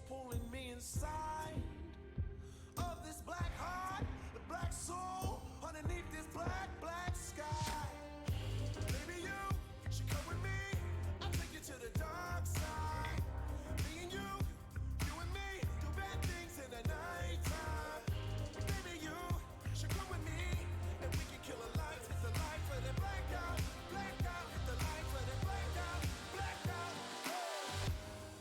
pulling me inside of this black heart, the black soul underneath this black, black sky. Baby, you should come with me. I'll take you to the dark side. Me and you and me, do bad things in the nighttime. Baby, you should come with me, and we can kill a light, hit the light for the blackout, blackout, hit the light for the blackout, blackout.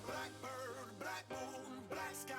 Blackbird, black moon, black sky,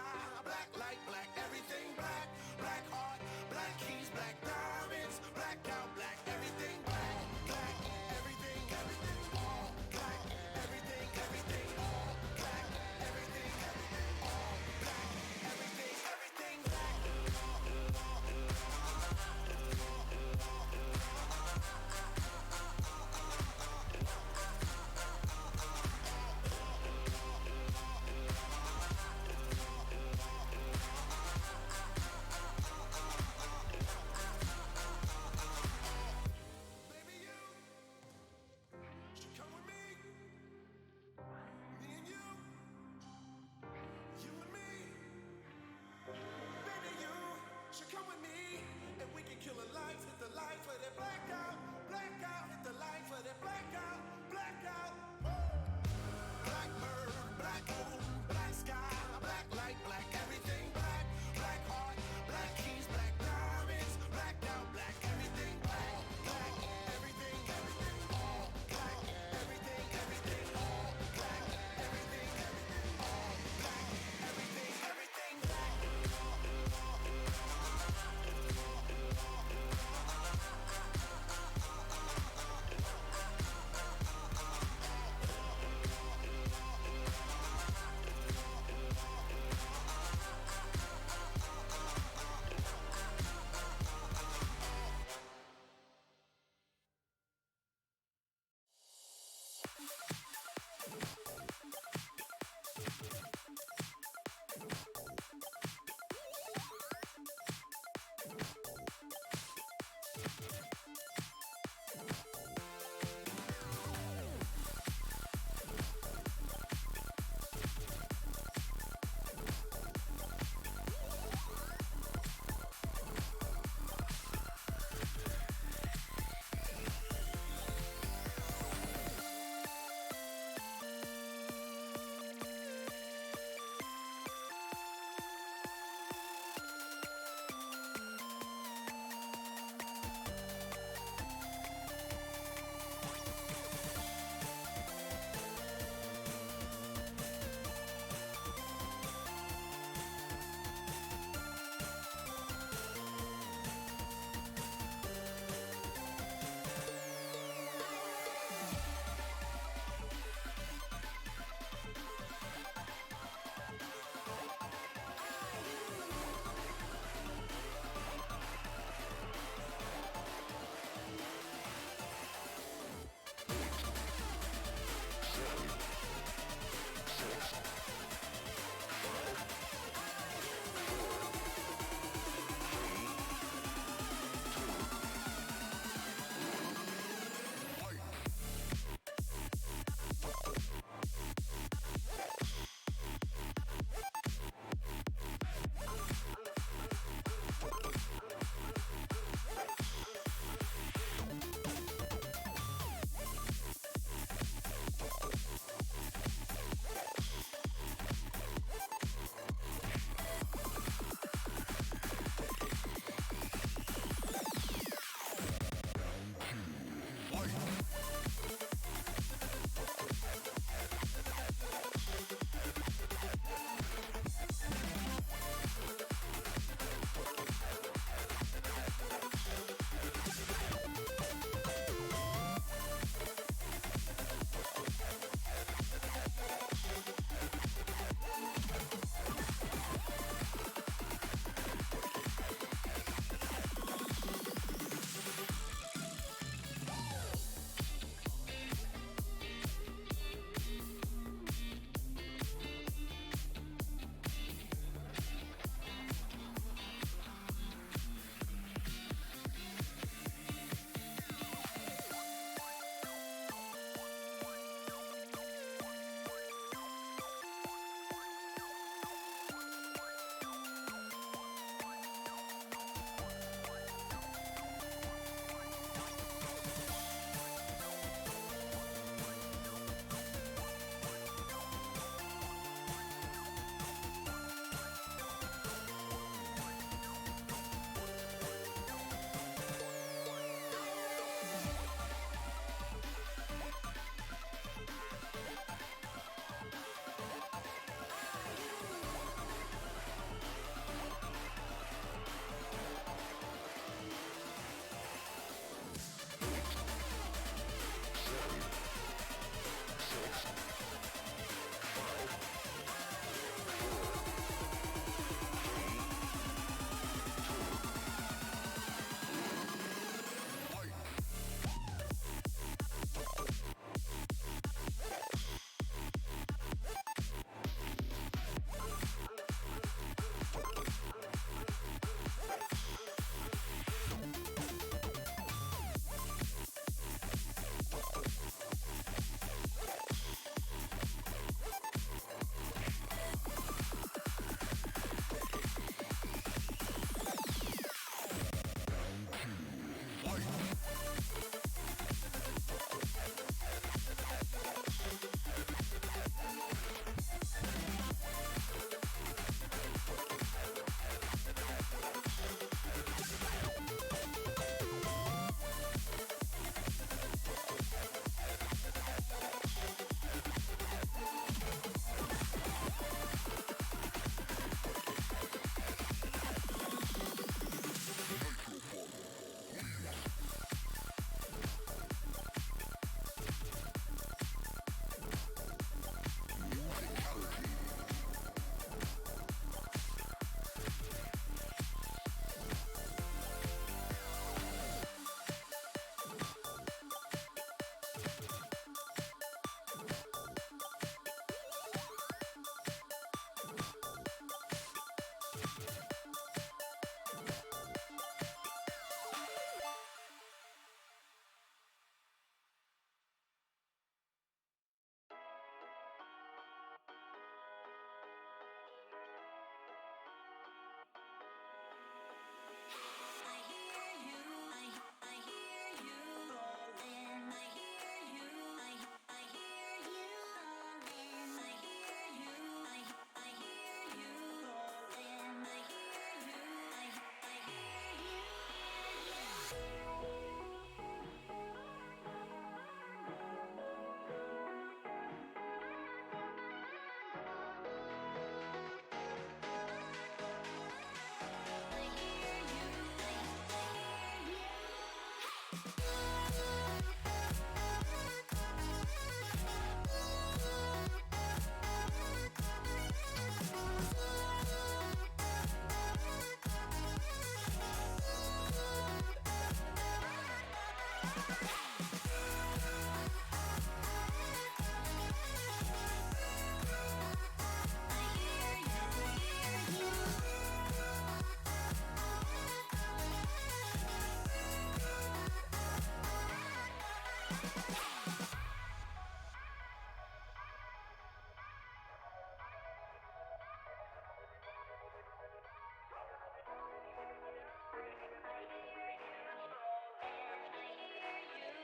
I hear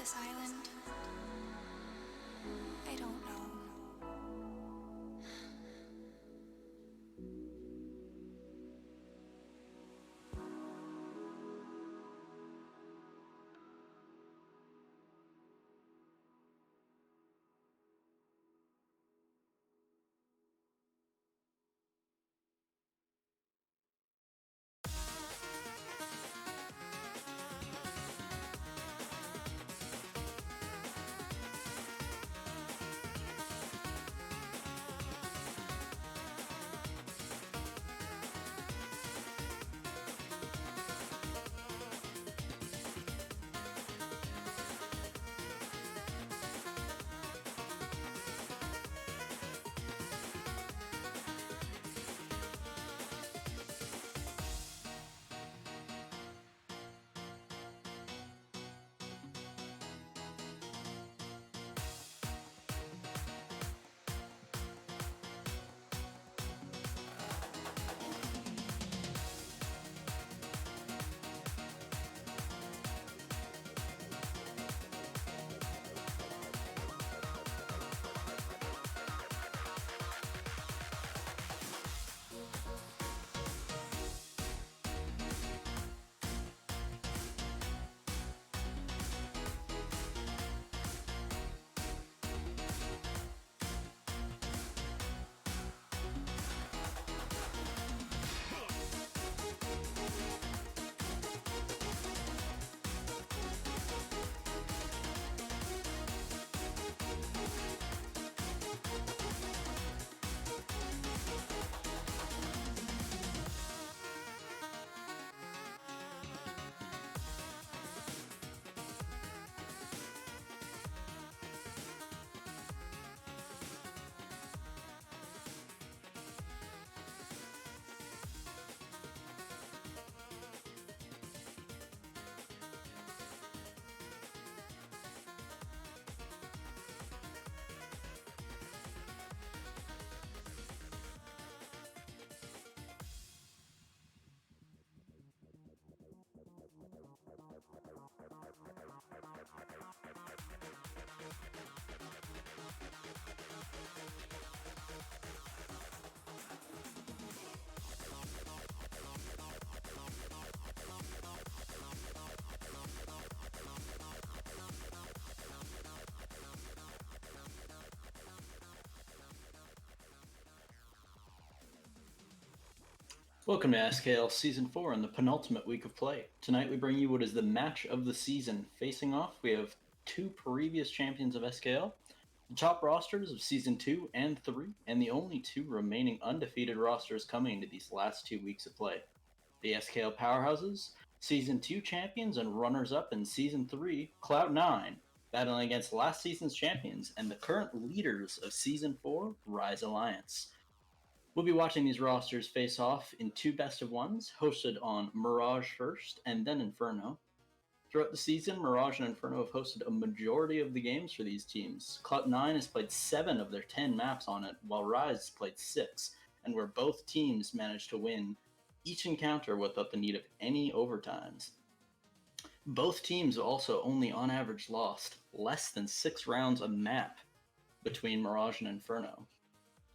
this island? I don't know. Welcome to SKL Season 4 and the penultimate week of play. Tonight we bring you what is the match of the season. Facing off, we have two previous champions of SKL, the top rosters of Season 2 and 3, and the only two remaining undefeated rosters coming into these last 2 weeks of play. The SKL powerhouses, Season 2 champions and runners-up in Season 3, Clout 9, battling against last season's champions and the current leaders of Season 4, RiZe Alliance. We'll be watching these rosters face off in two best of ones, hosted on Mirage first and then Inferno. Throughout the season, Mirage and Inferno have hosted a majority of the games for these teams. Clout9 has played 7 of their 10 maps on it, while RiZe has played 6, and where both teams managed to win each encounter without the need of any overtimes. Both teams also only on average lost less than 6 rounds a map between Mirage and Inferno.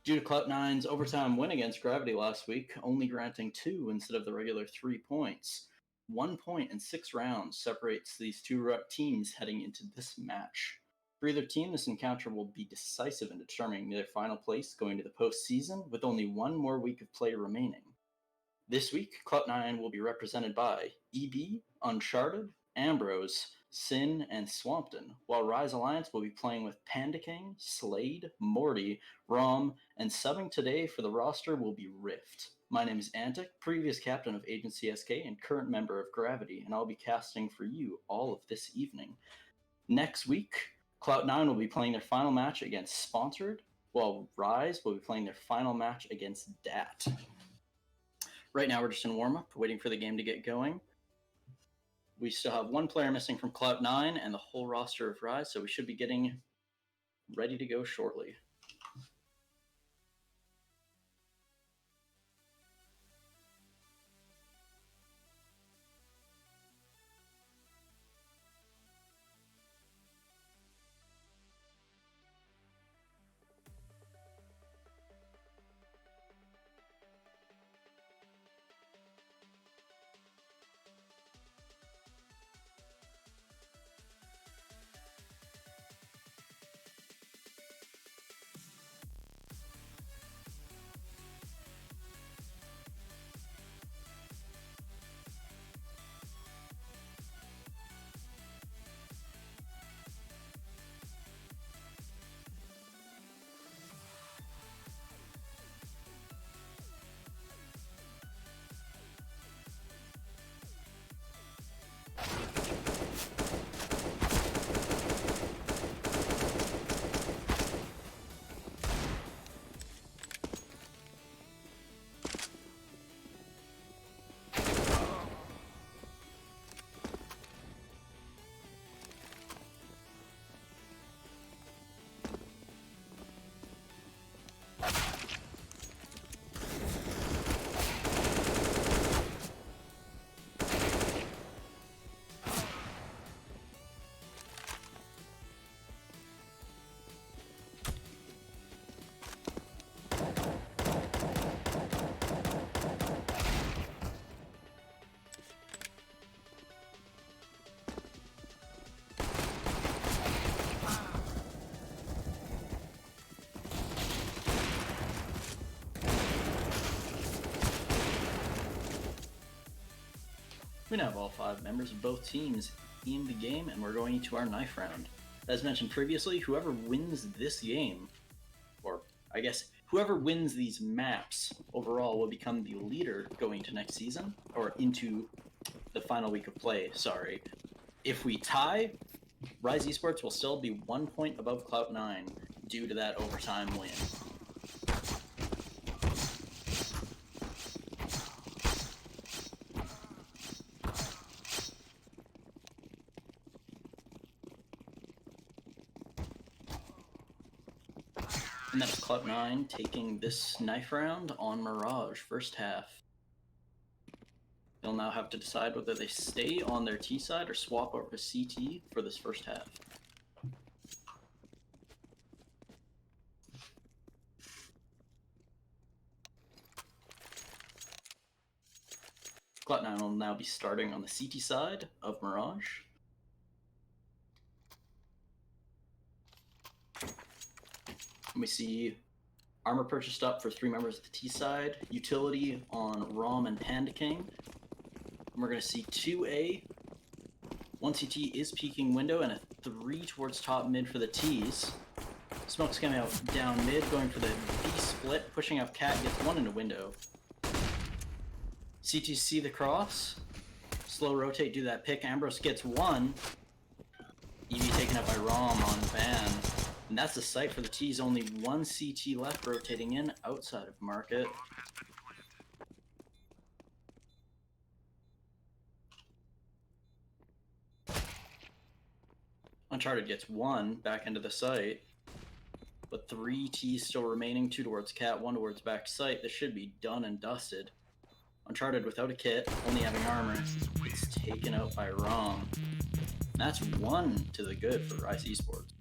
Due to Clout9's overtime win against Gravity last week, only granting 2 instead of the regular 3 points, 1 point in 6 rounds separates these two teams heading into this match. For either team, this encounter will be decisive in determining their final place going to the postseason, with only 1 more week of play remaining. This week, Clout9 will be represented by EB, Uncharted, Ambrose, Sin, and Swampton, while RiZe Alliance will be playing with Panda King, Slade, Morty, Rom, and subbing today for the roster will be Rift. My name is Antic, previous captain of Agency SK and current member of Gravity, and I'll be casting for you all of this evening. Next week, Clout9 will be playing their final match against Sponsored, while RiZe will be playing their final match against DAT. Right now we're just in warm-up, waiting for the game to get going. We still have 1 player missing from Clout9 and the whole roster of RiZe, so we should be getting ready to go shortly. We now have all 5 members of both teams in the game, and we're going into our knife round. As mentioned previously, whoever wins this game, or I guess whoever wins these maps overall, will become the leader going into next season, or into the final week of play, sorry. If we tie, RiZe Esports will still be 1 point above Clout 9 due to that overtime win. And that is Clout 9 taking this knife round on Mirage, first half. They'll now have to decide whether they stay on their T side or swap over to CT for this first half. Clout9 will now be starting on the CT side of Mirage. And we see armor purchased up for 3 members of the T side, utility on Rom and Panda King. And we're going to see 2A. 1 CT is peeking window, and a 3 towards top mid for the Ts. Smoke's coming out down mid, going for the B split, pushing up Cat, gets 1 into window. CTs see the cross. Slow rotate, do that pick. Ambrose gets 1. EV taken up by Rom on Van. And that's the site for the T's. Only 1 CT left rotating in outside of market. Uncharted gets 1 back into the site, but 3 T's still remaining, 2 towards Cat, 1 towards back site. This should be done and dusted. Uncharted without a kit, only having armor, it's taken out by Rom. That's 1 to the good for RiZe Esports.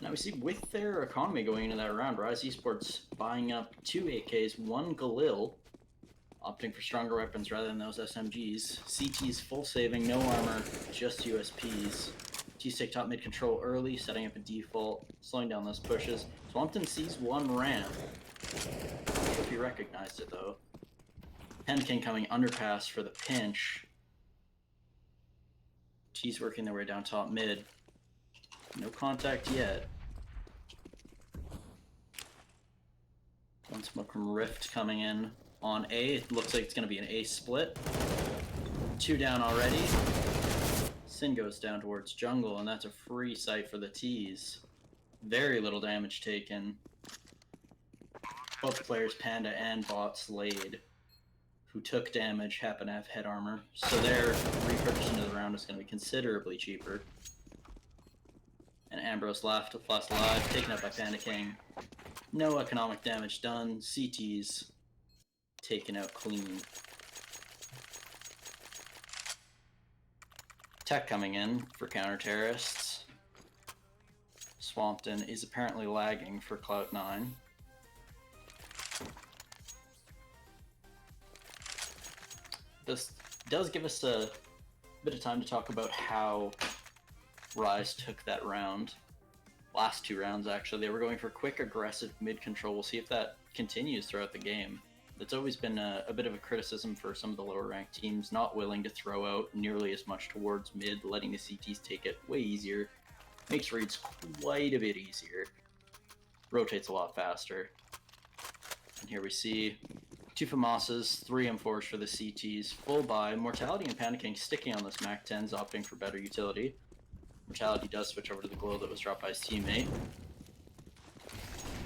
Now we see with their economy going into that round, RiZe Esports buying up 2 AKs, 1 Galil, opting for stronger weapons rather than those SMGs. CT's full saving, no armor, just USPs. T's take top mid control early, setting up a default, slowing down those pushes. Swampton sees 1 ramp. Not sure if he recognized it though. Penkin coming underpass for the pinch. T's working their way down top mid. No contact yet. 1 smoke from Rift coming in on A. It looks like it's going to be an A split. 2 down already. Sin goes down towards jungle, and that's a free site for the T's. Very little damage taken. Both players, Panda and Bot Slade, who took damage, happen to have head armor. So their repurchase into the round is going to be considerably cheaper. And Ambrose left alive, taken out by Panda King. No economic damage done. CT's taken out clean. Tech coming in for counter-terrorists. Swampton is apparently lagging for Clout 9. This does give us a bit of time to talk about how RiZe took that round. Last 2 rounds, actually. They were going for quick, aggressive mid control. We'll see if that continues throughout the game. That's always been a bit of a criticism for some of the lower ranked teams, not willing to throw out nearly as much towards mid, letting the CTs take it way easier. Makes reads quite a bit easier. Rotates a lot faster. And here we see 2 FAMASas, 3 M4s for the CTs, full buy. Mortality and Panda King sticking on this Mac 10s, opting for better utility. Mortality does switch over to the glow that was dropped by his teammate.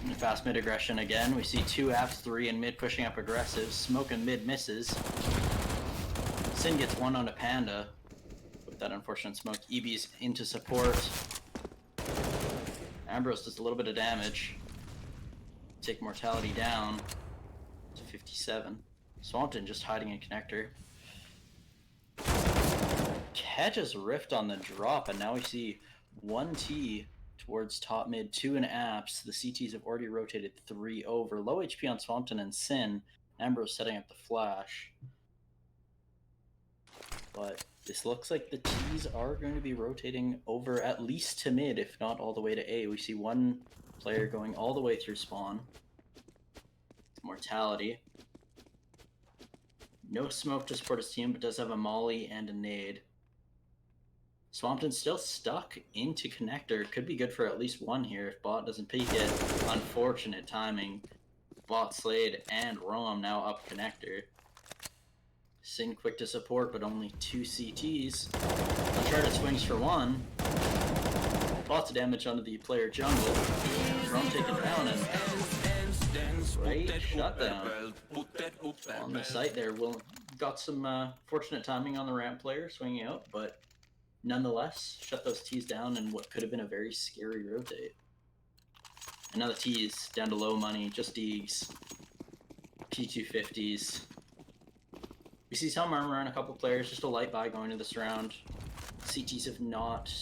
And fast mid aggression again. We see 2 apps, 3 in mid pushing up aggressive. Smoke in mid misses. Sin gets 1 on a Panda with that unfortunate smoke. EB's into support. Ambrose does a little bit of damage. Take Mortality down to 57. Swampton just hiding in connector. Catches Rift on the drop, and now we see 1 T towards top mid, 2 in apps. The CTs have already rotated 3 over. Low HP on Swampton and Sin. Ambrose setting up the flash. But this looks like the T's are going to be rotating over at least to mid, if not all the way to A. We see one player going all the way through spawn. Mortality. No smoke to support his team, but does have a molly and a nade. Swampton's still stuck into connector. Could be good for at least one here if bot doesn't peek it. Unfortunate timing. Bot Slade and Rom now up connector. Sin quick to support, but only 2 CTs. Uncharted swings for 1. Lots of damage onto the player jungle. Rom taken down and great shutdown on the site there. Got some fortunate timing on the ramp player swinging out, but nonetheless shut those T's down in what could have been a very scary rotate. And now the T's down to low money, just Deegs, P250s. We see some armor on a couple players, just a light buy going into this round. CTs have not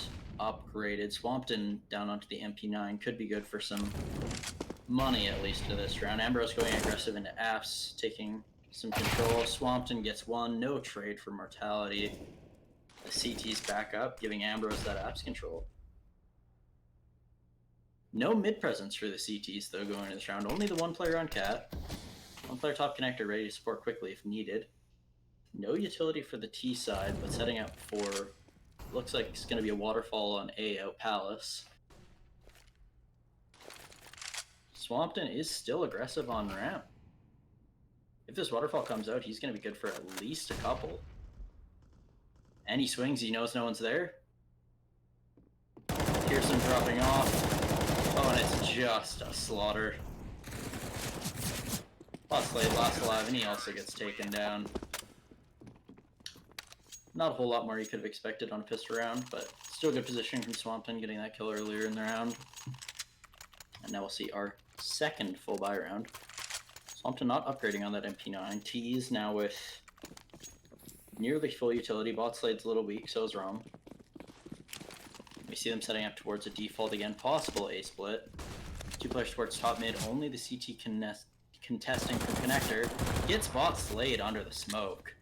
upgraded. Swampton down onto the MP9 could be good for some money at least to this round. Ambrose going aggressive into apps, taking some control. Swampton gets 1, no trade for mortality. The CT's back up, giving Ambrose that apps control. No mid presence for the CTs though going into this round. Only the one player on cat. One player top connector ready to support quickly if needed. No utility for the T side, but setting up for, looks like it's going to be a waterfall on A out Palace. Swampton is still aggressive on ramp. If this waterfall comes out, he's going to be good for at least a couple. And he swings, he knows no one's there. Pearson dropping off. Oh, and it's just a slaughter. Slade last alive, and he also gets taken down. Not a whole lot more you could have expected on a pistol round, but still good positioning from Swampton, getting that kill earlier in the round. And now we'll see our second full buy round. Swampton not upgrading on that MP9. T's now with nearly full utility. Bot Slade's a little weak, so is Rom. We see them setting up towards a default again, possible A split. 2 players towards top mid, only the CT contesting from connector. Gets Bot Slade under the smoke.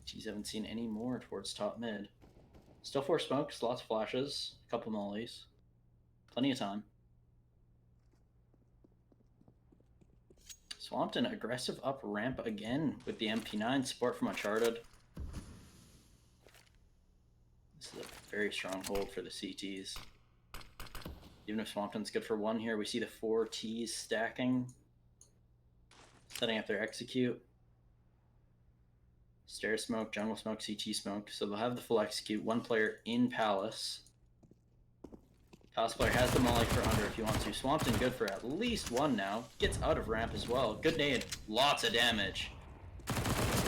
T's haven't seen any more towards top mid. Still 4 smokes, lots of flashes, a couple mollies. Plenty of time. Swampton aggressive up ramp again with the MP9 support from Uncharted. This is a very strong hold for the CTs. Even if Swampton's good for 1 here, we see the 4 T's stacking. Setting up their execute. Stair smoke, jungle smoke, CT smoke. So they'll have the full execute. 1 player in Palace. Palace player has the molly for under if he wants to. Swampton good for at least 1 now. Gets out of ramp as well. Good nade. Lots of damage.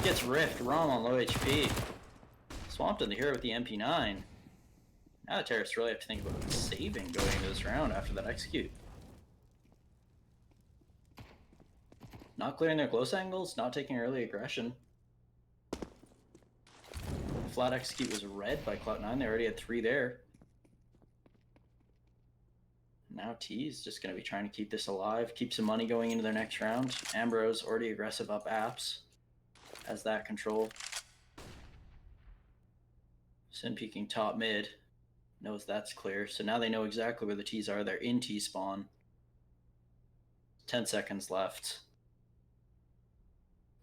Gets rift. Rom on low HP. Swampton the hero with the MP9. Now the terrorists really have to think about saving going into this round after that execute. Not clearing their close angles, not taking early aggression. Flat execute was read by Clout 9. They already had 3 there. Now T is just going to be trying to keep this alive, keep some money going into their next round. Ambrose already aggressive up apps. Has that control. Sin peeking top mid. Knows that's clear. So now they know exactly where the T's are. They're in T spawn. 10 seconds left.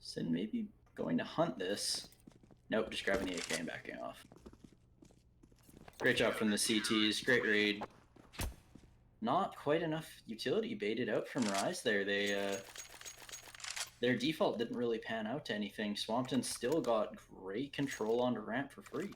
Sin maybe going to hunt this. Nope, just grabbing the AK and backing off. Great job from the CTs. Great raid. Not quite enough utility baited out from RiZe there. Their default didn't really pan out to anything. Swampton still got great control onto ramp for free.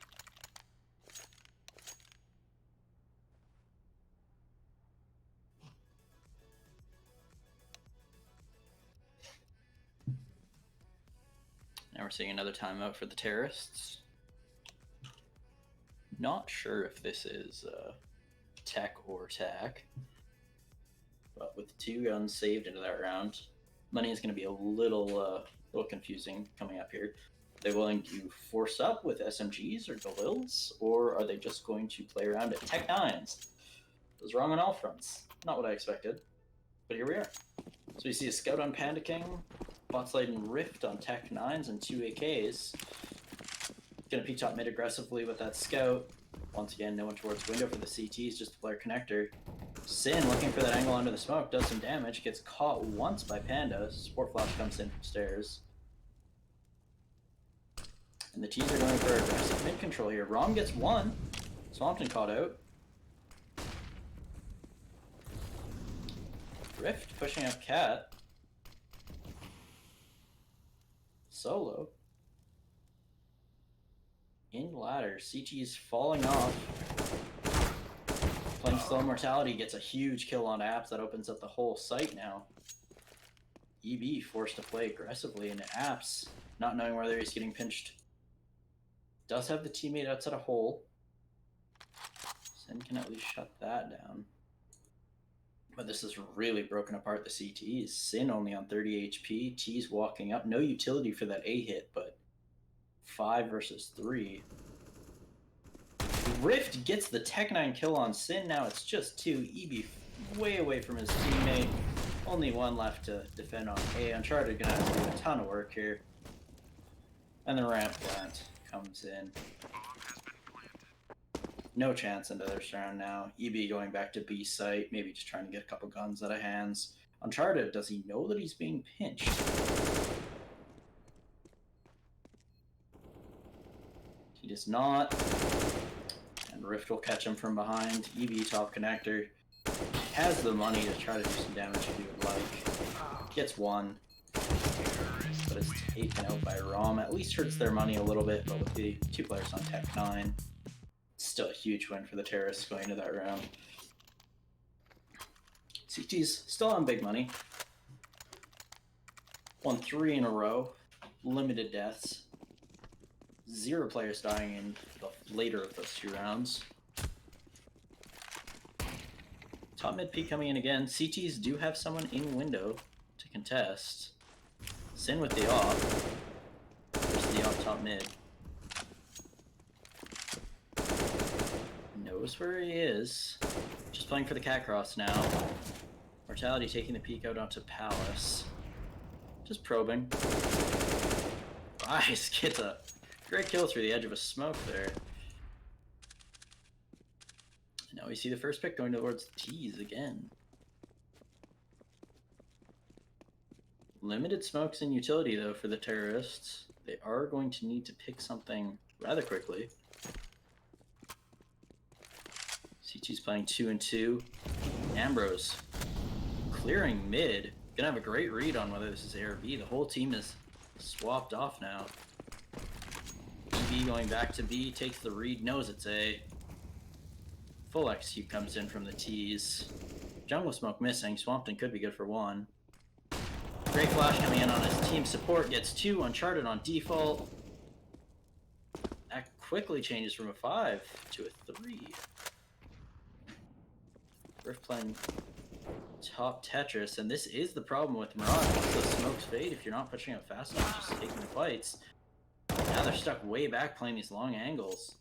Now we're seeing another timeout for the terrorists. Not sure if this is tech or tack, but with 2 guns saved into that round, money is going to be a little confusing coming up here. Are they willing to force up with SMGs or Galils, or are they just going to play around at Tech 9s? It was wrong on all fronts. Not what I expected. But here we are. So we see a scout on Panda King, bot slide and Rift on Tech 9s and 2 AKs. Gonna peek top mid aggressively with that scout. Once again, no one towards window for the CTs, just a player connector. Sin looking for that angle under the smoke, does some damage, gets caught once by Panda. Support flash comes in from stairs. And the T's are going for aggressive mid control here. Rom gets one. Swampton caught out. Rift pushing up Cat. Solo. In ladder. CT's falling off. Playing slow mortality gets a huge kill on Apps that opens up the whole site now. EB forced to play aggressively into Apps, not knowing whether he's getting pinched. Does have the teammate outside a hole. Sin can at least shut that down. But this has really broken apart the CTs. Sin only on 30 HP. T's walking up. No utility for that A hit, but 5 versus 3. Rift gets the Tech 9 kill on Sin. Now it's just 2. EB way away from his teammate. Only one left to defend on A. Uncharted gonna have to do a ton of work here. And the ramp plant comes in. No chance into their round now. EB going back to B site, maybe just trying to get a couple guns out of hands. Uncharted, does he know that he's being pinched? He does not. And Rift will catch him from behind. EB top connector. Has the money to try to do some damage if he would like. Gets one. But it's taken out by Rom. At least hurts their money a little bit, but with the 2 players on Tech 9. Still a huge win for the terrorists going into that round. CT's still on big money. Won 3 in a row. Limited deaths. 0 players dying in the later of those 2 rounds. Top mid peek coming in again. CTs do have someone in window to contest. Sin with the off. There's the off top mid. Knows where he is. Just playing for the cat cross now. Mortality taking the peek out onto Palace. Just probing. RiZe gets a great kill through the edge of a smoke there. And now we see the first pick going towards T's again. Limited smokes and utility though for the terrorists. They are going to need to pick something rather quickly. CT's playing 2 and 2. Ambrose clearing mid. Gonna have a great read on whether this is A or B. The whole team is swapped off now. EB going back to B, takes the read, knows it's A. Full execute comes in from the T's. Jungle smoke missing. Swampton could be good for 1. Great flash coming in on his team support. Gets 2. Uncharted on default. That quickly changes from a 5 to a 3. Rift playing top Tetris, and this is the problem with Mirage. Once the smokes fade, if you're not pushing up fast enough, just taking the fights. Now they're stuck way back playing these long angles.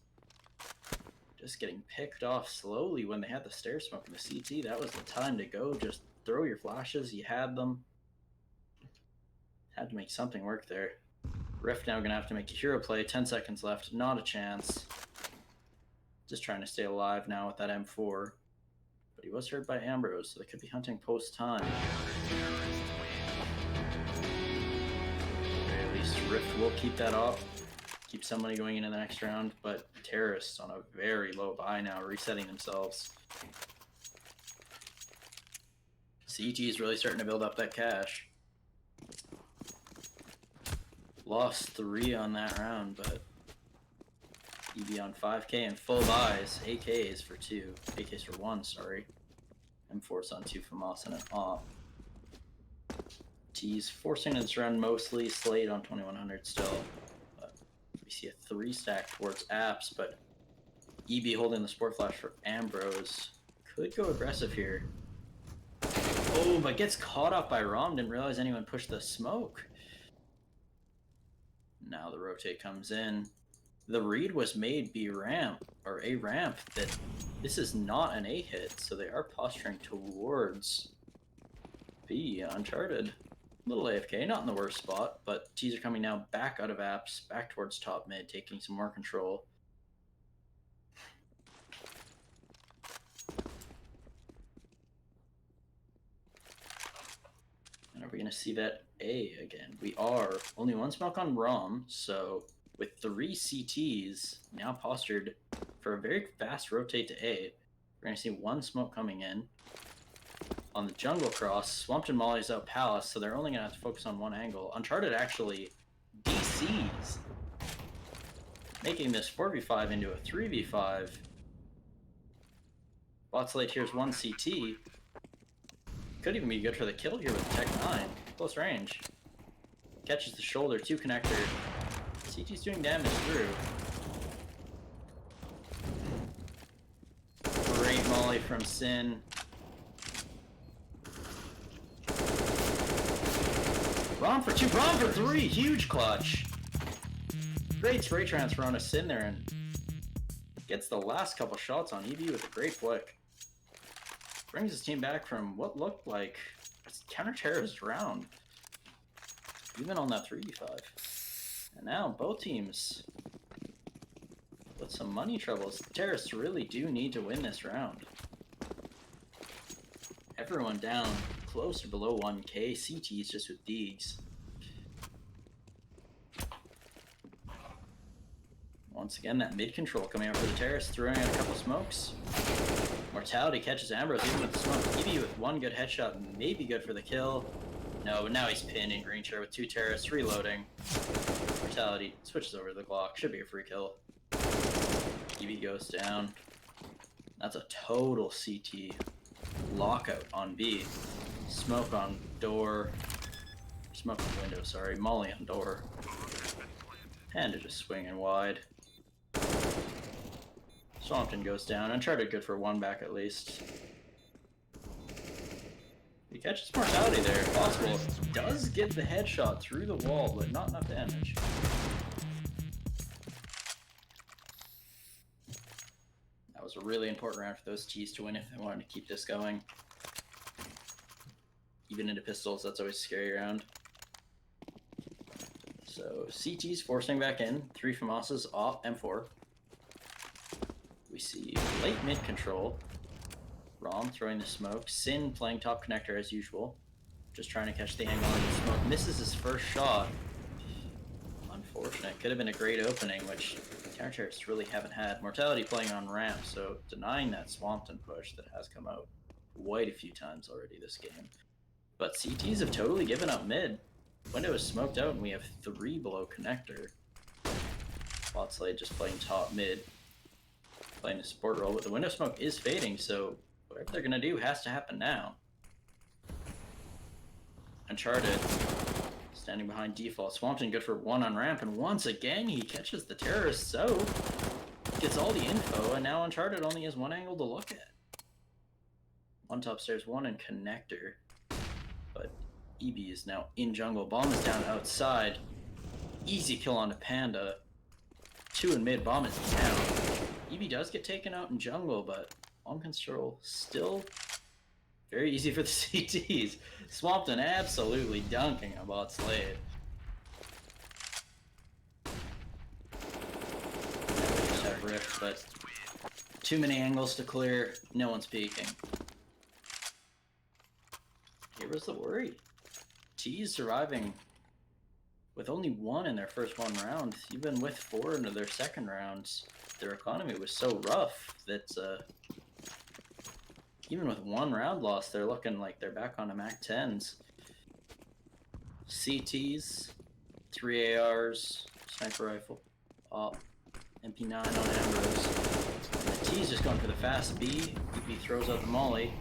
Just getting picked off slowly when they had the stair smoke in the CT. That was the time to go. Just throw your flashes. You had them. Had to make something work there. Rift now gonna have to make a hero play. 10 seconds left. Not a chance. Just trying to stay alive now with that M4. But he was hurt by Ambrose, so they could be hunting post-time. At least Rift will keep that up. Keep somebody going into the next round, but terrorists on a very low buy now, resetting themselves. CT is really starting to build up that cash. Lost 3 on that round, but EB on 5k and full buys. AKs for 2. AKs for 1, sorry. M4's on 2 FAMAS and an AWP. T's forcing this round mostly. Slade on 2100 still. But we see a 3 stack towards Apps, but EB holding the support flash for Ambrose. Could go aggressive here. Oh, but gets caught off by Rom. Didn't realize anyone pushed the smoke. Now the rotate comes in. The read was made B ramp, or A ramp, that this is not an A hit, so they are posturing towards B, Uncharted. Little AFK, not in the worst spot, but T's are coming now back out of apps, back towards top mid, taking some more control. And are we going to see that A again? We are. Only one smoke on ROM, so with 3 CTs now postured for a very fast rotate to A, we're going to see one smoke coming in. On the jungle cross, Swamped and Molly's out Palace, so they're only going to have to focus on one angle. Uncharted actually DCs, making this 4v5 into a 3v5. Botslate here's one CT. Could even be good for the kill here with Tech 9. Close range. Catches the shoulder, 2 connector. CT's doing damage through. Great molly from Sin. Rom for 2, Rom for 3! Huge clutch! Great spray transfer on a Sin there and gets the last couple shots on EB with a great flick. Brings his team back from what looked like a counter-terrorist round, even on that 3v5. And now both teams with some money troubles. The terrorists really do need to win this round. Everyone down close or below 1k. CT's just with Deegs. Once again, that mid control coming out for the terrorists, throwing out a couple smokes. Mortality catches Ambrose even with the smoke. EB with one good headshot, maybe good for the kill. No, but now he's pinned in green shirt with 2 terrorists, reloading. Mortality switches over to the Glock, should be a free kill. EB goes down. That's a total CT lockout on B. Smoke on door. Smoke on window, sorry. Molly on door. Panda just swinging wide. Swampton goes down. Uncharted good for 1 back at least. He catches Mortality there, if possible. Does get the headshot through the wall, but not enough damage. That was a really important round for those T's to win if they wanted to keep this going. Even into pistols, that's always a scary round. So CT's forcing back in. 3 FAMASas off M4. We see late mid control. Rom throwing the smoke. Sin playing top connector as usual. Just trying to catch the angle on the smoke. Misses his first shot. Unfortunate. Could have been a great opening, which counter-terrorists really haven't had. Mortality playing on ramp, so denying that Swampton push that has come out quite a few times already this game. But CTs have totally given up mid. Window is smoked out and we have 3 below connector. Botslade just playing top mid. Playing a support role, but the window smoke is fading, so whatever they're gonna do has to happen now. Uncharted standing behind default. Swampton good for 1 on ramp, and once again he catches the terrorist, so gets all the info, and now Uncharted only has 1 angle to look at. 1 top stairs, 1 in connector, but EB is now in jungle. Bomb is down outside. Easy kill onto Panda. 2 in mid, bomb is down. EB does get taken out in jungle, but bomb control still very easy for the CTs. Swampton absolutely dunking on Botslade. Just have rift, but too many angles to clear. No one's peeking. Here was the worry. T's surviving with only 1 in their first 1 round. Even with 4 into their second rounds, their economy was so rough that even with 1 round loss, they're looking like they're back on a MAC-10s. CTs, 3 ARs, sniper rifle, MP9 on Ambrose. And the T's just going for the fast B. EP throws out the molly.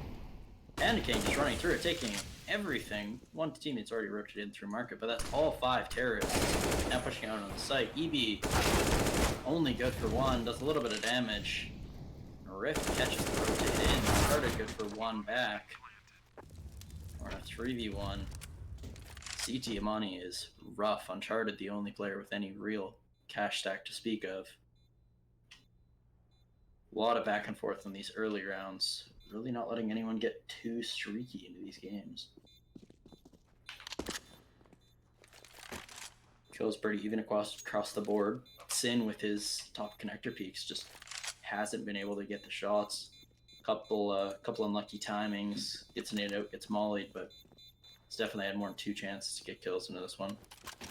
And King just running through it, taking everything. 1 teammate's already rotated in through market, but that's all 5 terrorists. Now pushing out on the site. EB only good for 1, does a little bit of damage. Rift catches the rotate in. Started good for 1 back. We're in a 3v1. CT Amani is rough. Uncharted, the only player with any real cash stack to speak of. A lot of back and forth in these early rounds. Really not letting anyone get too streaky into these games. Kills pretty even across the board. Sin with his top connector peaks just hasn't been able to get the shots. Couple unlucky timings. Gets an 8 out, gets mollied, but he's definitely had more than 2 chances to get kills into this one.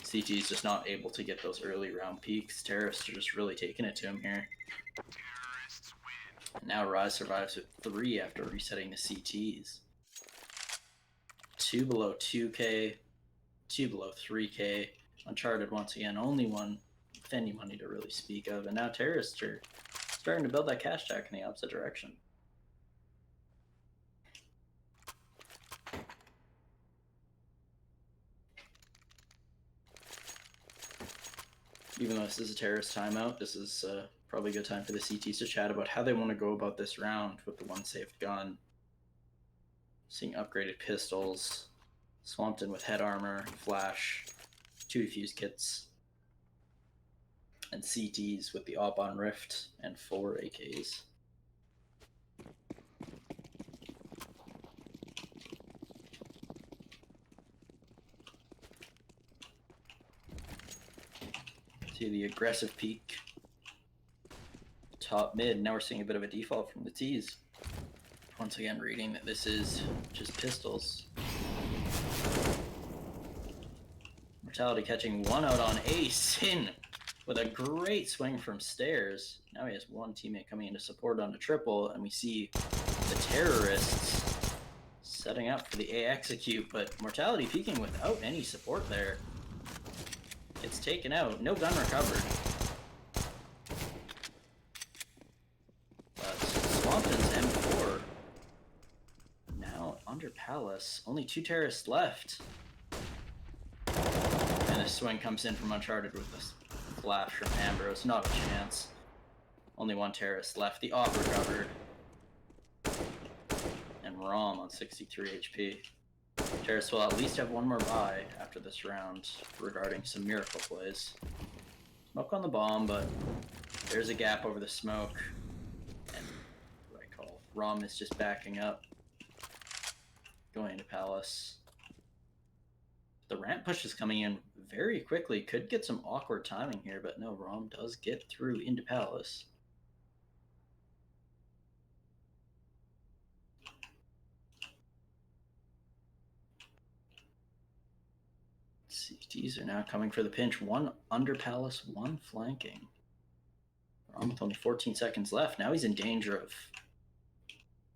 CT's just not able to get those early round peaks. Terrorists are just really taking it to him here. And now RiZe survives with 3 after resetting the CTs. 2 below 2K, 2 below 3K. Uncharted once again, only one with any money to really speak of. And now Terrorists are starting to build that cash stack in the opposite direction. Even though this is a Terrorist timeout, this is probably a good time for the CTs to chat about how they want to go about this round with the one saved gun. Seeing upgraded pistols, Swampton with head armor, flash, 2 defuse kits, and CTs with the op on Rift and 4 AKs. See the aggressive peak. Top mid, now we're seeing a bit of a default from the T's. Once again, reading that this is just pistols. Mortality catching 1 out on Ace. Sin with a great swing from stairs. Now he has 1 teammate coming in to support on the triple, and we see the Terrorists setting up for the A execute, but Mortality peeking without any support there. It's taken out, no gun recovered. But Swampton's M4 now under Palace. Only 2 Terrorists left. And a swing comes in from Uncharted with this flash from Ambrose. Not a chance. Only 1 Terrorist left. The op recovered. And Rom on 63 HP. Terrorists will at least have 1 more buy after this round regarding some miracle plays. Smoke on the bomb, but there's a gap over the smoke. And what I call Rom is just backing up. Going to Palace. The ramp push is coming in very quickly. Could get some awkward timing here, but no, Rom does get through into Palace. CTs are now coming for the pinch. 1 under Palace, 1 flanking. Rom with only 14 seconds left. Now he's in danger of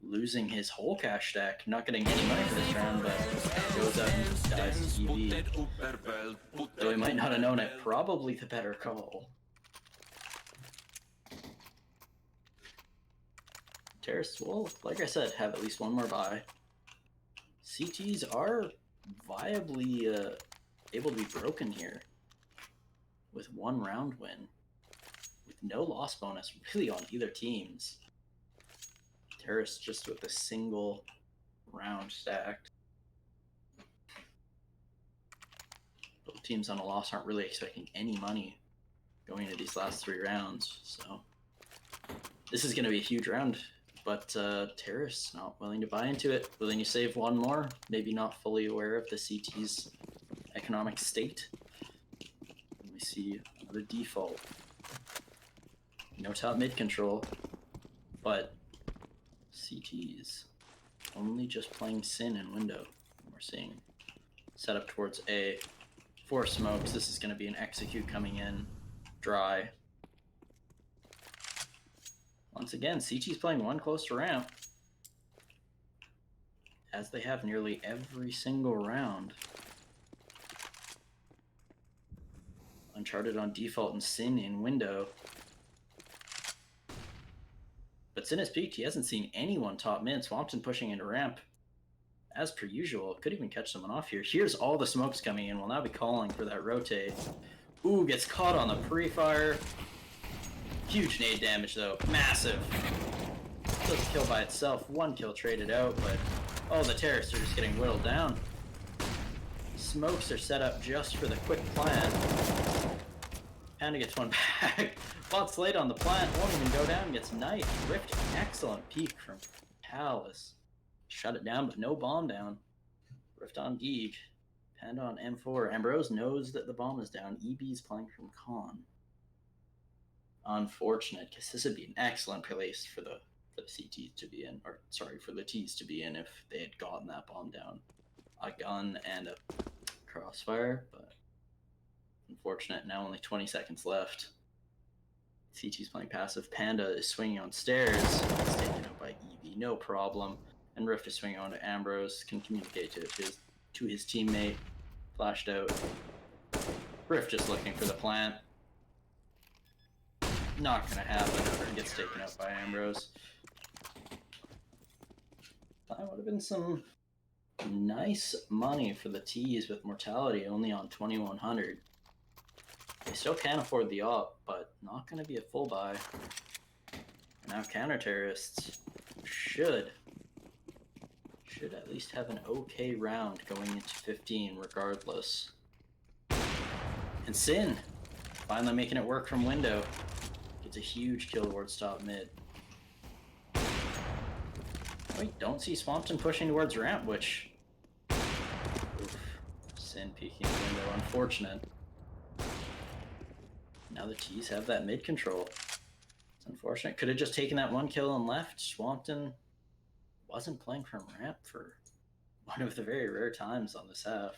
losing his whole cash stack. Not getting any money for this round, but goes up and dies to EV. Though he might not have known it, probably the better call. Terrorists will, like I said, have at least 1 more buy. CTs are viably able to be broken here with 1 round win, with no loss bonus really on either teams. Terrorists just with a single round stacked. Both teams on a loss aren't really expecting any money going into these last 3 rounds, so this is going to be a huge round. But Terrorists not willing to buy into it, willing to save 1 more, maybe not fully aware of the CT's economic state. And we see another default. No top mid control, but CTs only just playing Sin in window. We're seeing set up towards A. 4 smokes. This is going to be an execute coming in. Dry. Once again, CT's playing 1 close to ramp, as they have nearly every single round. Uncharted on default and Sin in window. But Sin has peaked. He hasn't seen anyone top mid. Swampton pushing into ramp as per usual. Could even catch someone off here. Here's all the smokes coming in. We'll now be calling for that rotate. Ooh, gets caught on the pre-fire. Huge nade damage though. Massive. Does kill by itself. 1 kill traded out, but oh, the Terrorists are just getting whittled down. Smokes are set up just for the quick plant. Panda gets 1 back. Bot's late on the plant. Won't even go down. Gets knifed. Rift. Excellent peek from Palace. Shut it down, but no bomb down. Rift on Geek. Panda on M4. Ambrose knows that the bomb is down. EB's playing from Con. Unfortunate, because this would be an excellent place for the CTs to be in, or sorry, for the T's to be in if they had gotten that bomb down. A gun and a crossfire, but unfortunate. Now only 20 seconds left. CT's playing passive. Panda is swinging on stairs. It's taken out by EB, no problem. And Rift is swinging on to Ambrose, can communicate to his teammate. Flashed out. Rift just looking for the plant. Not gonna happen. Gets taken out by Ambrose. That would have been some nice money for the T's with mortality only on 2100. They still can't afford the op, but not going to be a full buy. Now counter terrorists should at least have an okay round going into 15 regardless. And Sin finally making it work from window. Gets a huge kill towards top mid. Wait, don't see Swampton pushing towards ramp, which... Oof. Sin peeking the window, unfortunate. Now the T's have that mid control. It's unfortunate. Could have just taken that one kill and left. Swampton wasn't playing from ramp for one of the very rare times on this half.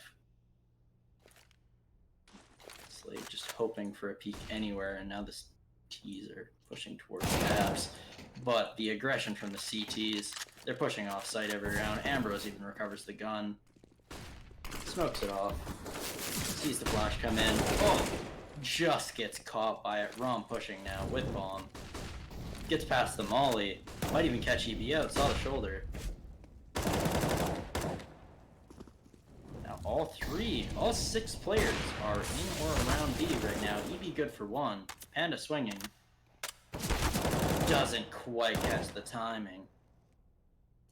Slade just hoping for a peek anywhere, and now the T's are pushing towards the Abs. But the aggression from the CTs, they're pushing off site every round. Ambrose even recovers the gun. Smokes it off. Sees the flash come in. Oh! Just gets caught by it. Rom pushing now with bomb. Gets past the molly. Might even catch EB out. Saw the shoulder. Now all 6 players are in or around B right now. EB good for 1. Panda swinging. Doesn't quite catch the timing.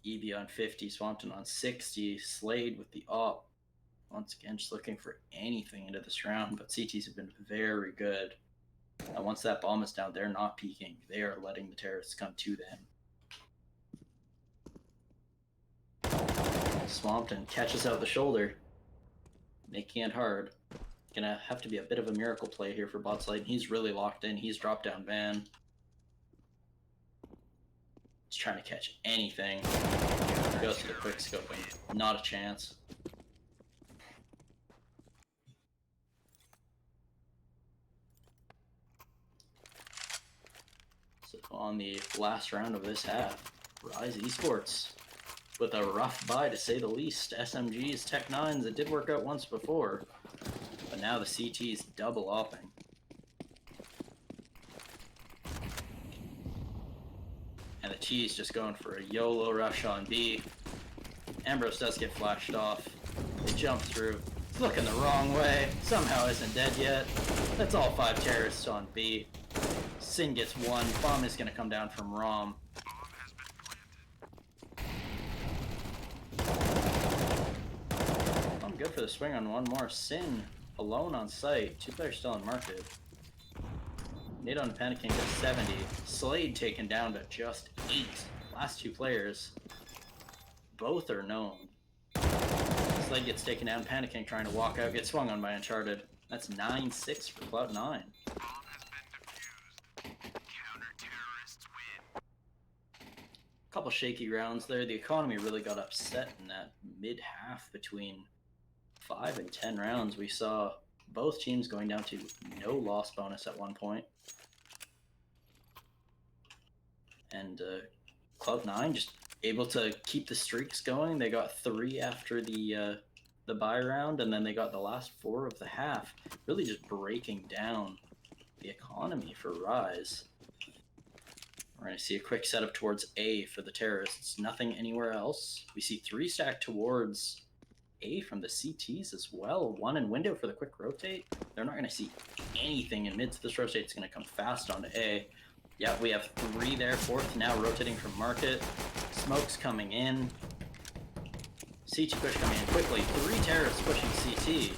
EB on 50. Swampton on 60. Slade with the op. Once again, just looking for anything into this round, but CTs have been very good. Once that bomb is down, they're not peeking. They are letting the terrorists come to them. Swampton catches out the shoulder, making it hard. Gonna have to be a bit of a miracle play here for Botslide. He's really locked in. He's dropped down Van. He's trying to catch anything. Goes to the quick scoping. Not a chance. On the last round of this half, RiZe Esports with a rough buy to say the least. SMG's Tech 9s, it did work out once before, but now the CT's double opping. And the T's just going for a YOLO rush on B. Ambrose does get flashed off. They jump through. It's looking the wrong way. Somehow isn't dead yet. That's all 5 terrorists on B. Sin gets 1. Bomb is going to come down from Rom. I'm good for the swing on one more. Sin alone on site. 2 players still on market. Nade on Panicking to 70. Slade taken down to just 8. Last 2 players. Both are known. Slade gets taken down. Panicking trying to walk out. Gets swung on by Uncharted. That's 9-6 for Clout 9. Couple shaky rounds there. The economy really got upset in that mid-half between 5 and 10 rounds. We saw both teams going down to no loss bonus at one point. And Cloud9 just able to keep the streaks going. They got 3 after the bye round, and then they got the last 4 of the half. Really just breaking down the economy for RiZe. We're going to see a quick setup towards A for the terrorists. Nothing anywhere else. We see 3 stacked towards A from the CTs as well. 1 in window for the quick rotate. They're not going to see anything in mid, so this rotate is going to come fast onto A. Yeah, we have 3 there. 4th now rotating from market. Smoke's coming in. CT push coming in quickly. 3 terrorists pushing CT.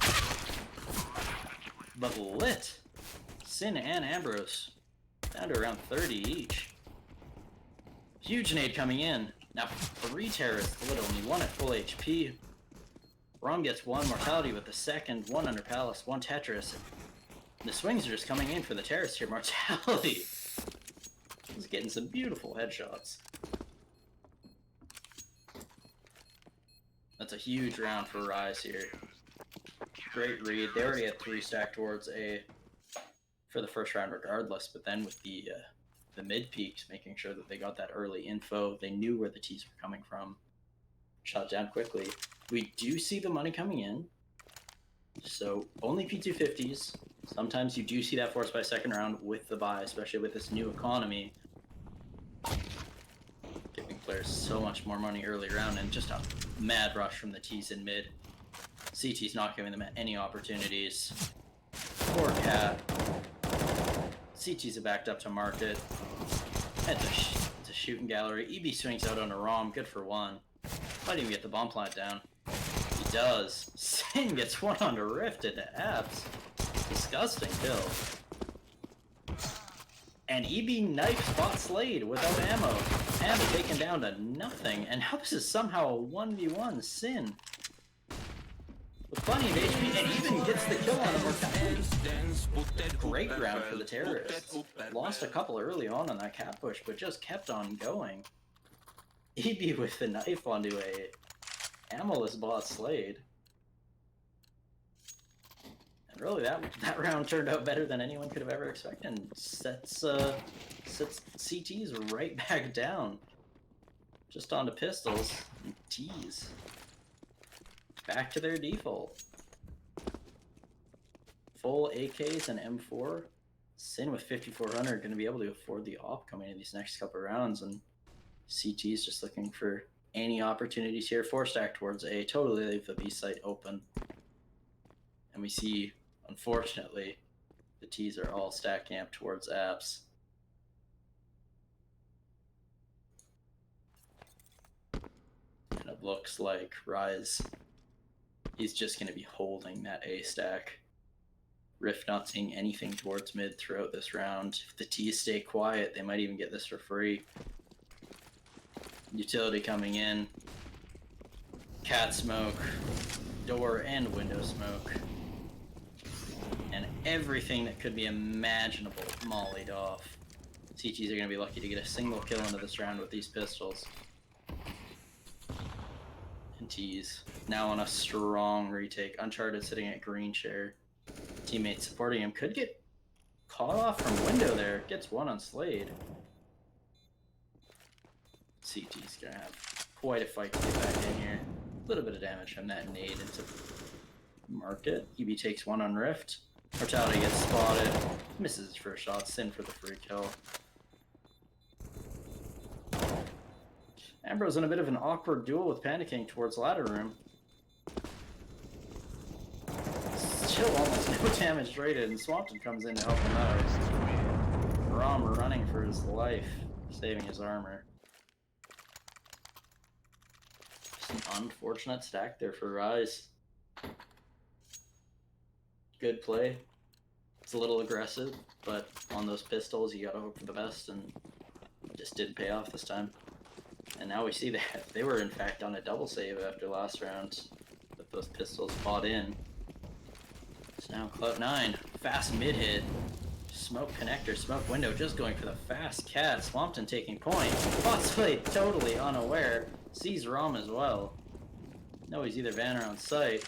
But lit. Sin and Ambrose down to around 30 each. Huge nade coming in. Now 3 terrorists lit, only 1 at full HP. Rom gets one, Mortality with the second, one under Palace, one Tetris. The swings are just coming in for the Terrace here. Mortality is getting some beautiful headshots. That's a huge round for RiZe here. Great read. They already had 3 stacked towards A for the first round regardless, but then with the mid peaks, making sure that they got that early info, they knew where the T's were coming from. Shot down quickly. We do see the money coming in, so only P250s. Sometimes you do see that force by second round with the buy, especially with this new economy, giving players so much more money early round, and just a mad rush from the T's in mid. CT's not giving them any opportunities. Poor Cat. CT's are backed up to market. It's a shooting gallery. EB swings out on a ROM, good for one. Might even get the bomb plant down. He does. Sin gets one on the rift into Abs. Disgusting kill. And EB knife spot Slade without ammo. Ammo taken down to nothing. And now this is somehow a 1v1 Sin. With plenty of HP, and even gets the kill on a Mortality. Great round for the Terrorists. Lost a couple early on that cat push, but just kept on going. EB with the knife onto a ammo-less bot Slade. And really, that round turned out better than anyone could have ever expected, and sets CTs right back down. Just onto pistols and T's. Back to their default. Full AKs and M4. Sin with 5400 going to be able to afford the op coming in these next couple rounds, and CT's just looking for any opportunities here. 4 stack towards A, totally leave the B site open. And we see, unfortunately, the T's are all stacking up towards apps. And it looks like RiZe is just going to be holding that A stack. Rift not seeing anything towards mid throughout this round. If the T's stay quiet, they might even get this for free. Utility coming in. Cat smoke. Door and window smoke. And everything that could be imaginable mollied off. CTs are going to be lucky to get a single kill into this round with these pistols. And T's now on a strong retake. Uncharted sitting at green chair. Teammate supporting him. Could get caught off from window there. Gets one on Slade. CT's gonna have quite a fight to get back in here. A little bit of damage from that nade into market. EB takes one on Rift. Mortality gets spotted. Misses his first shot. Sin for the free kill. Ambrose in a bit of an awkward duel with panicking towards ladder room. Still almost no damage traded, and Swampton comes in to help him out. Rom running for his life, saving his armor. Just an unfortunate stack there for RiZe. Good play. It's a little aggressive, but on those pistols you gotta hope for the best, and it just didn't pay off this time. And now we see that they were in fact on a double save after last round with those pistols bought in. So now Clout 9, fast mid hit, smoke connector, smoke window, just going for the fast cat. Swampton taking point. Bots played totally unaware. Sees Rom as well. No, he's either van or on site.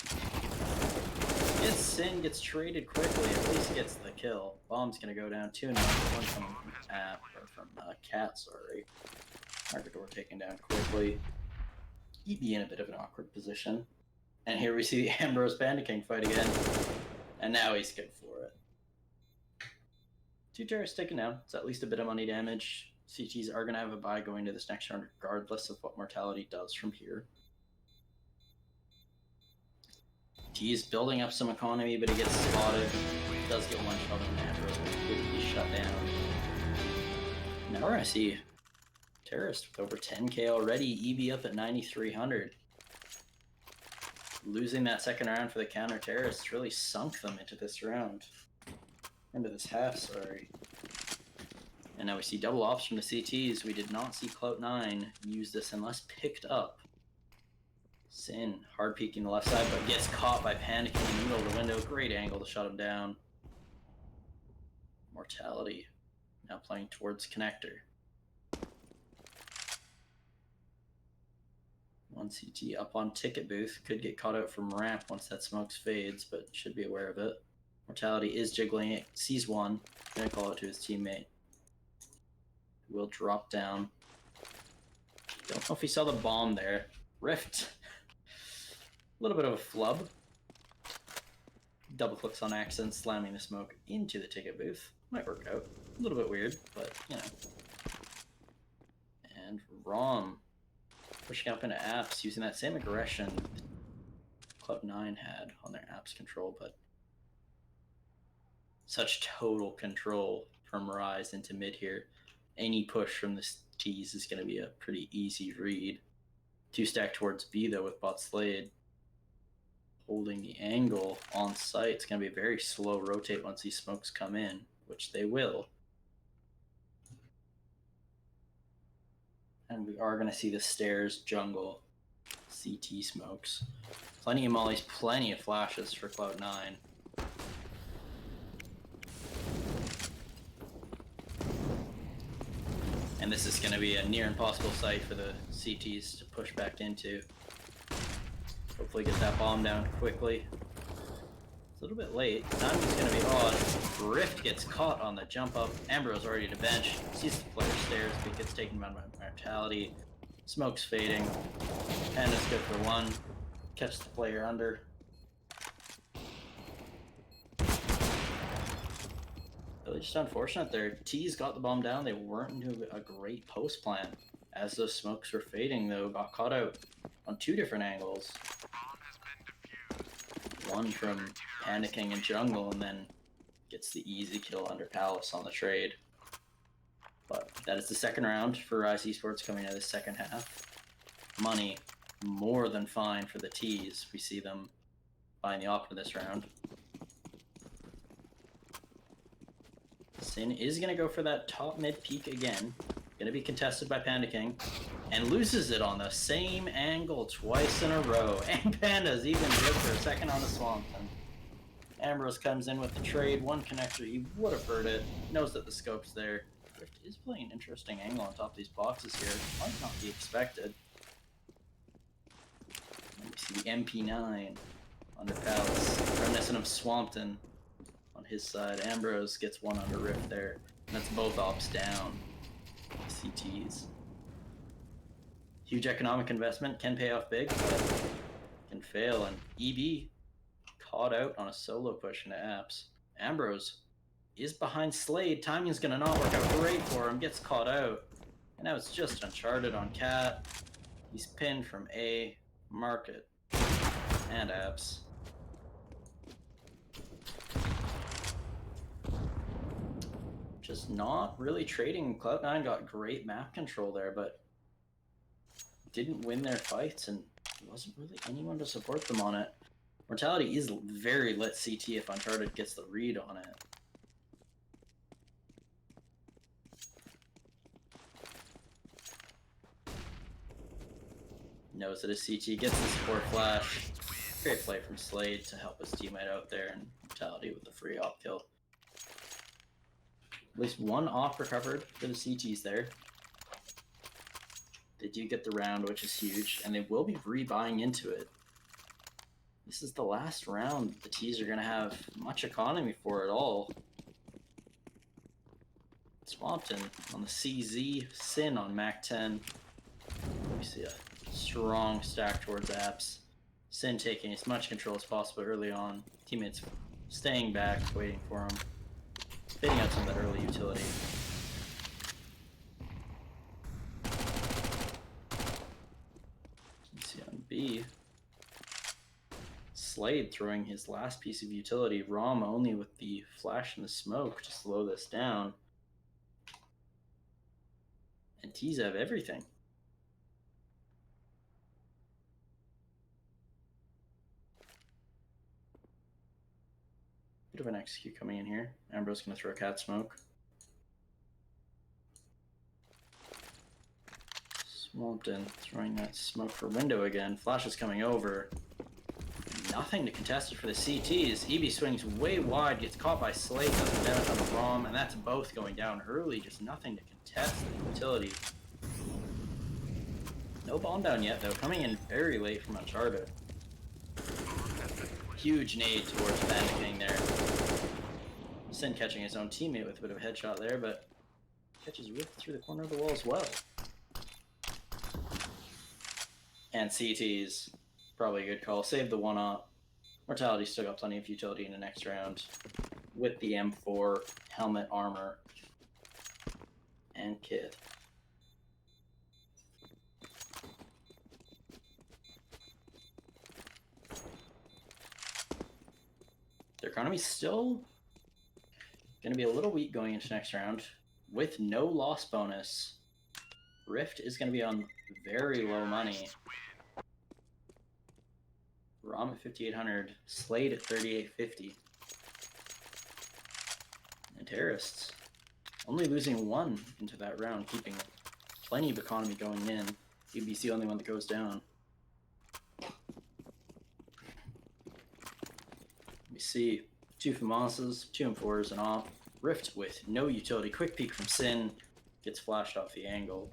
Gets Sin, gets traded quickly, at least gets the kill. Bomb's gonna go down 2-0. One coming from App, or from Cat, sorry. Market door taken down quickly. EB in a bit of an awkward position. And here we see the Ambrose Panda King fight again. And now he's good for it. 2 terrorists taken down. It's at least a bit of money damage. CTs are going to have a buy going to this next round regardless of what Mortality does from here. T's building up some economy, but he gets spotted. Does get one shot on Ambrose, but could be shut down. Now we're going to see Terrorist with over 10k already. EB up at 9,300. Losing that second round for the counter terrorists really sunk them into this round. Into this half, sorry. And now we see double ops from the CTs. We did not see Clout 9 use this unless picked up. Sin, hard peeking the left side, but gets caught by panicking in the middle of the window. Great angle to shut him down. Mortality, now playing towards connector. One CT up on ticket booth, could get caught out from ramp once that smokes fades, but should be aware of it. Mortality is jiggling it, sees one, gonna call it to his teammate. Will drop down. Don't know if he saw the bomb there. Rift. A little bit of a flub. Double clicks on accident, slamming the smoke into the ticket booth. Might work out. A little bit weird, but you know. And Rom pushing up into apps, using that same aggression Clout9 had on their apps control, but such total control from RiZe into mid here. Any push from the T's is going to be a pretty easy read. 2-stack towards B though with bot Slade. Holding the angle on site. It's going to be a very slow rotate once these smokes come in, which they will. And we are going to see the stairs jungle CT smokes. Plenty of mollies, plenty of flashes for Clout9. And this is going to be a near impossible site for the CTs to push back into. Hopefully get that bomb down quickly. It's a little bit late. Timing's going to be odd. Rift gets caught on the jump up. Ambrose already to bench. Sees the player stairs, but gets taken by mortality. Smoke's fading. Panda's good for one. Catch the player under. Really just unfortunate there. T's got the bomb down. They weren't into a great post plan. As those smokes were fading, though, got caught out on two different angles. One from panicking in jungle, and then gets the easy kill under Palace on the trade. But that is the second round for RiZe Esports coming out of the second half. Money more than fine for the T's. We see them buying the op in this round. Sin is going to go for that top mid peek again. Going to be contested by Panicking. And loses it on the same angle twice in a row. And Panda's even good for a second on the Swamp. And Ambrose comes in with the trade. One connector, he would have heard it. Knows that the scope's there. Rift is playing an interesting angle on top of these boxes here. Might not be expected. And we see the MP9 under Palace. Reminiscent of Swampton on his side. Ambrose gets one under Rift there. And that's both ops down. CTs. Huge economic investment, can pay off big, but can fail. And EB caught out on a solo push into apps. Ambrose is behind Slade. Timing's gonna not work out great for him. Gets caught out. And now it's just Uncharted on Cat. He's pinned from A, Market, and apps. Just not really trading. Clout9 got great map control there, but didn't win their fights, and there wasn't really anyone to support them on it. Mortality is very lit CT if Uncharted gets the read on it. Knows that his CT gets the support flash. Great play from Slade to help his teammate out there, and Mortality with the free op kill. At least one op recovered for the CTs there. They do get the round, which is huge, and they will be rebuying into it. This is the last round the T's are going to have much economy for at all. Swampton on the CZ, Sin on Mac 10. We see a strong stack towards apps. Sin taking as much control as possible early on. Teammates staying back, waiting for him. Fitting out some of that early utility. You see on B, Slade throwing his last piece of utility. Rom only with the flash and the smoke to slow this down. And T's have everything. Bit of an execute coming in here. Ambrose gonna throw a cat smoke. Swampton throwing that smoke for window again. Flash is coming over. Nothing to contest it for the CTs. EB swings way wide, gets caught by Slade, doesn't damage on the ROM, and that's both going down early. Just nothing to contest the utility. No bomb down yet, though. Coming in very late from Uncharted. Huge nade towards panicking there. Sin catching his own teammate with a bit of a headshot there, but catches Rift through the corner of the wall as well. And CTs. Probably a good call. Save the one-up. Mortality still got plenty of utility in the next round. With the M4, helmet, armor, and kit. Their economy's still going to be a little weak going into next round. With no loss bonus, Rift is going to be on very low money. ROM at 5,800, Slade at 3,850. And Terrorists only losing one into that round, keeping plenty of economy going in. UBC the only one that goes down. We see two FAMASas, two M4s, and off. Rift with no utility. Quick peek from Sin. Gets flashed off the angle.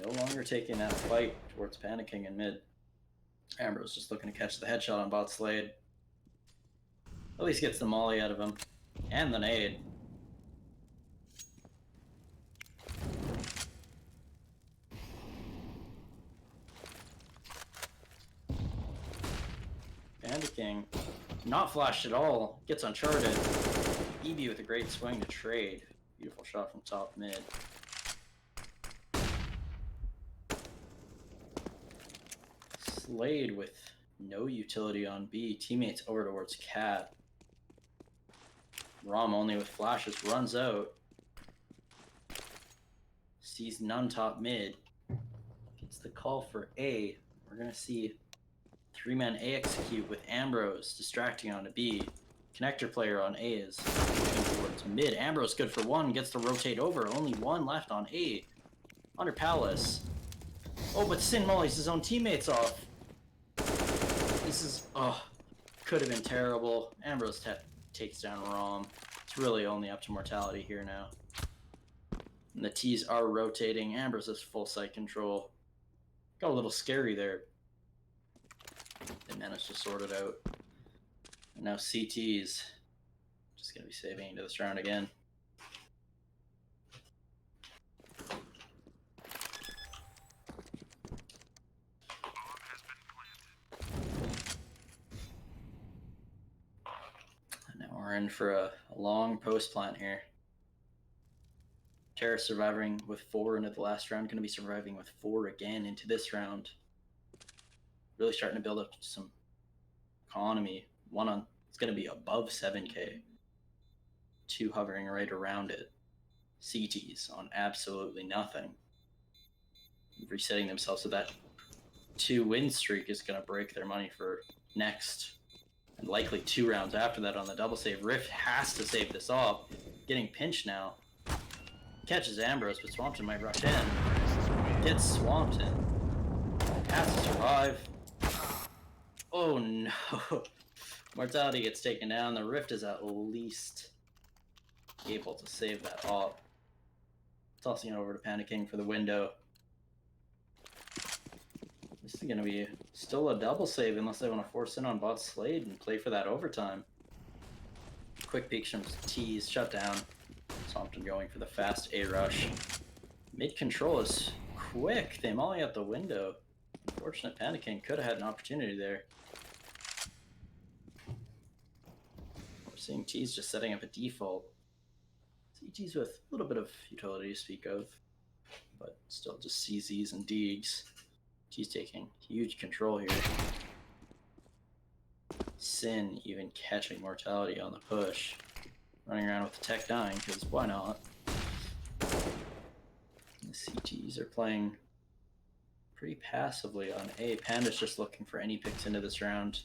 No longer taking that fight towards panicking in mid. Ambrose just looking to catch the headshot on bot Slade. At least gets the molly out of him. And the nade. Panicking. Not flashed at all. Gets Uncharted. EB with a great swing to trade. Beautiful shot from top mid. Slade with no utility on B. Teammates over towards Cat. ROM only with flashes. Runs out. Sees none top mid. Gets the call for A. We're going to see three-man A execute with Ambrose distracting onto B. Connector player on A is moving towards mid. Ambrose good for one. Gets to rotate over. Only one left on A. Under Palace. Oh, but Sin mollies his own teammates off. This is, could have been terrible. Ambrose takes down ROM. It's really only up to mortality here now. And the T's are rotating. Ambrose has full sight control. Got a little scary there. They managed to sort it out. And now CT's just going to be saving into this round again. We're in for a long post plant here. Terra surviving with 4 into the last round, going to be surviving with 4 again into this round. Really starting to build up some economy. One on, it's going to be above 7k. 2 hovering right around it. CTs on absolutely nothing. Resetting themselves so that 2 win streak is going to break their money for next. And likely 2 rounds after that on the double save. Rift has to save this off. Getting pinched now. Catches Ambrose, but Swampton might rush in. Gets Swampton. Has to survive. Oh no. Mortality gets taken down. The Rift is at least able to save that off. Tossing it over to Panicking for the window. This is going to be still a double save unless they want to force in on bot Slade and play for that overtime. Quick peek from T's, shut down. Swampton going for the fast A rush. Mid control is quick. They molly out the window. Unfortunate Panicking could have had an opportunity there. We're seeing T's just setting up a default. CT's with a little bit of utility to speak of, but still just CZs and Deegs. She's taking huge control here. Sin even catching mortality on the push. Running around with the tech dying, because why not? The CTs are playing pretty passively on A. Panda's just looking for any picks into this round.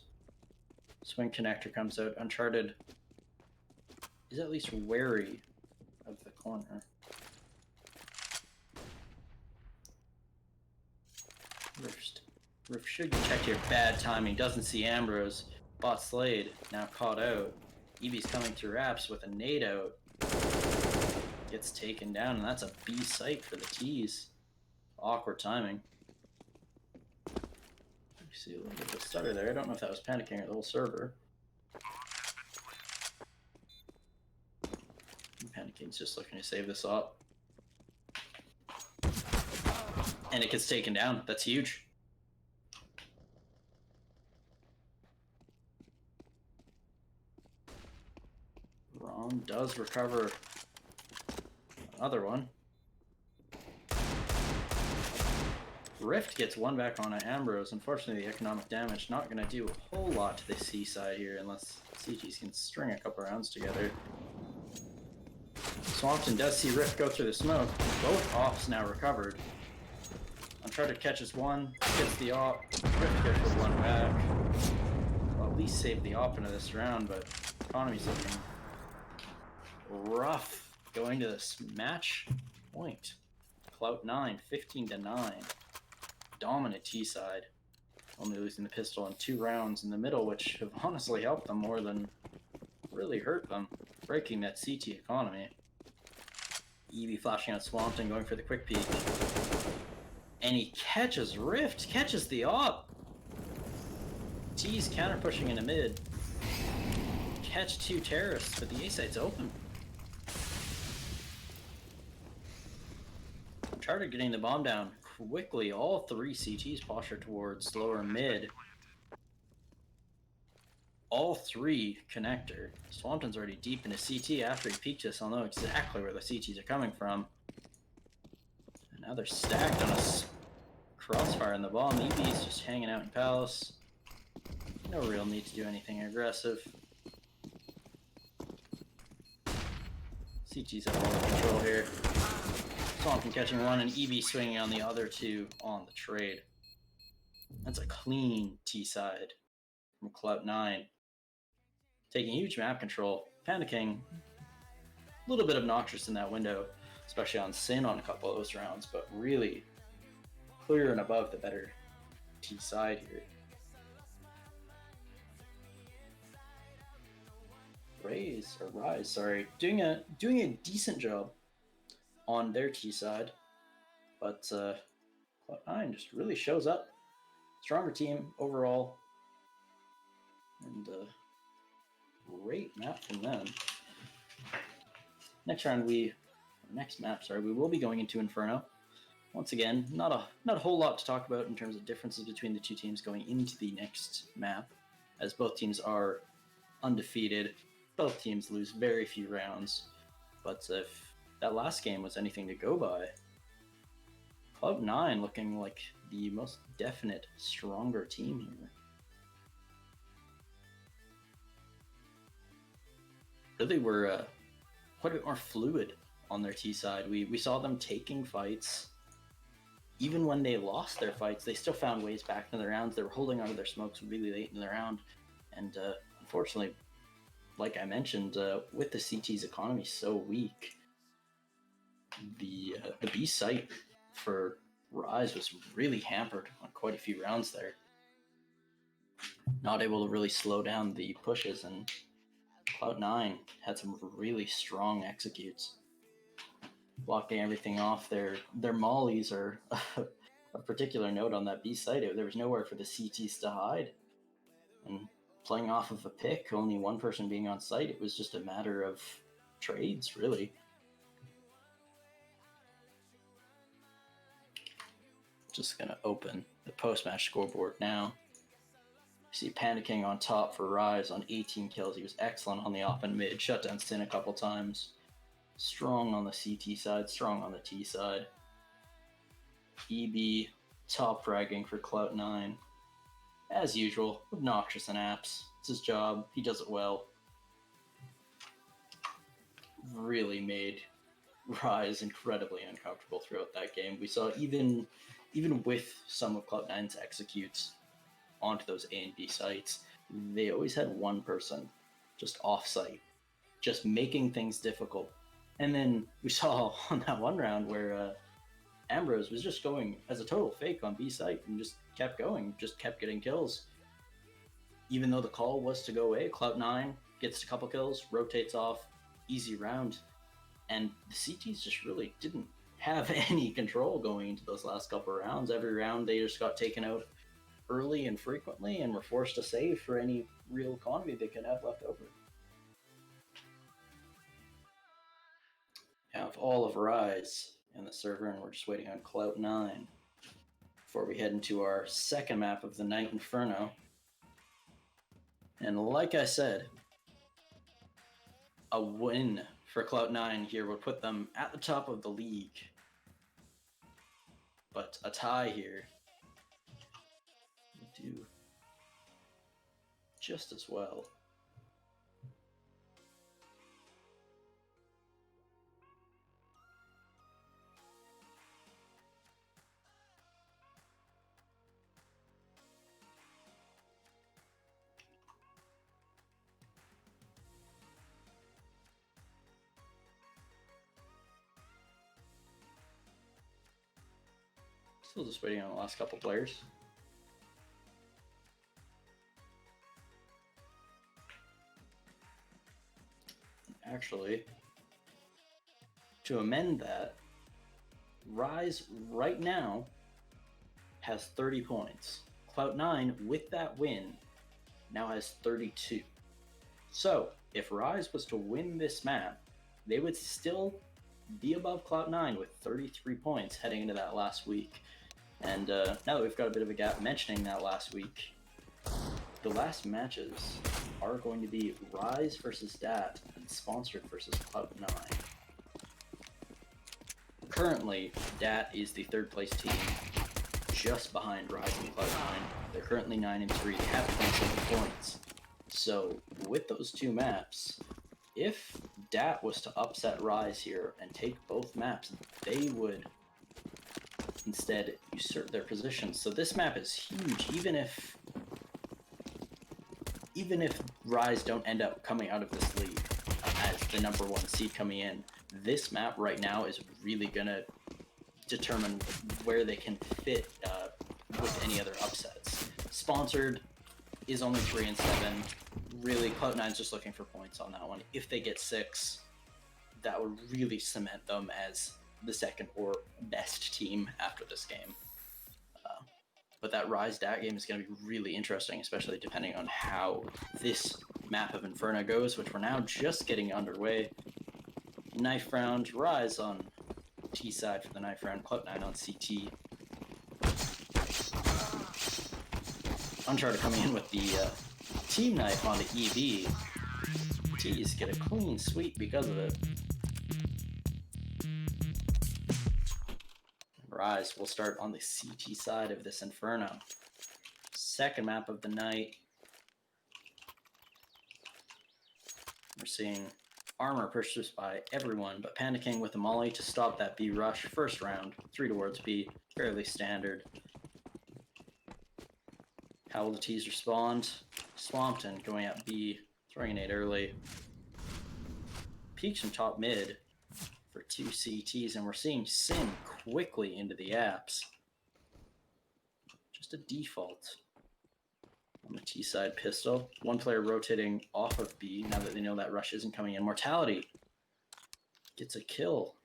Swing connector comes out. Uncharted is at least wary of the corner. Rift should check here. Bad timing. Doesn't see Ambrose. Bot Slade now caught out. EB's coming through apps with a nade out. Gets taken down, and that's a B site for the T's. Awkward timing. You see a little bit of a stutter there. I don't know if that was panicking or the whole server. Panicing's just looking to save this up. And it gets taken down. That's huge. Ron does recover another one. Rift gets one back on Ambrose. Unfortunately, the economic damage not going to do a whole lot to the C side here unless CGs can string a couple rounds together. Swampton does see Rift go through the smoke. Both ops now recovered. Uncharted catches one, gets the op. Rift gets the one back. Well, at least save the op into this round, but economy's looking rough going to this match point. Clout 9, 15-9. Dominant T side. Only losing the pistol in 2 rounds in the middle, which have honestly helped them more than really hurt them. Breaking that CT economy. EB flashing out Swampton, going for the quick peek. And he catches Rift, catches the op. T's counter pushing into mid. Catch 2 terrorists, but the A site's open. Uncharted getting the bomb down quickly. All 3 CTs posture towards lower mid. All 3 connector. Swampton's already deep into CT after he peeked this. I'll know exactly where the CTs are coming from. And now they're stacked on a crossfire in the bomb. EB's just hanging out in Palace. No real need to do anything aggressive. CT's have all the control here. Swampton catching one and EB swinging on the other 2 on the trade. That's a clean T side from Clout 9. Taking huge map control, panicking. A little bit obnoxious in that window, especially on Sin on a couple of those rounds, but really clear and above the better T side here. RiZe, doing a decent job on their T side, but Cloud9 just really shows up. Stronger team overall, and great map from them. Next map, we will be going into Inferno. Once again, not a whole lot to talk about in terms of differences between the 2 teams going into the next map, as both teams are undefeated. Both teams lose very few rounds, but if that last game was anything to go by, Cloud9 looking like the most definite, stronger team here. Really were quite a bit more fluid on their T side. We saw them taking fights. Even when they lost their fights, they still found ways back into the rounds. They were holding onto their smokes really late in the round. And unfortunately, like I mentioned, with the CT's economy so weak, the B site for RiZe was really hampered on quite a few rounds there. Not able to really slow down the pushes, and Cloud9 had some really strong executes. Blocking everything off. Their mollies are a particular note on that B site. There was nowhere for the CTs to hide. And playing off of a pick, only one person being on site, it was just a matter of trades, really. Just gonna open the post-match scoreboard now. You see panicking on top for RiZe on 18 kills. He was excellent on the op and mid, shut down Sin a couple times. Strong on the CT side, strong on the T side. EB top fragging for Clout9. As usual, obnoxious in apps. It's his job, he does it well. Really made RiZe incredibly uncomfortable throughout that game. We saw even with some of Cloud9's executes onto those A and B sites, they always had one person just off-site, just making things difficult. And then we saw on that one round where Ambrose was just going as a total fake on B site and just kept going, just kept getting kills. Even though the call was to go away, Clout9 gets a couple kills, rotates off, easy round, and the CTs just really didn't have any control going into those last couple of rounds. Every round they just got taken out early and frequently and were forced to save for any real economy they could have left over. We have all of RiZe in the server, and we're just waiting on Clout9 before we head into our second map of the night, Inferno. And like I said, a win for Clout9 here would put them at the top of the league. But a tie here would do just as well. Still just waiting on the last couple players. Actually, to amend that, RiZe right now has 30 points. Clout9, with that win, now has 32. So, if RiZe was to win this map, they would still be above Clout9 with 33 points heading into that last week. And now that we've got a bit of a gap mentioning that last week, the last matches are going to be RiZe versus Dat and Sponsored versus Clout9. Currently, Dat is the third place team, just behind RiZe and Clout9. They're currently 9-3. They have 27 points. So, with those two maps, if Dat was to upset RiZe here and take both maps, they would instead usurp their position. So this map is huge. Even if RiZe don't end up coming out of this league as the number one seed coming in, this map right now is really gonna determine where they can fit with any other upsets. Sponsored is only 3-7. Really, Clout9's just looking for points on that one. If they get 6, that would really cement them as the second or best team after this game. But that RiZe Dat game is going to be really interesting, especially depending on how this map of Inferno goes, which we're now just getting underway. Knife round, RiZe on T side for the knife round, Clout9 on CT. Uncharted coming in with the team knife on the EV. T's get a clean sweep because of it. RiZe will start on the CT side of this Inferno. Second map of the night. We're seeing armor purchased by everyone, but panicking with a molly to stop that B rush. First round, 3 towards B, fairly standard. How will the T's respond? Swampton going at B, throwing an 8 early. Peeks from top mid for 2 CTs, and we're seeing Sin quickly into the apps. Just a default on the T side pistol. One player rotating off of B now that they know that rush isn't coming in. Mortality gets a kill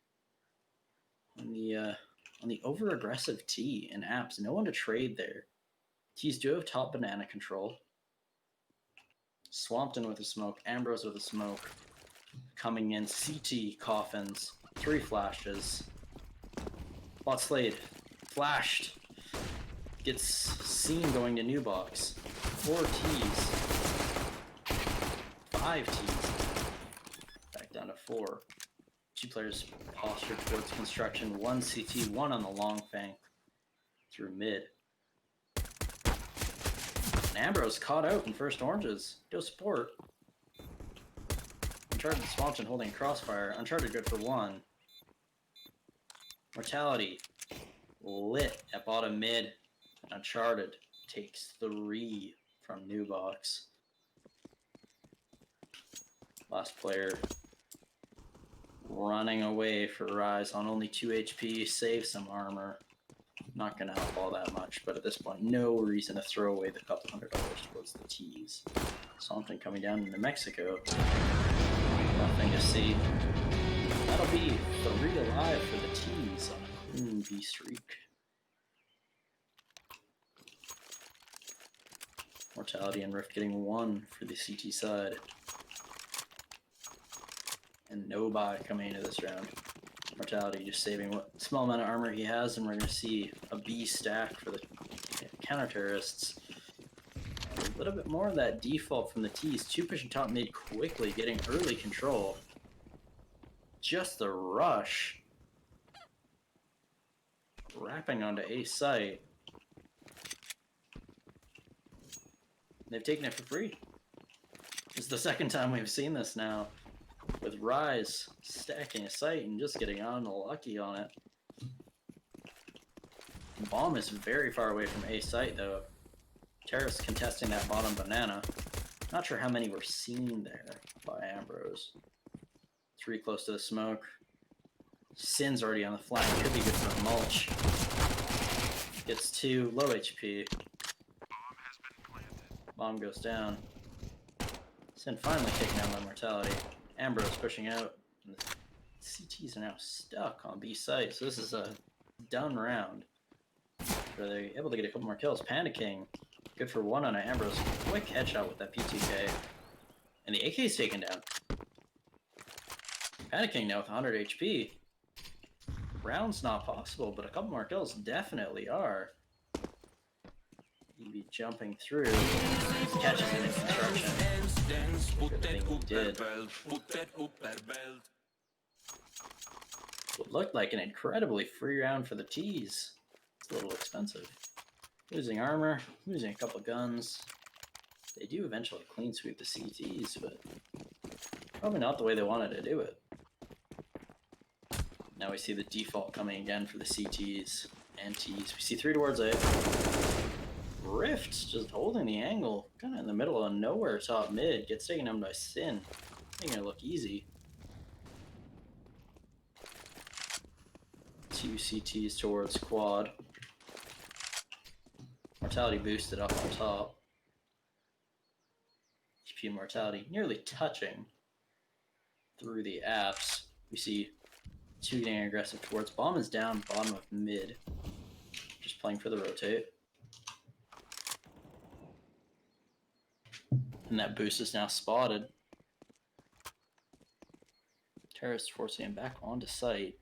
on the over aggressive T in apps. No one to trade there. T's do have top banana control. Swampton with a smoke, Ambrose with a smoke. Coming in, CT coffins, 3 flashes. Bot Slade, flashed. Gets seen going to new box. 4 T's. 5 T's. Back down to 4. 2 players postured towards construction. 1 CT, 1 on the long fang through mid. Ambrose caught out in first oranges. Go support. Uncharted Swampton holding crossfire. Uncharted good for 1. Mortality lit at bottom mid. Uncharted takes 3 from new box. Last player Running away for RiZe on only 2 HP, save some armor. Not gonna help all that much, but at this point, no reason to throw away the couple $100 towards the tees. Something coming down into Mexico. Nothing to see. That'll be 3 alive for the tees on a clean B streak. Mortality and Rift getting 1 for the CT side. And no buy coming into this round. Mortality just saving what small amount of armor he has, and we're going to see a B stack for the counter-terrorists. A little bit more of that default from the T's. 2 pushing top mid quickly, getting early control. Just the rush. Wrapping onto A site. They've taken it for free. This is the second time we've seen this now. With RiZe stacking a site and just getting unlucky on it. Bomb is very far away from A site though. Terrorists contesting that bottom banana. Not sure how many were seen there by Ambrose. 3 close to the smoke. Sin's already on the flank. Could be good for mulch. Gets 2, low HP. Bomb goes down. Sin finally taken down by Mortality. Ambrose pushing out. And the CTs are now stuck on B site, so this is a done round. Are they able to get a couple more kills? Panicking. Good for 1 on an Ambrose. Quick headshot with that P2K. And the AK is taken down. Panicking now with 100 HP. Round's not possible, but a couple more kills definitely are. He'd be jumping through. Catches him in construction. Good thing he did. What looked like an incredibly free round for the T's. It's a little expensive. Losing armor, losing a couple guns. They do eventually clean sweep the CTs, but probably not the way they wanted to do it. Now we see the default coming again for the CTs and T's. We see 3 towards A. Rift just holding the angle, kind of in the middle of nowhere, top mid. Gets taken down by Sin. Making it look easy. 2 CTs towards quad. Mortality boosted up on top. HP and Mortality nearly touching through the apps. We see 2 getting aggressive towards. Bomb is down, bottom of mid. Just playing for the rotate. And that boost is now spotted. Terrorists forcing him back onto site.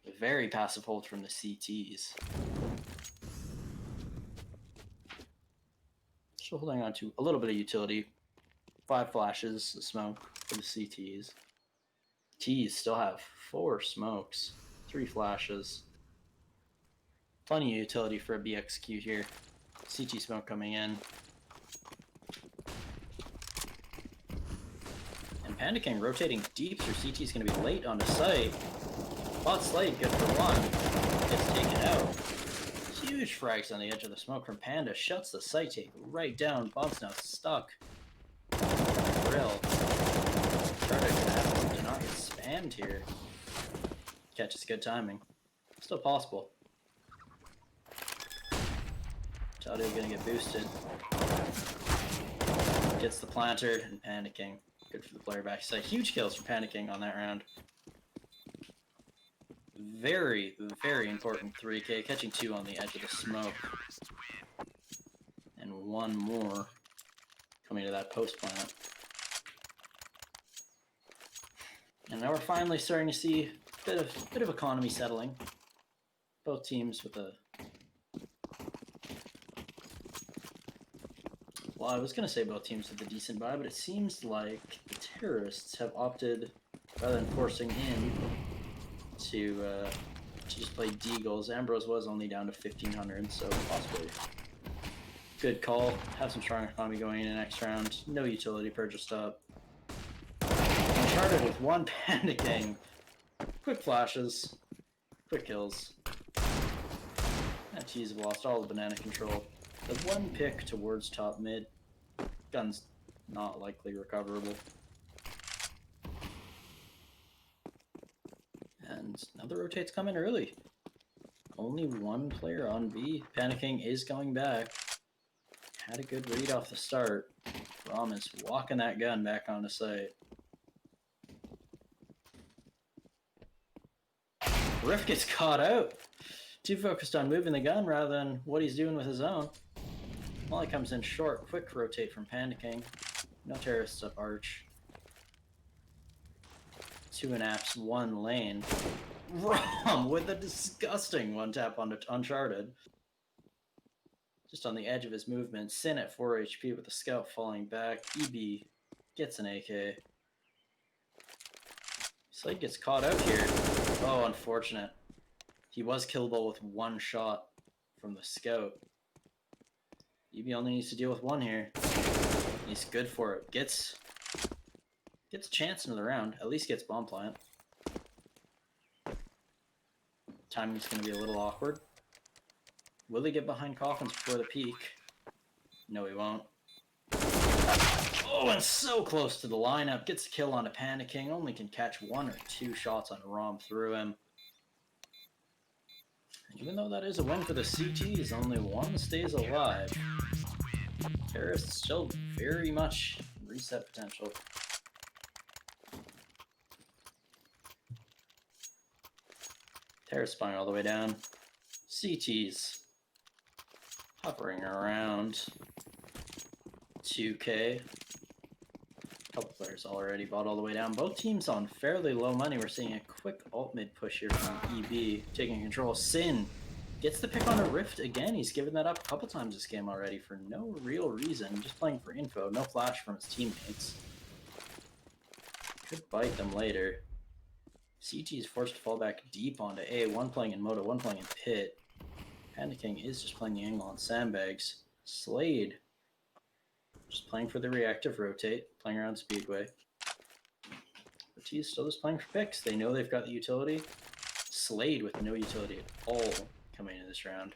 A very passive hold from the CTs. Still holding on to a little bit of utility. 5 flashes of smoke for the CTs. T's still have 4 smokes, 3 flashes. Plenty of utility for a BXQ here. CT smoke coming in. And panicking, rotating deep, so CT's going to be late onto site. Bot Slade, good for 1. Gets taken out. Huge frags on the edge of the smoke from Panda. Shuts the site take right down. Bomb's now stuck. Grill. Charter gonna have to not get spammed here. Catches good timing. Still possible. Tadio gonna get boosted. Gets the planter and panicking. Good for the player back side. Huge kills for panicking on that round. Very, very important 3K. Catching 2 on the edge of the smoke. And 1 more coming to that post plant. And now we're finally starting to see a bit of economy settling. Both teams with a... Well, I was going to say both teams with a decent buy, but it seems like the terrorists have opted, rather than forcing in, to just play Deagles. Ambrose was only down to 1,500, so possibly good call. Have some strong economy going in the next round. No utility purchased up. Uncharted with 1 panicking. Quick flashes. Quick kills. That T's have lost all the banana control. The 1 pick towards top mid. Gun's not likely recoverable. the rotates come in early. Only one player on B. Panicking is going back. Had a good read off the start. Rom is walking that gun back onto site. Rift gets caught out. Too focused on moving the gun rather than what he's doing with his own. Molly comes in short. Quick rotate from Panicking. No terrorists up arch. 2 in apps, 1 lane. Rom with a disgusting one tap on Uncharted. Just on the edge of his movement. Sin at 4 HP with the scout falling back. EB gets an AK. Slade gets caught out here. Oh, unfortunate. He was killable with 1 shot from the scout. EB only needs to deal with 1 here. He's good for it. Gets a chance into the round. At least gets bomb plant. Timing's going to be a little awkward. Will he get behind coffins before the peak? No, he won't. Oh, and so close to the lineup. Gets a kill on a Panicking. Only can catch 1 or 2 shots on Rom through him. And even though that is a win for the CTs, only 1 stays alive. Terrorists still very much reset potential. Terrorist spine all the way down. CTs hovering around 2K. Couple players already bought all the way down. Both teams on fairly low money. We're seeing a quick alt mid push here from EB. Taking control. Sin gets the pick on a Rift again. He's given that up a couple times this game already for no real reason. Just playing for info. No flash from his teammates. Could bite them later. CT is forced to fall back deep onto A. 1 playing in Moto, 1 playing in Pit. Panicking is just playing the angle on sandbags. Slade just playing for the reactive rotate, playing around Speedway. The T is still just playing for picks. They know they've got the utility. Slade with no utility at all coming into this round.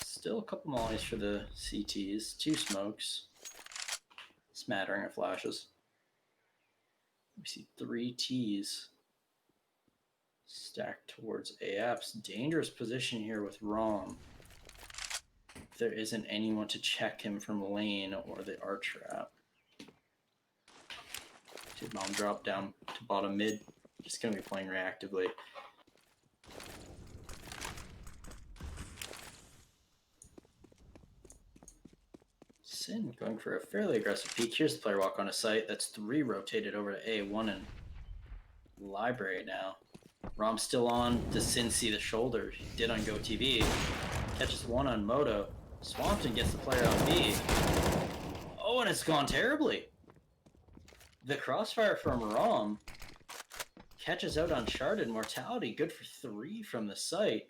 Still a couple mollies for the CTs. 2 smokes. Smattering of flashes. We see 3 Ts stacked towards APs. Dangerous position here with Rom. There isn't anyone to check him from lane or the arch trap. Bomb drop down to bottom mid. Just going to be playing reactively. Sin going for a fairly aggressive peek. Here's the player walk on a site. That's 3 rotated over to A. 1 in library now. Rom still on. Does Sin see the shoulder? He did on GoTV. Catches 1 on Moto. Swampton gets the player on B. Oh, and it's gone terribly. The crossfire from Rom catches out Uncharted. Mortality good for 3 from the site.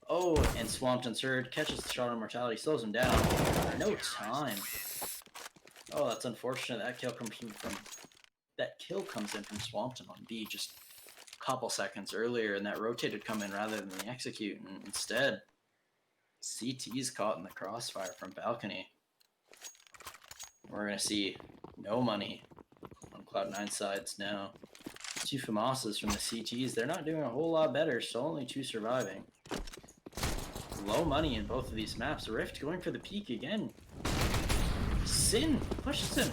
Oh, and Swampton's third catches the shot on Mortality, slows him down. No time. Oh, that's unfortunate. That kill comes in from Swampton on B just a couple seconds earlier, and that rotated come in rather than the execute. And instead, CT's caught in the crossfire from balcony. We're gonna see no money on Cloud9 sides now. 2 FAMASas from the CTs. They're not doing a whole lot better, so only 2 surviving. Low money in both of these maps. Rift going for the peak again. Sin pushes him.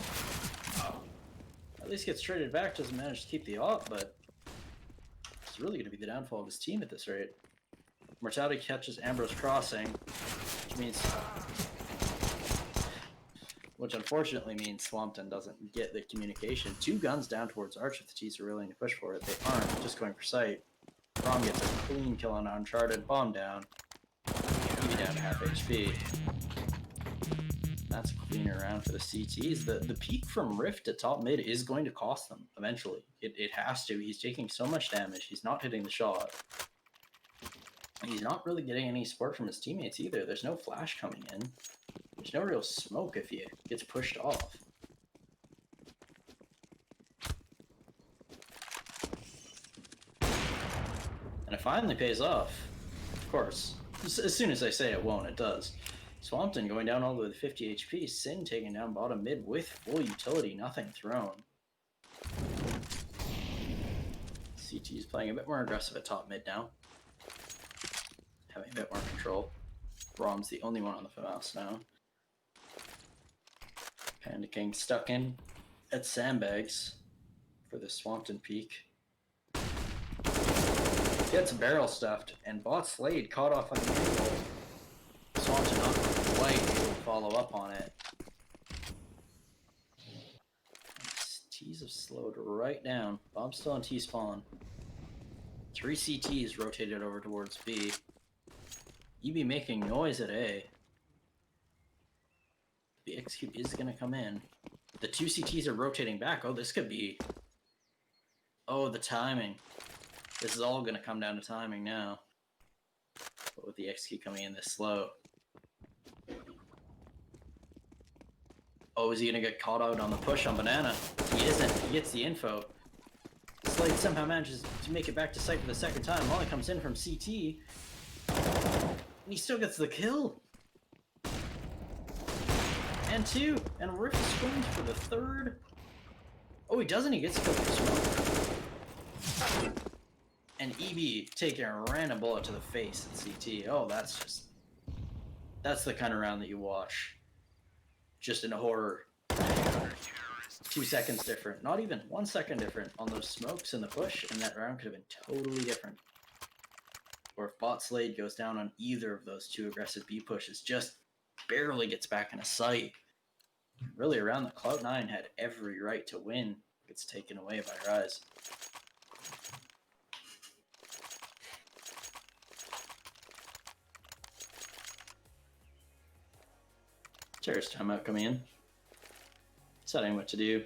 At least gets traded back. Doesn't manage to keep the op, but it's really going to be the downfall of his team at this rate. Mortality catches Ambrose crossing, which unfortunately means Swampton doesn't get the communication. 2 guns down towards Arch if the T's are willing to push for it. They aren't, just going for sight. Rom gets a clean kill on Uncharted. Bomb down. Even down to half HP. That's a cleaner round for the CTs. The peak from Rift at top mid is going to cost them eventually. It has to. He's taking so much damage. He's not hitting the shot. And he's not really getting any support from his teammates either. There's no flash coming in. There's no real smoke if he gets pushed off. And it finally pays off. Of course. As soon as I say it won't, it does. Swampton going down all the way to 50 HP. Sin taking down bottom mid with full utility. Nothing thrown. CT is playing a bit more aggressive at top mid now. Having a bit more control. Brom's the only one on the mouse now. Panda King stuck in at sandbags for the Swampton peak. Gets barrel stuffed, and Bot Slade caught off on the angle. Swampton not quite able to follow up on it. T's have slowed right down. Bob's still on T-spawn. 3 CTs rotated over towards B. EB making noise at A. The execute is going to come in. The 2 CTs are rotating back. Oh, this could be... Oh, the timing. This is all going to come down to timing now. But with the execute coming in this slow. Oh, is he going to get caught out on the push on Banana? He isn't. He gets the info. Slade somehow manages to make it back to site for the second time. Molly comes in from CT. And he still gets the kill. And 2. And Rift swings for the 3rd. Oh, he doesn't. He gets killed for smoke. And EB taking a random bullet to the face at CT. Oh, that's just... That's the kind of round that you watch. Just in a horror. 2 seconds different. Not even 1 second different on those smokes and the push, and that round could have been totally different. Or if Bot Slade goes down on either of those 2 aggressive B pushes, just barely gets back in a sight. Really around the Clout9 had every right to win. Gets taken away by RiZe. Terrorist timeout coming in. Deciding what to do.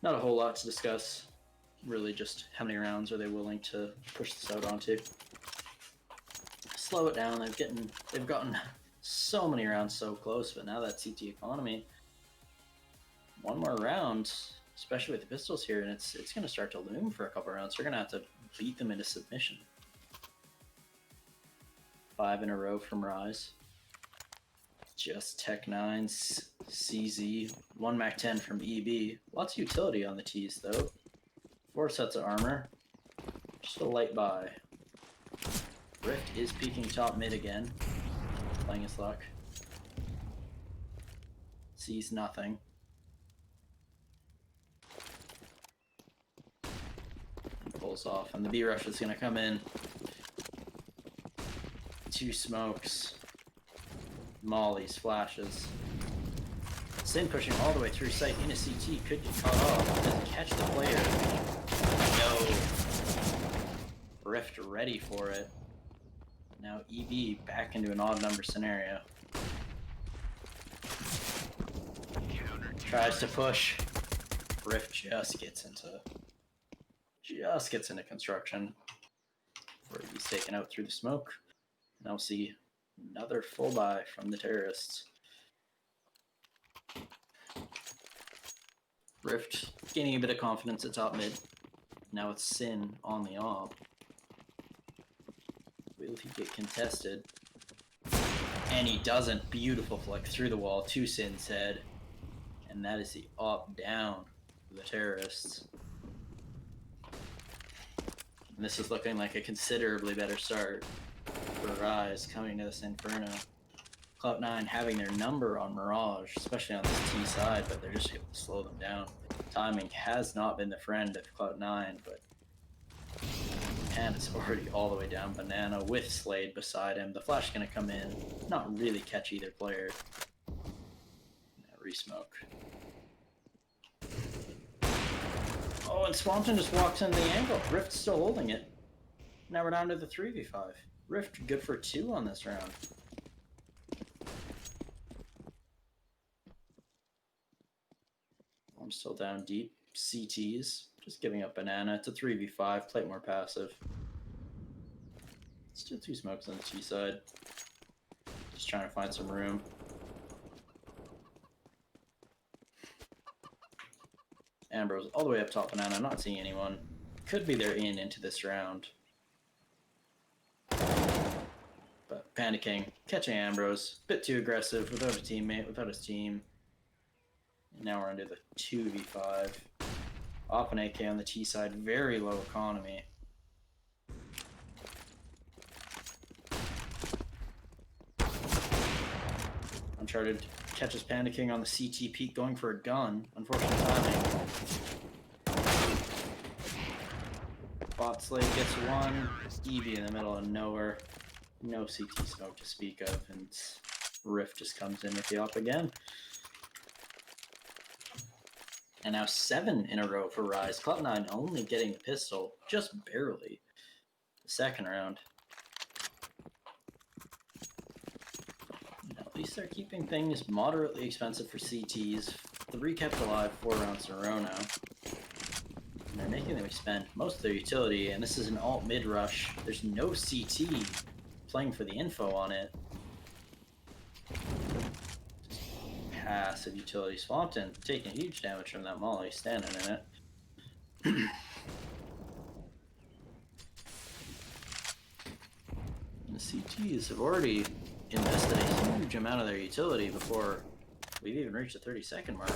Not a whole lot to discuss. Really just how many rounds are they willing to push this out onto. Slow it down. They've gotten so many rounds so close, but now that CT economy, one more round, especially with the pistols here, and it's going to start to loom for a couple rounds. They're going to have to beat them into submission. 5 in a row from RiZe. Just Tech9, CZ, 1 Mac-10 from EB. Lots of utility on the T's though. 4 sets of armor. Just a light buy. Rift is peeking top mid again. Playing his luck. Sees nothing. And pulls off. And the B rush is going to come in. 2 smokes. Mollies, flashes. Sin pushing all the way through sight into CT. Could get caught off. Doesn't catch the player. No. Rift ready for it. Now EB back into an odd number scenario. Tries to push. Rift just gets into construction. Where he's taken out through the smoke. Now see another full buy from the terrorists. Rift gaining a bit of confidence at top mid. Now it's Sin on the op. Will he get contested? And he doesn't. Beautiful flick through the wall to Sin's head. And that is the op down for the terrorists. And this is looking like a considerably better start for RiZe coming to this Inferno. Clout9 having their number on Mirage, especially on this T side, but they're just able to slow them down. Timing has not been the friend of Clout9, but Panda's already all the way down Banana with Slade beside him. The flash is going to come in, not really catch either player. Now re-smoke. Oh, and Swampton just walks in the angle. Rift's still holding it. Now we're down to the 3v5. Rift good for 2 on this round. I'm still down deep. CTs. Just giving up Banana. It's a 3v5. Play it more passive. Still 2 smokes on the T side. Just trying to find some room. Ambrose all the way up top Banana. Not seeing anyone. Could be they're into this round. But Panda King catching Ambrose. Bit too aggressive without a teammate, without his team. And now we're under the 2v5. Off an AK on the T side, very low economy. Uncharted catches panicking on the CT peak, going for a gun. Unfortunate timing. Bot Slave gets one. Evie in the middle of nowhere. No CT smoke to speak of, and Rift just comes in with the op again. And now 7 in a row for RiZe. Clout9 only getting the pistol, just barely. The second round. At least they're keeping things moderately expensive for CTs. 3 kept alive 4 rounds in a row now. And they're making them spend most of their utility, and this is an alt mid rush. There's no CT playing for the info on it. Just passive utility. Swampton taking huge damage from that molly, standing in it. The CTs have already invested a huge amount of their utility before we've even reached the 30-second mark.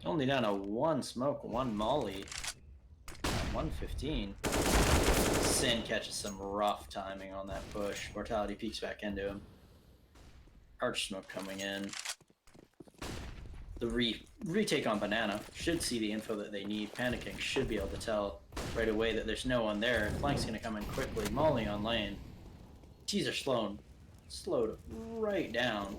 Only down to 1 smoke, 1 molly, 115. Sin catches some rough timing on that push. Mortality peeks back into him. Arch smoke coming in. The retake on Banana should see the info that they need. Panicking should be able to tell right away that there's no one there. Flank's going to come in quickly. Molly on lane. T's are slowed right down.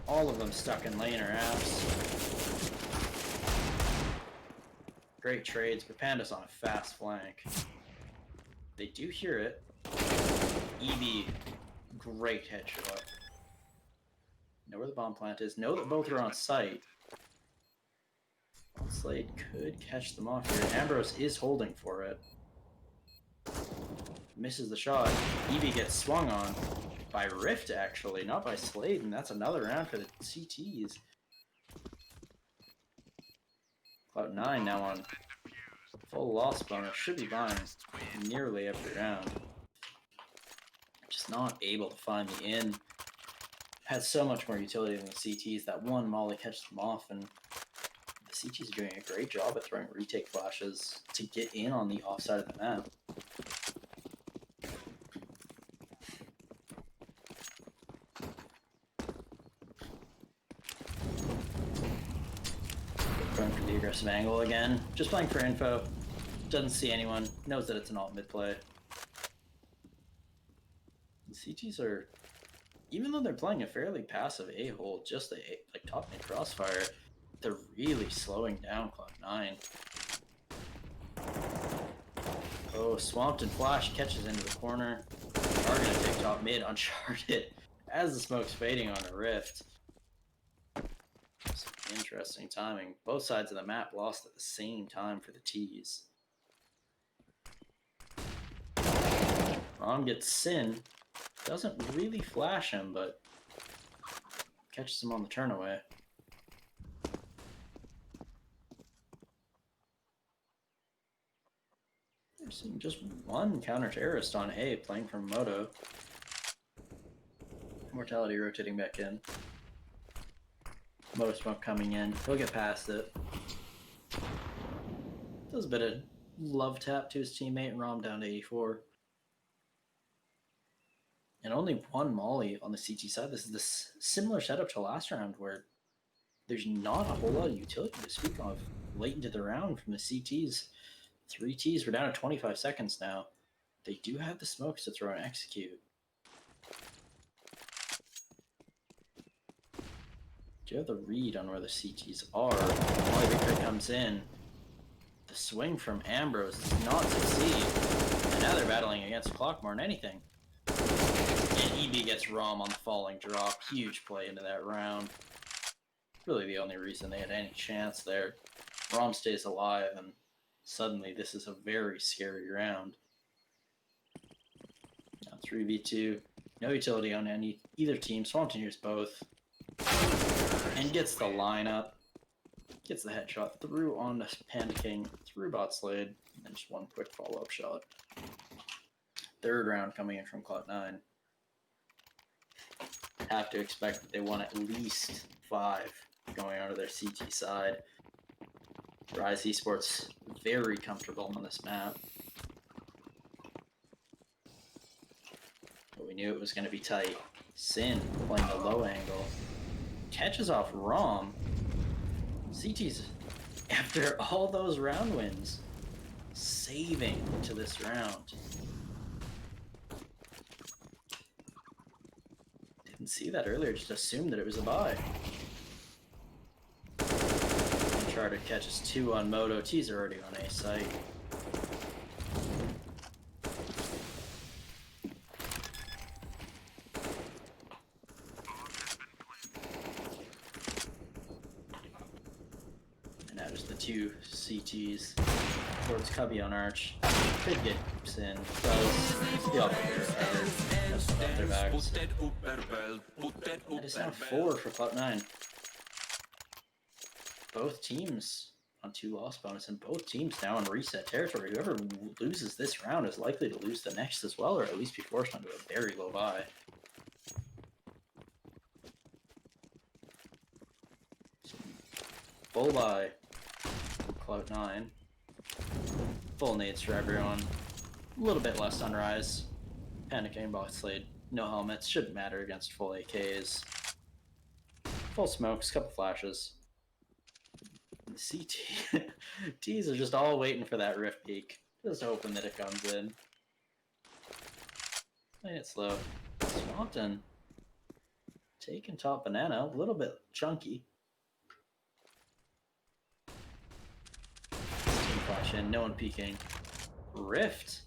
All of them stuck in lane or apps. Great trades, but Panda's on a fast flank. They do hear it. EB, great headshot. Know where the bomb plant is. Know that both are on site. Slade could catch them off here. Ambrose is holding for it. Misses the shot. EB gets swung on by Rift, actually, not by Slade, and that's another round for the CTs. Clout9 now on full loss bonus. Should be buying nearly every round. Just not able to find the in. Has so much more utility than the CTs. That one molly catches them off, and the CTs are doing a great job at throwing retake flashes to get in on the offside of the map. Going for the aggressive angle again. Just playing for info. Doesn't see anyone. Knows that it's an alt mid play. The CTs are, even though they're playing a fairly passive A-hole, just like top mid crossfire, they're really slowing down Clout9. Oh, Swampton Flash catches into the corner. Are going to take top mid. Uncharted as the smoke's fading on a Rift. Some interesting timing. Both sides of the map lost at the same time for the T's. Rom gets Sin. Doesn't really flash him, but catches him on the turn away. We're seeing just one counter-terrorist on A playing from Moto. Mortality rotating back in. Moto smoke coming in. He'll get past it. Does a bit of love tap to his teammate, and Rom down to 84. And only 1 molly on the CT side. This is the similar setup to last round, where there's not a whole lot of utility to speak of late into the round from the CTs. 3 Ts, we're down to 25 seconds now. They do have the smokes to throw and execute. Do you have the read on where the CTs are? Molly Victory comes in. The swing from Ambrose does not succeed. And now they're battling against Clock more than anything. And EB gets Rom on the falling drop. Huge play into that round. Really the only reason they had any chance there. Rom stays alive, and suddenly this is a very scary round. Now 3v2. No utility on either team. Swampton hears both. And gets the lineup. Gets the headshot through on the Panicking, through Bot Slade, and then just one quick follow-up shot. Third round coming in from Clout9. have to expect that they won at least 5 going onto their CT side. RiZe Esports very comfortable on this map. But we knew it was going to be tight. Sin playing the low angle. Catches off Rom. CT's, after all those round wins, saving to this round. Didn't see that earlier, just assumed that it was a buy. Uncharted catches 2 on Moto. T's already on A site. And now just the 2 CTs towards Cubby on Arch. Could get Sin. Does the operator recovered. Just off their backs. That is now 4 for Clout9. Both teams on 2 loss bonus, and both teams now in reset territory. Whoever loses this round is likely to lose the next as well, or at least be forced onto a very low buy. Full buy for Clout9. Full nades for everyone. A little bit less on RiZe. Panicking bot slate. No helmets. Shouldn't matter against full AKs. Full smokes. Couple flashes. The CT. T's are just all waiting for that rift peak. Just hoping that it comes in. Playing it slow. Swanton. Taking top banana. A little bit chunky. Team flash in. No one peeking. Rift.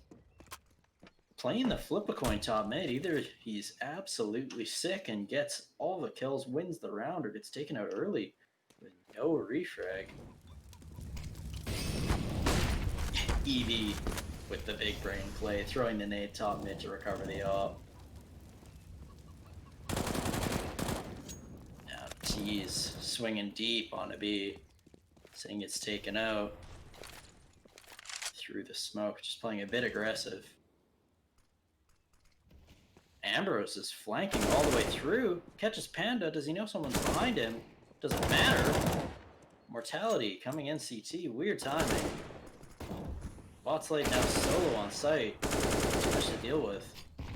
Playing the flip a coin top mid. Either he's absolutely sick and gets all the kills, wins the round, or gets taken out early with no refrag. EV with the big brain play, throwing the nade top mid to recover the op. Now T's swinging deep on a B. Saying it's taken out through the smoke, just playing a bit aggressive. Ambrose is flanking all the way through. Catches Panda. Does he know someone's behind him? Doesn't matter. Mortality coming in CT. Weird timing. Bot's late now solo on site. Too much to deal with.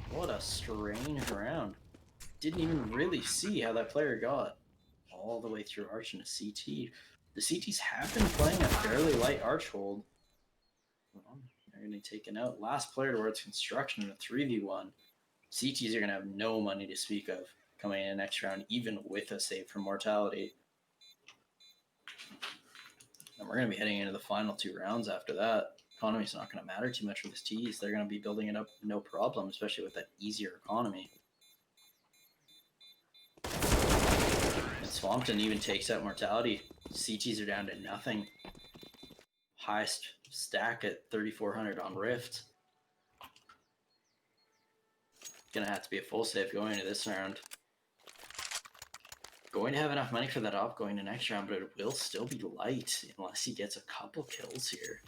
What a strange round. Didn't even really see how that player got all the way through Arch into CT. The CTs have been playing a fairly light Arch hold. They're going to be taken out. Last player towards construction in a 3v1. CTs are going to have no money to speak of coming in the next round, even with a save from Mortality. And we're going to be heading into the final 2 rounds after that. Economy's not going to matter too much for this T's. They're going to be building it up no problem, especially with that easier economy. And Swampton even takes out Mortality. CTs are down to nothing. Highest stack at 3,400 on Rift. Gonna have to be a full save going into this round. Going to have enough money for that op going to next round, but it will still be light unless he gets a couple kills here.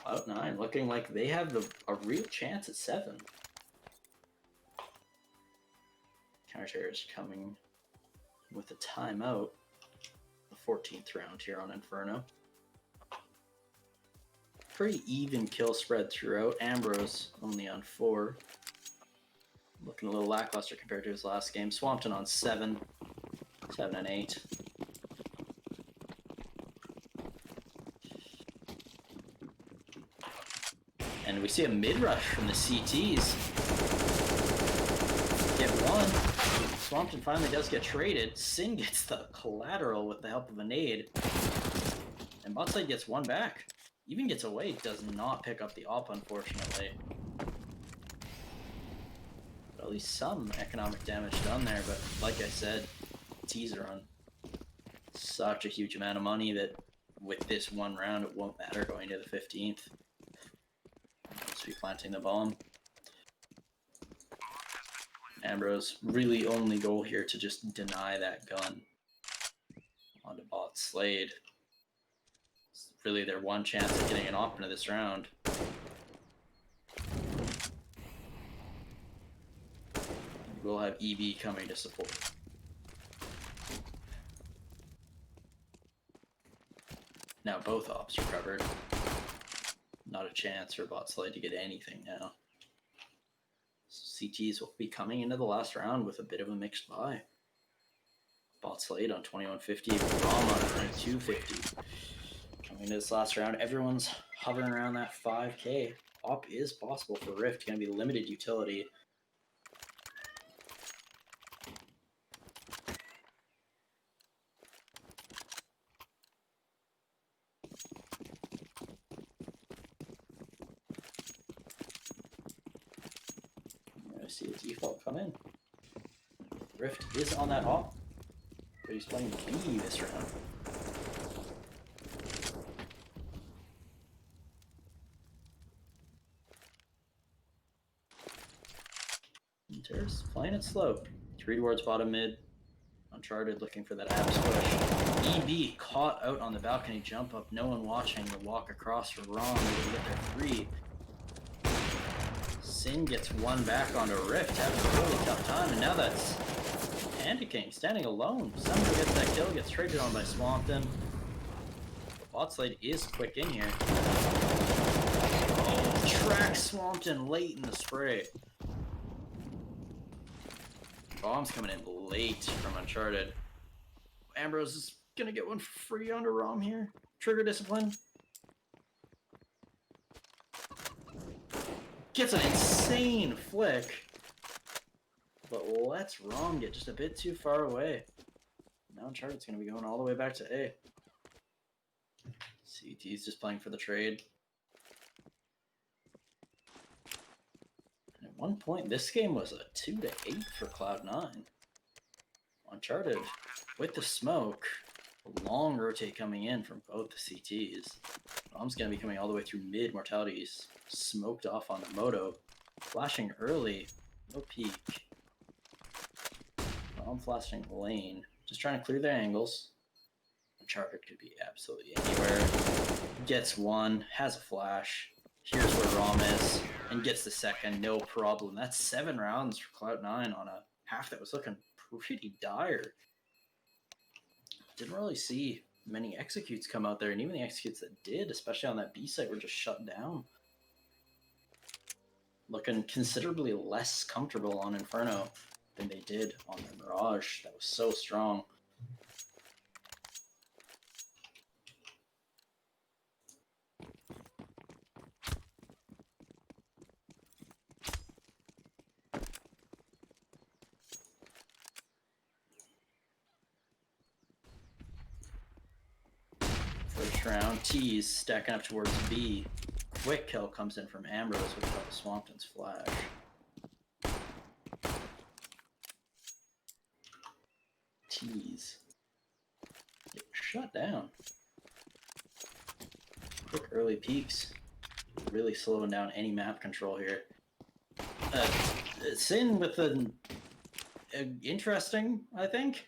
Clout9 looking like they have a real chance at 7. Counter is coming with a timeout. The 14th round here on Inferno. Pretty even kill spread throughout. Ambrose only on 4. Looking a little lackluster compared to his last game. Swampton on 7. 7 and 8. And we see a mid-rush from the CTs. Get one. Swampton finally does get traded. Sin gets the collateral with the help of a nade. And botside gets one back. Even gets away, does not pick up the op, unfortunately. But at least some economic damage done there, but like I said, T's are on such a huge amount of money that with this one round, it won't matter going to the 15th. Just be planting the bomb. Ambrose, really only goal here to just deny that gun onto bot Slade. It's really their one chance at getting an op into this round. we'll have EB coming to support. Now both ops are covered. Not a chance for Bot Slide to get anything now. CTs will be coming into the last round with a bit of a mixed buy. Bot Slade on 2150, Rom on 2250. Coming into this last round, everyone's hovering around that 5k. Op is possible for Rift, going to be limited utility. I see a default come in. Rift is on that op, but he's playing B this round. Terrace playing it slow. 3 towards bottom mid. Uncharted looking for that abs push. EB caught out on the balcony jump up. No one watching the walk across for Rom. Able to get their 3. Sin gets one back onto Rift, having a really tough time, and now that's Panda King standing alone. Someone gets that kill, gets triggered on by Swampton. Bot Slade is quick in here. Oh, tracks Swampton late in the spray. Bomb's coming in late from Uncharted. Ambrose is gonna get one for free onto Rom here. Trigger discipline. Gets an insane flick. But lets Rom get just a bit too far away. Now Uncharted's gonna be going all the way back to A. CT's just playing for the trade. At one point, this game was a 2-8 for Cloud9. Uncharted, with the smoke, a long rotate coming in from both the CTs. Rom's going to be coming all the way through mid. Mortality's smoked off on the Moto. Flashing early, no peek. Rom flashing lane, just trying to clear their angles. Uncharted could be absolutely anywhere. Gets one, has a flash. Here's where Rom is, and gets the second, no problem. That's 7 rounds for Cloud9 on a half that was looking pretty dire. Didn't really see many executes come out there, and even the executes that did, especially on that B site, were just shut down. Looking considerably less comfortable on Inferno than they did on the Mirage. That was so strong. First round, T's stacking up towards B. Quick kill comes in from Ambrose with a couple Swampton's flash. T's get shut down. Quick early peaks, really slowing down any map control here. Sin with an interesting, I think,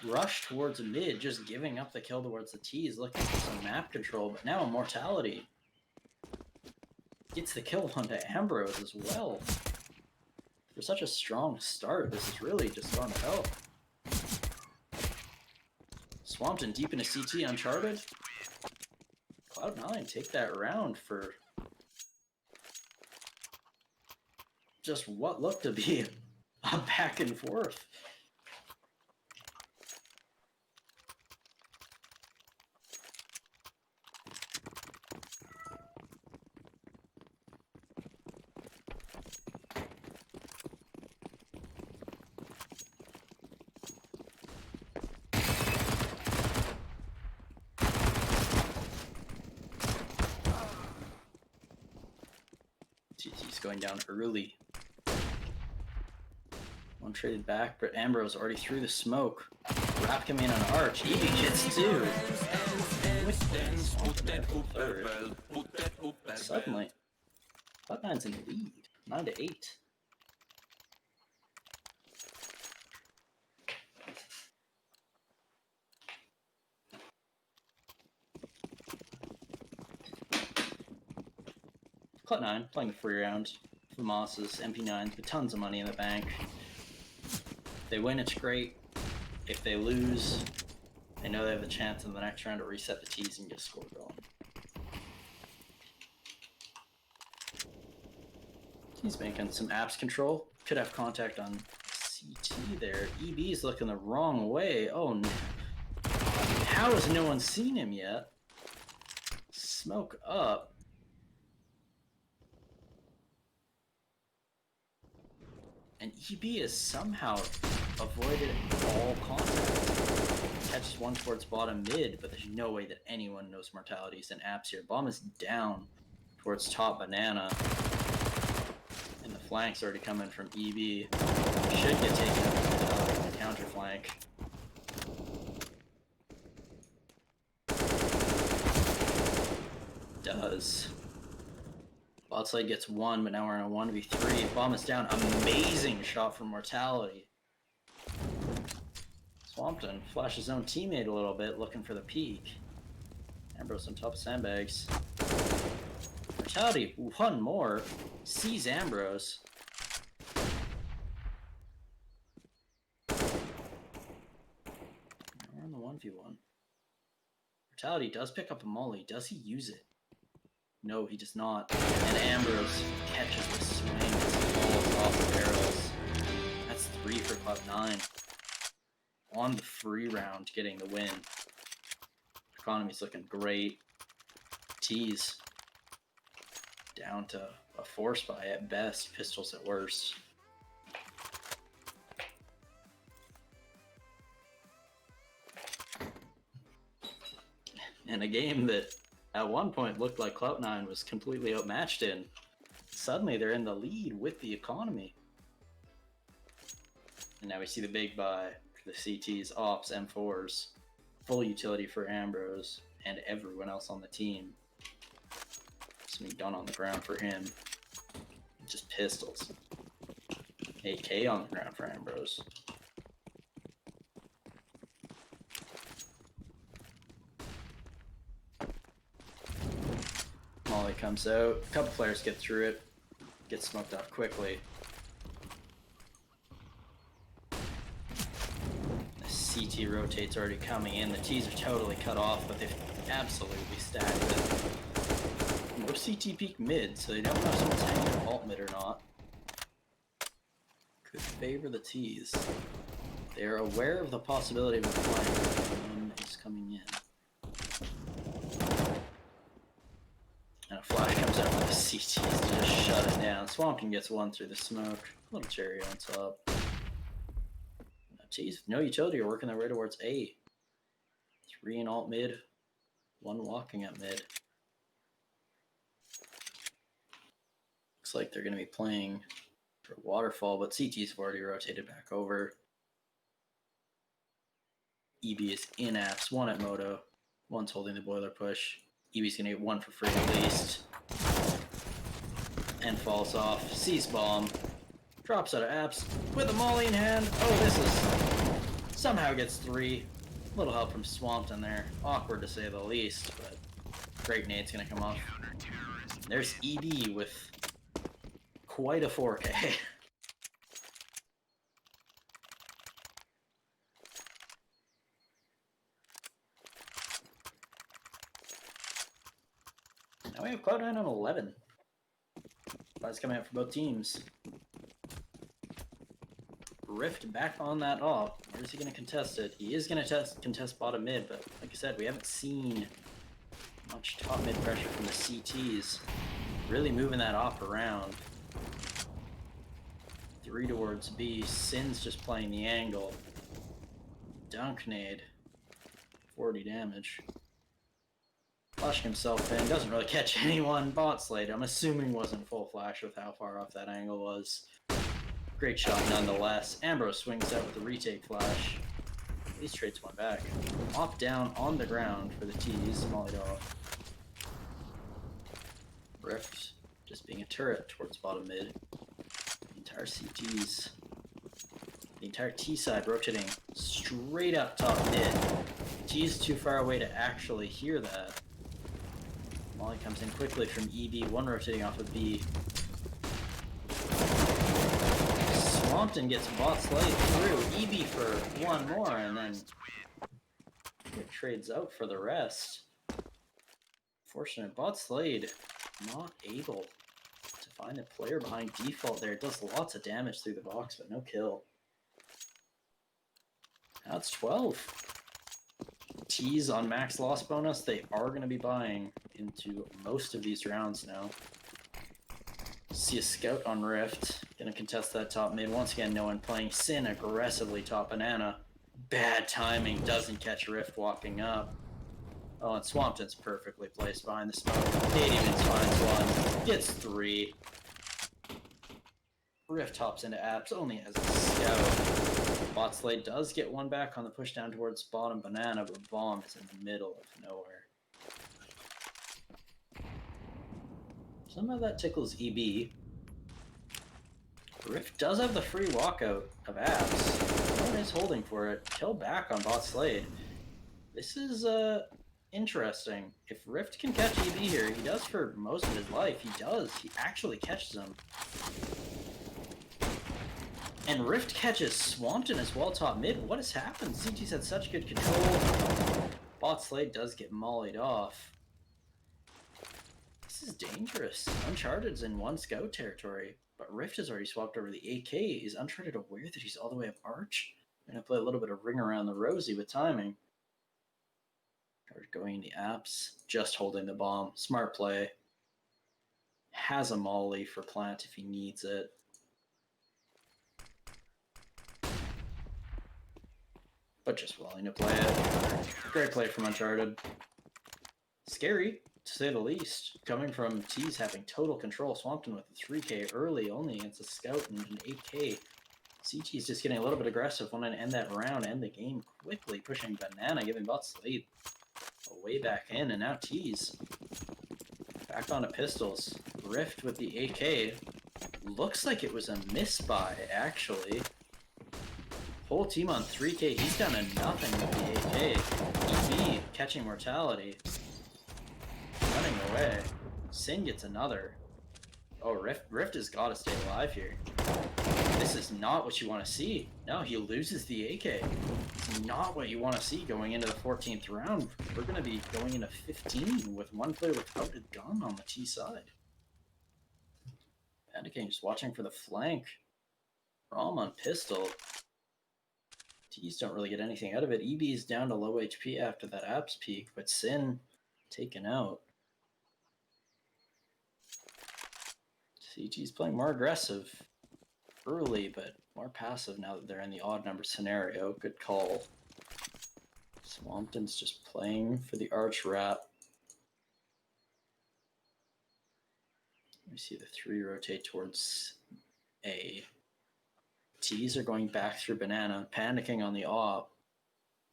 rush towards mid, just giving up the kill towards the T's, looking for some map control, but now Immortality gets the kill onto Ambrose as well. For such a strong start, this is really just going to help. Swampton deep into CT, Uncharted. Cloud9 take that round for just what looked to be a back and forth. TT's going down early. One traded back, but Ambrose already threw the smoke. Wrap him in on Arch. Evie gets 2. Suddenly, Cloud9's in the lead. 9-8. Cloud9 playing the free round. Famas's MP9s with tons of money in the bank. they win, it's great. If they lose, they know they have the chance in the next round to reset the T's and get a score going. He's making some apps control. Could have contact on CT there. EB's looking the wrong way. Oh no. How has no one seen him yet? Smoke up. And EB has somehow avoided all contact. Catches one towards bottom mid, but there's no way that anyone knows mortalities and apps here. Bomb is down towards top banana. And the flank's already coming from EB. Should get taken out in the counter flank. Does. Botslide gets one, but now we're in a 1v3. Bomb is down. Amazing shot from Mortality. Swampton flashes his own teammate a little bit, looking for the peak. Ambrose on top of sandbags. Mortality, one more. Sees Ambrose. We're on the 1v1. Mortality does pick up a molly. Does he use it? No, he does not. And Ambrose catches the swing as he falls off the barrels. That's 3 for Clout9. On the free round, getting the win. Economy's looking great. T's down to a 4 spy at best, pistols at worst. In a game that at one point looked like Clout9 was completely outmatched in, suddenly they're in the lead with the economy. And now we see the big buy for the CTs, Ops, M4s, full utility for Ambrose and everyone else on the team. Something done on the ground for him. Just pistols. AK on the ground for Ambrose. Molly comes out. A couple players get through it. Gets smoked off quickly. The CT rotates already coming in. The T's are totally cut off, but they've absolutely stacked it. No CT peek mid, so they don't know if someone's hanging alt mid or not. Could favor the T's. They're aware of the possibility of a flank. One is coming in. And a flash comes out with the CTs to just shut it down. Swampton gets one through the smoke. Little cherry on top. T's, no utility, are working their way towards A. 3 in alt mid, 1 walking at mid. Looks like they're going to be playing for Waterfall, but CT's have already rotated back over. EB is in apps, 1 at Moto, 1's holding the boiler push. EB's going to get 1 for free at least. And falls off. Sees bomb. Drops out of apps with a molly in hand. Oh, this is... Somehow gets 3. Little help from Swampton there. Awkward to say the least, but great nade's going to come off. There's EB with quite a 4K. Now we have Cloud9 on 11. Buys coming out for both teams. Rift back on that op. Where is he going to contest it? He is going to contest bottom mid, but like I said, we haven't seen much top mid pressure from the CTs. Really moving that op around. 3 towards B. Sin's just playing the angle. Dunk nade. 40 damage. Flashing himself in, doesn't really catch anyone. Bot slate, I'm assuming wasn't full flash with how far off that angle was. Great shot nonetheless. Ambrose swings out with a retake flash. These trades went back. Off down on the ground for the T's. Mollied off. Rift just being a turret towards bottom mid. The entire CT's. The entire T side rotating straight up top mid. T's too far away to actually hear that. Molly comes in quickly from EB, 1 rotating off of B. Swampton gets bot slide through. EB for one more, and then it trades out for the rest. Fortunate bot Slade not able to find a player behind default there. It does lots of damage through the box, but no kill. Now it's 12. T's on max loss bonus. They are going to be buying into most of these rounds now. See a scout on Rift. Going to contest that top mid. Once again, no one playing. Sin aggressively top banana. Bad timing. Doesn't catch Rift walking up. Oh, and Swampton's perfectly placed behind the smoke. Kate even finds one. Gets 3. Rift hops into apps only as a scout. Bot Slade does get one back on the push down towards bottom banana, but Bomb is in the middle of nowhere. Somehow that tickles EB. Rift does have the free walkout of apps. No one is holding for it. Kill back on Bot Slade. This is interesting. If Rift can catch EB here, he does for most of his life. He does. He actually catches him. And Rift catches Swampton as well top mid. What has happened? CG's had such good control. Bot Slade does get mollied off. This is dangerous. Uncharted's in one scout territory, but Rift has already swapped over the AK. Is Uncharted aware that he's all the way up Arch? Gonna play a little bit of ring around the rosy with timing. Going in the apps, just holding the bomb. Smart play. Has a molly for plant if he needs it. But just willing to play it. Great play from Uncharted. Scary, to say the least. Coming from T's having total control. Swampton with a 3k early only against a scout and an 8k. CG's just getting a little bit aggressive. Want to end that round, end the game quickly. Pushing banana, giving Bot Slade way back in, and now T's back onto pistols. Rift with the AK. Looks like it was a misbuy, actually. Whole team on 3k. He's down to nothing with the AK. EB catching mortality. Running away. Sin gets another. Oh, Rift has got to stay alive here. This is not what you want to see. No, he loses the AK. It's not what you want to see going into the 14th round. We're going to be going into 15 with one player without a gun on the T side. Panicking, just watching for the flank. Rom on pistol. T's don't really get anything out of it. EB is down to low HP after that apps peak, but Sin taken out. CG's playing more aggressive early, but more passive now that they're in the odd number scenario. Good call. Swampton's just playing for the arch wrap. We see the 3 rotate towards A. T's are going back through banana, panicking on the op.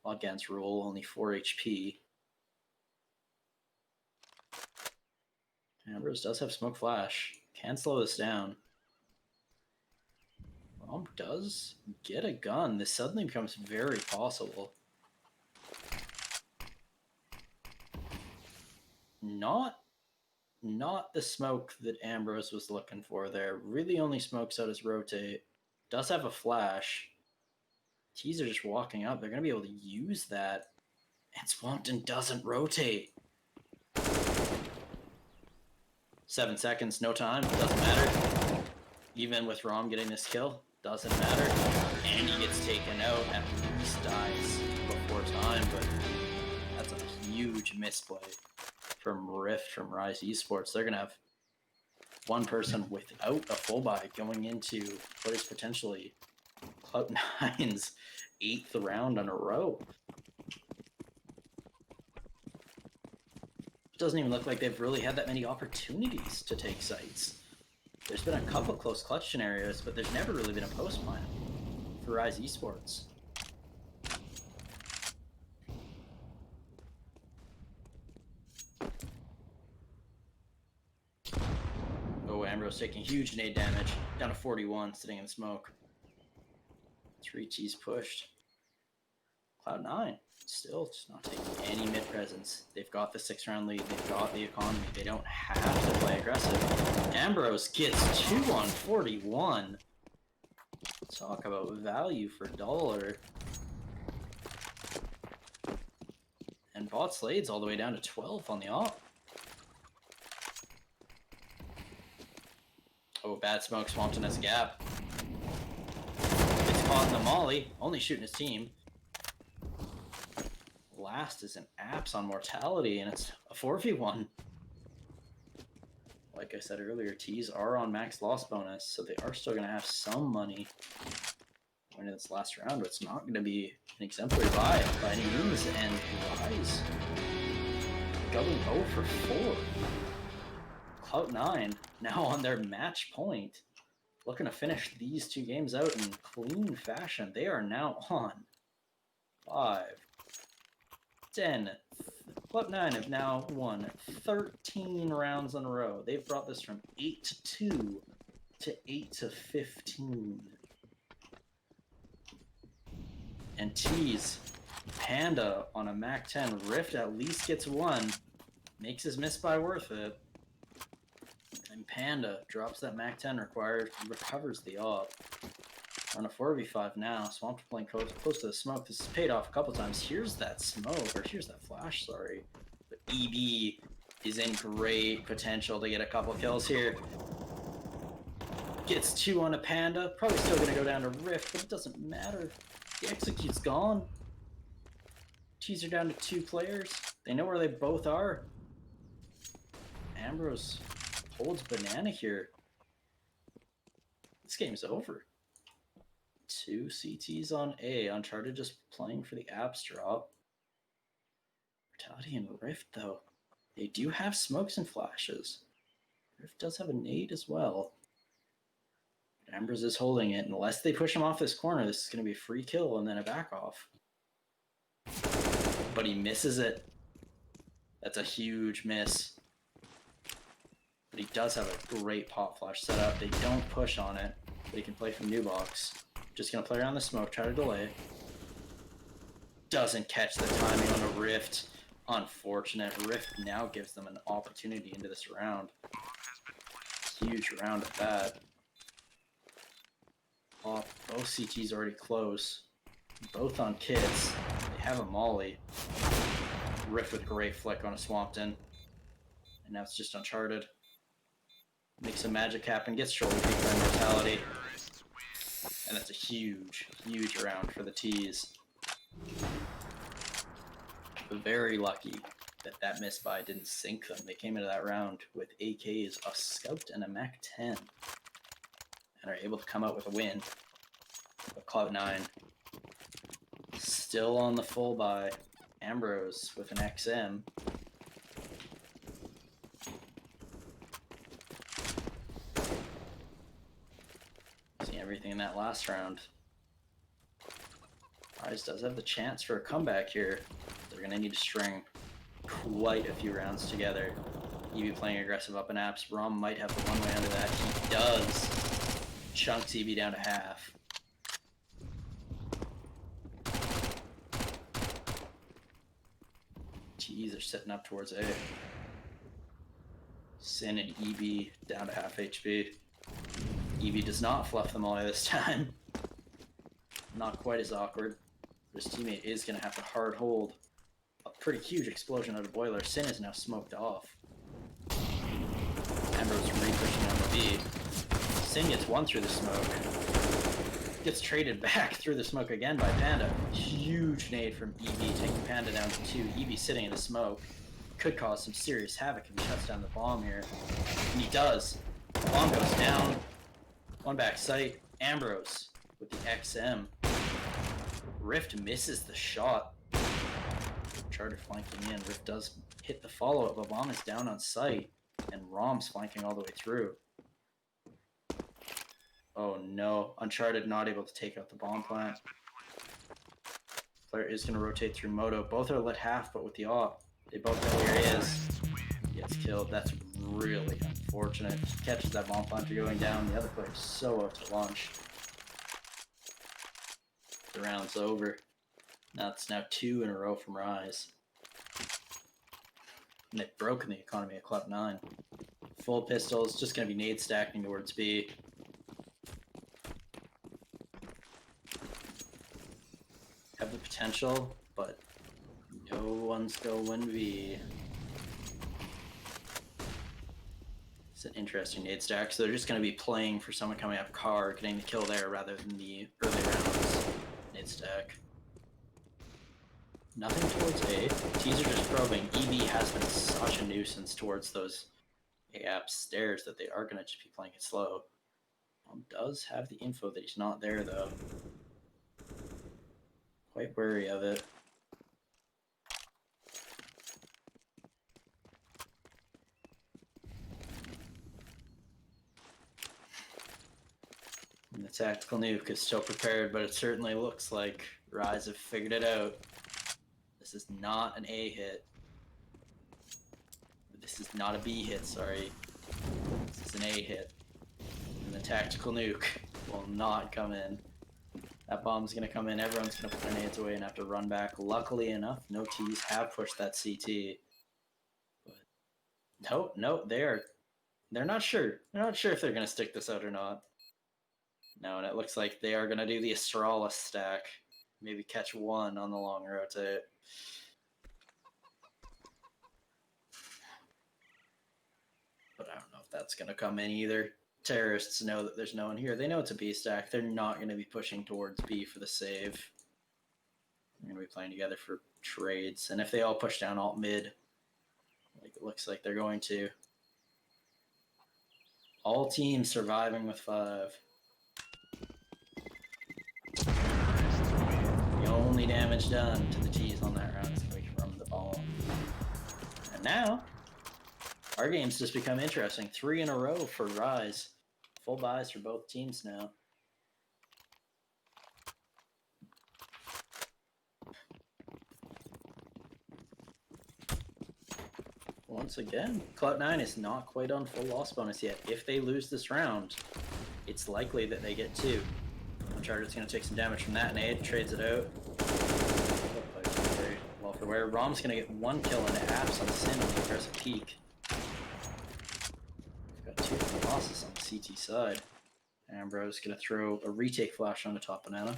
Odgan's rule, only 4 HP. Ambrose does have smoke flash. Can slow this down. Rom does get a gun. This suddenly becomes very possible. Not the smoke that Ambrose was looking for there. Really only smokes out his rotate. Does have a flash. T's are just walking up. They're going to be able to use that. And Swampton doesn't rotate. 7 seconds, no time. Doesn't matter. Even with Rom getting this kill, doesn't matter. And he gets taken out. At least dies before time, but that's a huge misplay from Rift, from RiZe Esports. They're going to have one person without a full buy going into what is potentially Clout 9's 8th round in a row. It doesn't even look like they've really had that many opportunities to take sites. There's been a couple close clutch scenarios, but there's never really been a post plan for RiZe Esports. Oh, Ambrose taking huge nade damage. Down to 41, sitting in smoke. 3 T's pushed. Cloud 9, still just not taking any mid presence. They've got the 6-round lead. They've got the economy. They don't have to play aggressive. Ambrose gets 2 on 41. Talk about value for dollar. And bot Slade's all the way down to 12 on the op. Oh, bad smoke. Swampton has a gap. It's caught in the molly. Only shooting his team. Last is an apps on mortality, and it's a 4v1. Like I said earlier, T's are on max loss bonus, so they are still going to have some money going into this last round, but it's not going to be an exemplary buy by any means. And RiZe going 0 for 4. Clout 9 now on their match point, looking to finish these two games out in clean fashion. They are now on 5, 10. Clout 9 have now won 13 rounds in a row. They've brought this from 8-2 to 8-15. And T's Panda on a Mac 10 Rift at least gets one, makes his miss by worth it. And Panda drops that Mac 10 required, recovers the op. On a 4v5 now, Swamped playing close to the smoke. This has paid off a couple times. Here's that smoke, or here's that flash, sorry. But EB is in great potential to get a couple kills here. Gets 2 on a Panda. Probably still going to go down to Rift, but it doesn't matter. The execute's gone. T's are down to 2 players. They know where they both are. Ambrose holds banana here. This game's over. 2 CTs on A. Uncharted just playing for the apps drop. Mortality and Rift, though. They do have smokes and flashes. Rift does have a nade as well. But Ambrose is holding it. Unless they push him off this corner, this is going to be a free kill and then a back off. But he misses it. That's a huge miss. But he does have a great pop flash setup. They don't push on it, but he can play from new box. Just going to play around the smoke, try to delay. Doesn't catch the timing on a Rift. Unfortunate. Rift now gives them an opportunity into this round. Huge round at that. Oh, both CTs already close. Both on kids. They have a molly. Rift with great flick on a Swampton. And now it's just Uncharted. Makes a magic happen, gets shoulder peek for immortality. And that's a huge, huge round for the T's. Very lucky that that misbuy didn't sink them. They came into that round with AKs, a Scout, and a Mac 10. And are able to come out with a win. But Clout 9 still on the full buy. Ambrose with an XM. See everything in that last round. RiZe does have the chance for a comeback here. They're going to need to string quite a few rounds together. EB playing aggressive up and apps. Rom might have the one way under that. He does. Chunks EB down to half. T's are setting up towards A. Sin and EB down to half HP. EB does not fluff them all this time. Not quite as awkward. His teammate is going to have to hard hold a pretty huge explosion out of Boiler. Sin is now smoked off. Ambrose re-pushing on the B. Sin gets one through the smoke. Gets traded back through the smoke again by Panda. Huge nade from EB, taking Panda down to 2. EB sitting in the smoke. Could cause some serious havoc if he shuts down the bomb here. And he does. The bomb goes down. One back sight. Ambrose with the XM. Rift misses the shot. Charter flanking in. Rift does hit the follow-up, but bomb is down on sight. And Rom's flanking all the way through. Oh no. Uncharted not able to take out the bomb plant. Player is going to rotate through Moto. Both are lit half, but with the op. They both know where he is. He gets killed. That's really unfortunate. Catches that bomb plant going down. The other player is so out to launch. The round's over. Now it's now 2 in a row from RiZe. And they've broken the economy of Clout 9. Full pistols, just going to be nade stacking towards B. potential, but no one's going B. It's an interesting nade stack, so they're just going to be playing for someone coming up car, getting the kill there rather than the early rounds nade stack. Nothing towards A. T's are just probing. EB has been such a nuisance towards those A-app stairs that they are going to just be playing it slow. Does have the info that he's not there, though. Quite wary of it. And the tactical nuke is still prepared, but it certainly looks like RiZe have figured it out. This is not an A hit. This is not a B hit, sorry. This is an A hit. And the tactical nuke will not come in. That bomb's going to come in, everyone's going to put their nades away and have to run back. Luckily enough, no T's have pushed that CT. But no, they're not sure. They're not sure if they're going to stick this out or not. No, and it looks like they are going to do the Astralis stack. Maybe catch one on the long rotate. But I don't know if that's going to come in either. Terrorists know that there's no one here. They know it's a B stack. They're not going to be pushing towards B for the save. They're going to be playing together for trades. And if they all push down alt mid, like it looks like they're going to. All teams surviving with 5. The only damage done to the T's on that round is coming from the bomb. And now, our game's just become interesting. 3 in a row for RiZe. Full buys for both teams now. Once again, Clout9 is not quite on full loss bonus yet. If they lose this round, it's likely that they get 2. Uncharted's going to take some damage from that nade, trades it out. Very well for where. Rom's going to get 1 kill into apps on Sin on the aggressive peak. We've got 2 losses on the CT side. Ambrose going to throw a retake flash on the top banana.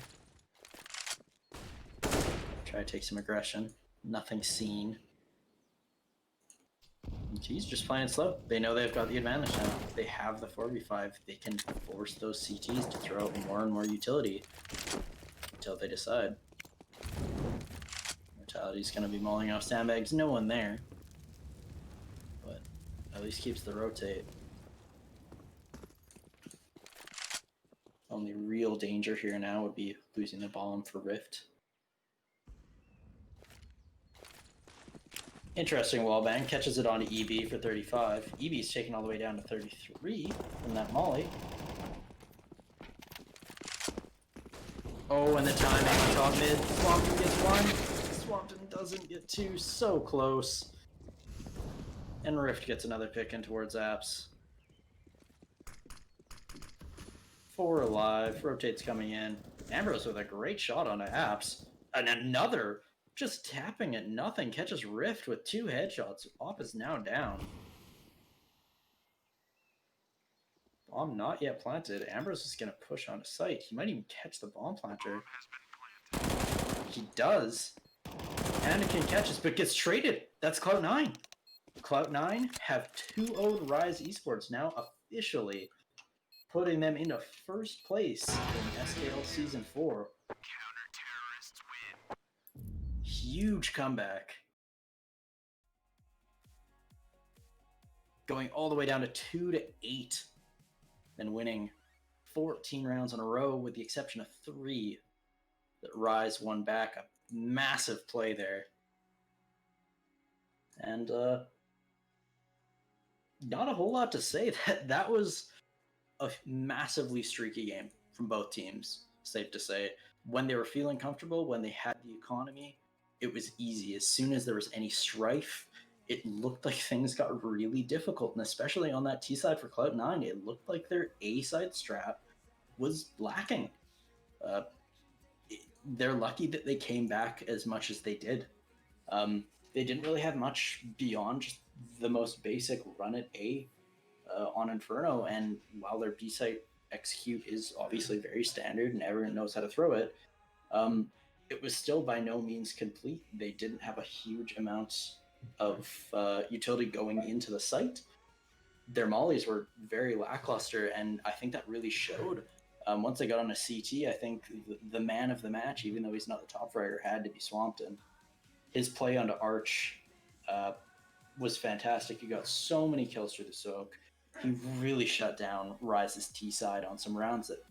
Try to take some aggression. Nothing seen. He's just playing it slow. They know they've got the advantage now. They have the 4v5. They can force those CTs to throw out more and more utility until they decide. Mortality's going to be mauling off sandbags. No one there. But at least keeps the rotate. Only real danger here now would be losing the bomb for Rift. Interesting wallbang, catches it onto EB for 35. EB's taken all the way down to 33 from that molly. Oh, and the timing on top mid. Swampton gets 1. Swampton doesn't get 2. So close. And Rift gets another pick in towards apps. 4 alive. Rotate's coming in. Ambrose with a great shot on apps. And another. Just tapping at nothing, catches Rift with 2 headshots. Op is now down. Bomb not yet planted. Ambrose is going to push on a site. He might even catch the bomb planter. He does. Anakin catches, but gets traded. That's Clout9. Clout9 have 2-0'd RiZe Esports now officially, putting them into first place in SKL Season 4. Huge comeback. Going all the way down to 2-8. Then winning 14 rounds in a row with the exception of 3 that RiZe won back. A massive play there. And not a whole lot to say. That was a massively streaky game from both teams, safe to say. When they were feeling comfortable, when they had the economy, it was easy. As soon as there was any strife, it looked like things got really difficult. And especially on that T side for Clout9, it looked like their A side strat was lacking. They're lucky that they came back as much as they did. They didn't really have much beyond just the most basic run at A on Inferno. And while their B site execute is obviously very standard and everyone knows how to throw it, it was still by no means complete. They didn't have a huge amount of utility going into the site. Their mollies were very lackluster, and I think that really showed. Once they got on a CT, I think the man of the match, even though he's not the top fragger, had to be Swampton. His play onto Arch was fantastic. He got so many kills through the soak. He really shut down RiZe's T side on some rounds that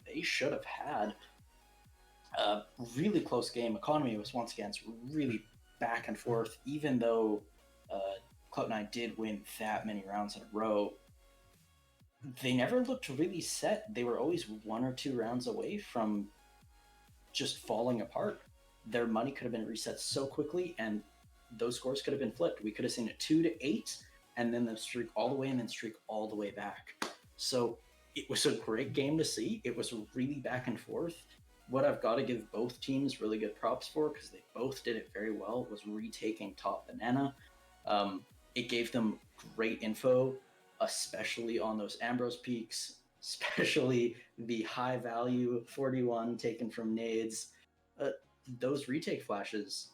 they should have had. Really close game. Economy was once again really back and forth, even though Clout9 did win that many rounds in a row. They never looked really set. They were always 1 or 2 rounds away from just falling apart. Their money could have been reset so quickly, and those scores could have been flipped. We could have seen a 2-8, and then the streak all the way, and then streak all the way back. So it was a great game to see. It was really back and forth. What I've got to give both teams really good props for, because they both did it very well, was retaking top banana. It gave them great info, especially on those Ambrose peaks, especially the high value 41 taken from nades. Those retake flashes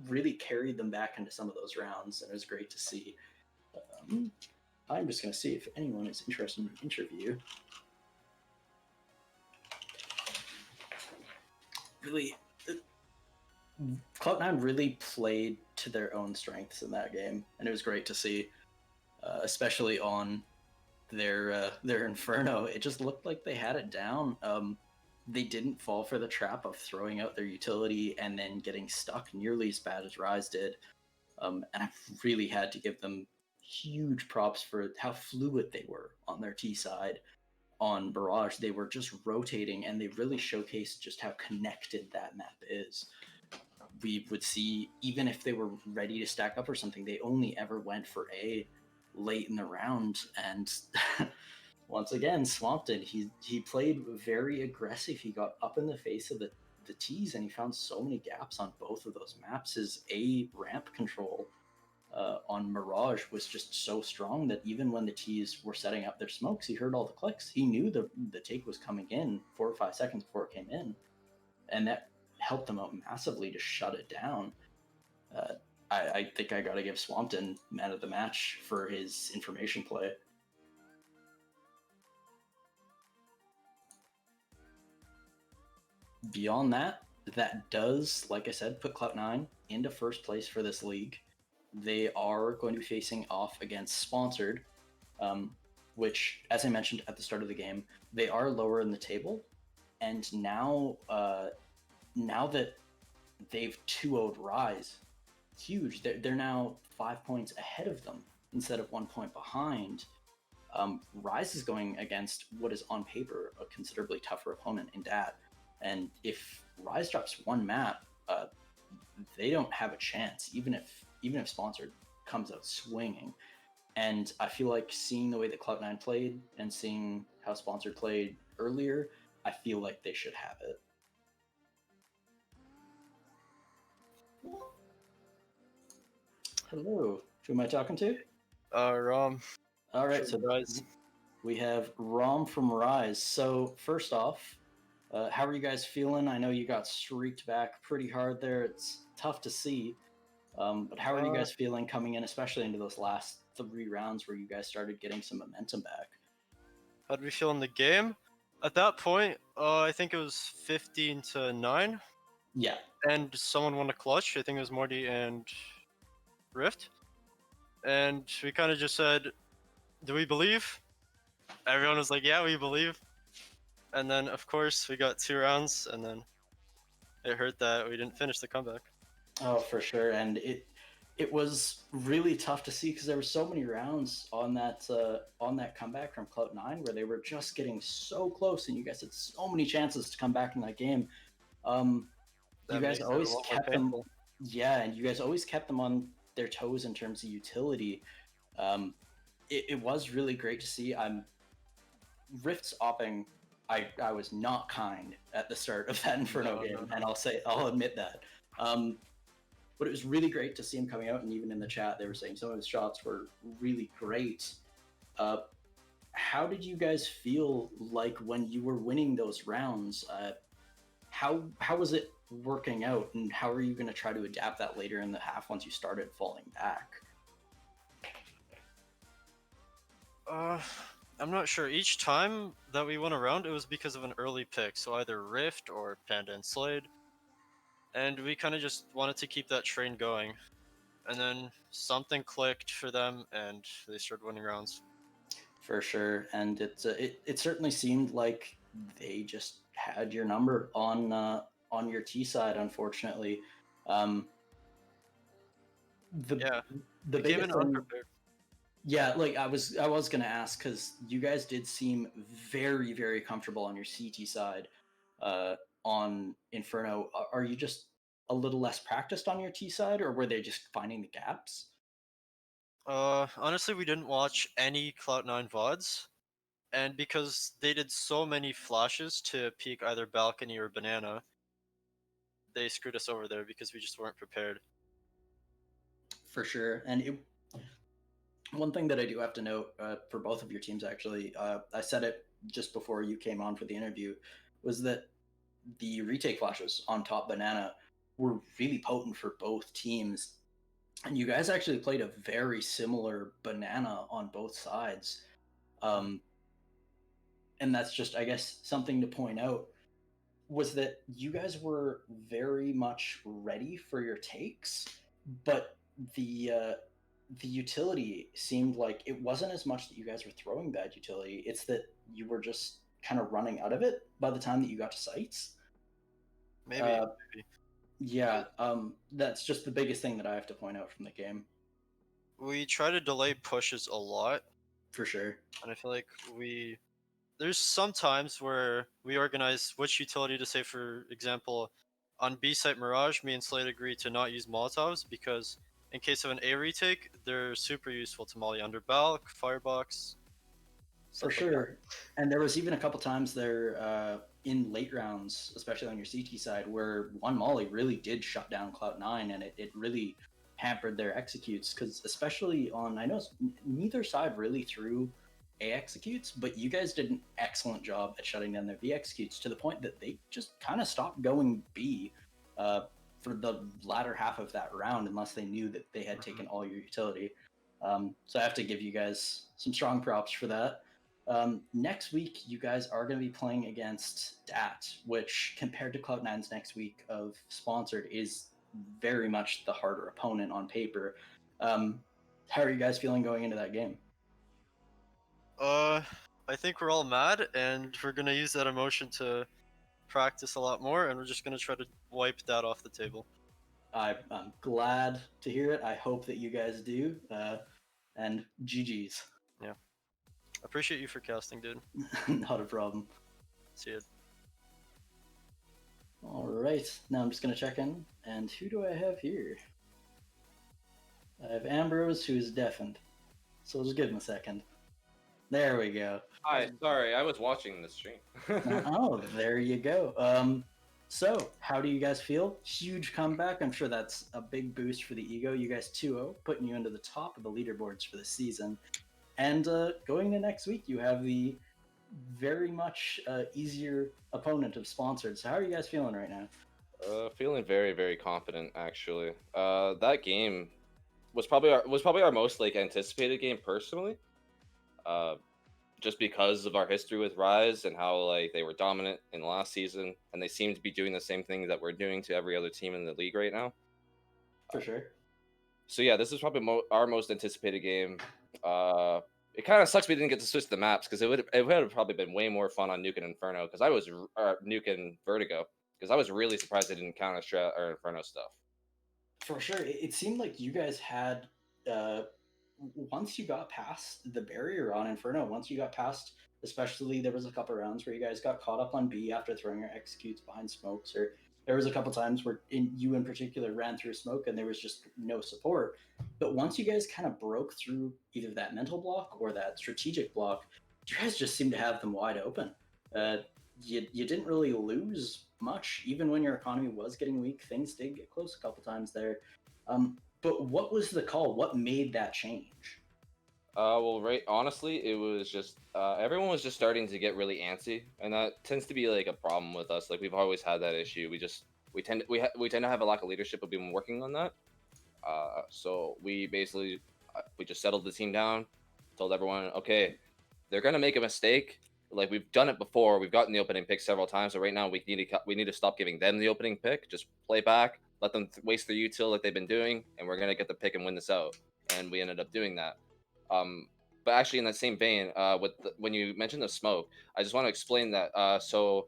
really carried them back into some of those rounds, and it was great to see. I'm just going to see if anyone is interested in an interview. Really, Clout9 really played to their own strengths in that game, and it was great to see, especially on their Inferno. It just looked like they had it down. They didn't fall for the trap of throwing out their utility and then getting stuck nearly as bad as RiZe did. And I really had to give them huge props for how fluid they were on their T side. On Barrage, they were just rotating, and they really showcased just how connected that map is. We would see, even if they were ready to stack up or something, they only ever went for A late in the round. And once again, Swampton, he played very aggressive. He got up in the face of the T's, and he found so many gaps on both of those maps. His A ramp control on Mirage was just so strong that even when the T's were setting up their smokes, he heard all the clicks. He knew the take was coming in 4 or 5 seconds before it came in, and that helped them out massively to shut it down. I think I got to give Swampton man of the match for his information play. Beyond that, that does, like I said, put Clout9 into first place for this league. They are going to be facing off against Sponsored, which, as I mentioned at the start of the game, they are lower in the table. And now that they've 2-0'd RiZe, huge. They're now 5 points ahead of them instead of 1 point behind. RiZe is going against what is on paper a considerably tougher opponent in DAT. And if RiZe drops one map, they don't have a chance, even if Sponsored comes out swinging. And I feel like seeing the way that Clout9 played and seeing how Sponsored played earlier, I feel like they should have it. Hello, who am I talking to? Rom. All right, so RiZe. we have Rom from RiZe. So first off, how are you guys feeling? I know you got streaked back pretty hard there. It's tough to see. But how are you guys feeling coming in, especially into those last 3 rounds where you guys started getting some momentum back? How did we feel in the game? At that point, I think it was 15-9. Yeah. And someone won a clutch. I think it was Morty and Rift. And we kind of just said, do we believe? Everyone was like, yeah, we believe. And then, of course, we got 2 rounds, and then it hurt that we didn't finish the comeback. Oh, for sure. And it was really tough to see because there were so many rounds on that comeback from Clout9 where they were just getting so close, and you guys had so many chances to come back in that game. You guys always kept them, and you guys always kept them on their toes in terms of utility. It was really great to see. Rift's opping. I was not kind at the start of that Inferno game, and I'll admit that. But it was really great to see him coming out, and even in the chat, they were saying some of his shots were really great. How did you guys feel like when you were winning those rounds? How was it working out, and how are you going to try to adapt that later in the half once you started falling back? I'm not sure. Each time that we went around, it was because of an early pick, so either Rift or Panda and Slade, and we kind of just wanted to keep that train going. And then something clicked for them, and they started winning rounds. For sure, and it certainly seemed like they just had your number on your T side. Unfortunately, um, the Yeah, the we came biggest in thing, unprepared. yeah, like I was gonna ask because you guys did seem very comfortable on your CT side, uh, on Inferno. Are you just a little less practiced on your T side, or were they just finding the gaps? Honestly, we didn't watch any Clout9 VODs, and because they did so many flashes to peek either balcony or banana, they screwed us over there because we just weren't prepared. For sure, and one thing that I do have to note for both of your teams, actually, I said it just before you came on for the interview, was that the retake flashes on top banana were really potent for both teams. And you guys actually played a very similar banana on both sides. Um, and that's just, I guess, something to point out was that you guys were very much ready for your takes, but the utility seemed like it wasn't as much that you guys were throwing bad utility. It's that you were just kind of running out of it by the time that you got to sites. Maybe, Uh, maybe. yeah, that's just the biggest thing that I have to point out from the game, We try to delay pushes a lot, for sure. and I feel like there's some times where we organize which utility to say. For example, on B site Mirage, me and Slade agreed to not use Molotovs because in case of an A retake, they're super useful to molly under Balk, Firebox, For stuff like that. sure. And there was even a couple times there in late rounds, especially on your CT side, where one Molly really did shut down Clout9 and it really hampered their executes. Because, especially on, I know neither side really threw A executes, but you guys did an excellent job at shutting down their B executes to the point that they just kind of stopped going B uh, for the latter half of that round, unless they knew that they had taken all your utility. So I have to give you guys some strong props for that. Next week, you guys are going to be playing against DAT, which compared to Cloud9's next week of Sponsored is very much the harder opponent on paper. How are you guys feeling going into that game? Uh, I think we're all mad, and we're gonna use that emotion to practice a lot more, and we're just gonna try to wipe that off the table. I'm glad to hear it. I hope that you guys do. And GG's. Yeah, appreciate you for casting, dude. Not a problem. See you. All right, now I'm just going to check in. And who do I have here? I have Ambrose, who is deafened. So we'll just give him a second. There we go. Hi, sorry, I was watching the stream. Oh, there you go. So how do you guys feel? Huge comeback. I'm sure that's a big boost for the ego. You guys 2-0, putting you into the top of the leaderboards for the season. And going to next week, you have the very much easier opponent of Sponsored. So how are you guys feeling right now? Feeling very confident actually. That game was probably our most like anticipated game personally. Uh, just because of our history with RiZe and how like they were dominant in the last season, and they seem to be doing the same thing that we're doing to every other team in the league right now. For sure. So yeah, this is probably our most anticipated game. It kind of sucks we didn't get to switch the maps because it would have probably been way more fun on Nuke and Inferno because I was Nuke and Vertigo because I was really surprised they didn't Counter Strat or Inferno stuff. For sure. It seemed like you guys had once you got past the barrier on Inferno, once you got past, especially there was a couple rounds where you guys got caught up on B after throwing your executes behind smokes, or there was a couple times where you in particular ran through smoke and there was just no support. But once you guys kind of broke through either that mental block or that strategic block, you guys just seemed to have them wide open. You didn't really lose much, even when your economy was getting weak. Things did get close a couple times there. But what was the call? What made that change? Well, right, honestly, it was just everyone was just starting to get really antsy, and that tends to be like a problem with us. Like we've always had that issue. we tend to have a lack of leadership. We've been working on that. So we basically we just settled the team down, told everyone, okay, they're gonna make a mistake. Like we've done it before, we've gotten the opening pick several times. So right now we need to stop giving them the opening pick. Just play back, let them waste their util like they've been doing, and we're gonna get the pick and win this out. And we ended up doing that. But actually, in that same vein, when you mentioned the smoke, I just want to explain that. So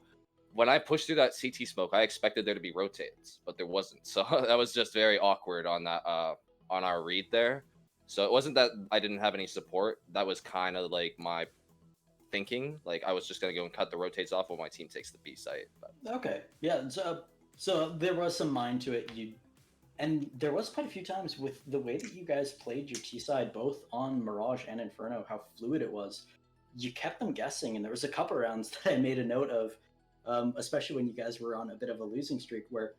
when I pushed through that CT smoke, I expected there to be rotates, but there wasn't. So that was just very awkward on that on our read there. So it wasn't that I didn't have any support. That was kind of like my thinking. Like I was just gonna go and cut the rotates off when my team takes the B site. But Okay, yeah. So there was some mind to it. And there was quite a few times with the way that you guys played your T side, both on Mirage and Inferno, how fluid it was. You kept them guessing, and there was a couple rounds that I made a note of, especially when you guys were on a bit of a losing streak, where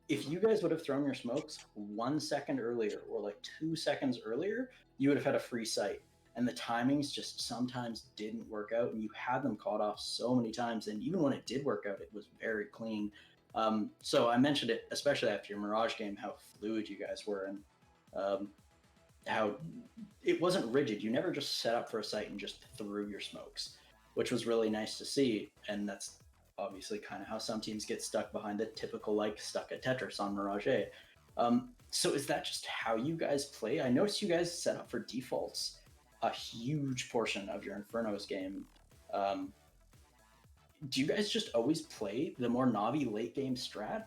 if you guys would have thrown your smokes 1 second earlier or like 2 seconds earlier, you would have had a free sight. And the timings just sometimes didn't work out, and you had them caught off so many times. And even when it did work out, it was very clean. So I mentioned it, especially after your Mirage game, how fluid you guys were, and how it wasn't rigid. You never just set up for a site and just threw your smokes, which was really nice to see. And that's obviously kind of how some teams get stuck behind the typical, like, stuck at Tetris on Mirage A. So is that just how you guys play? I noticed you guys set up for defaults a huge portion of your Inferno's game. Do you guys just always play the more Navi late game strat?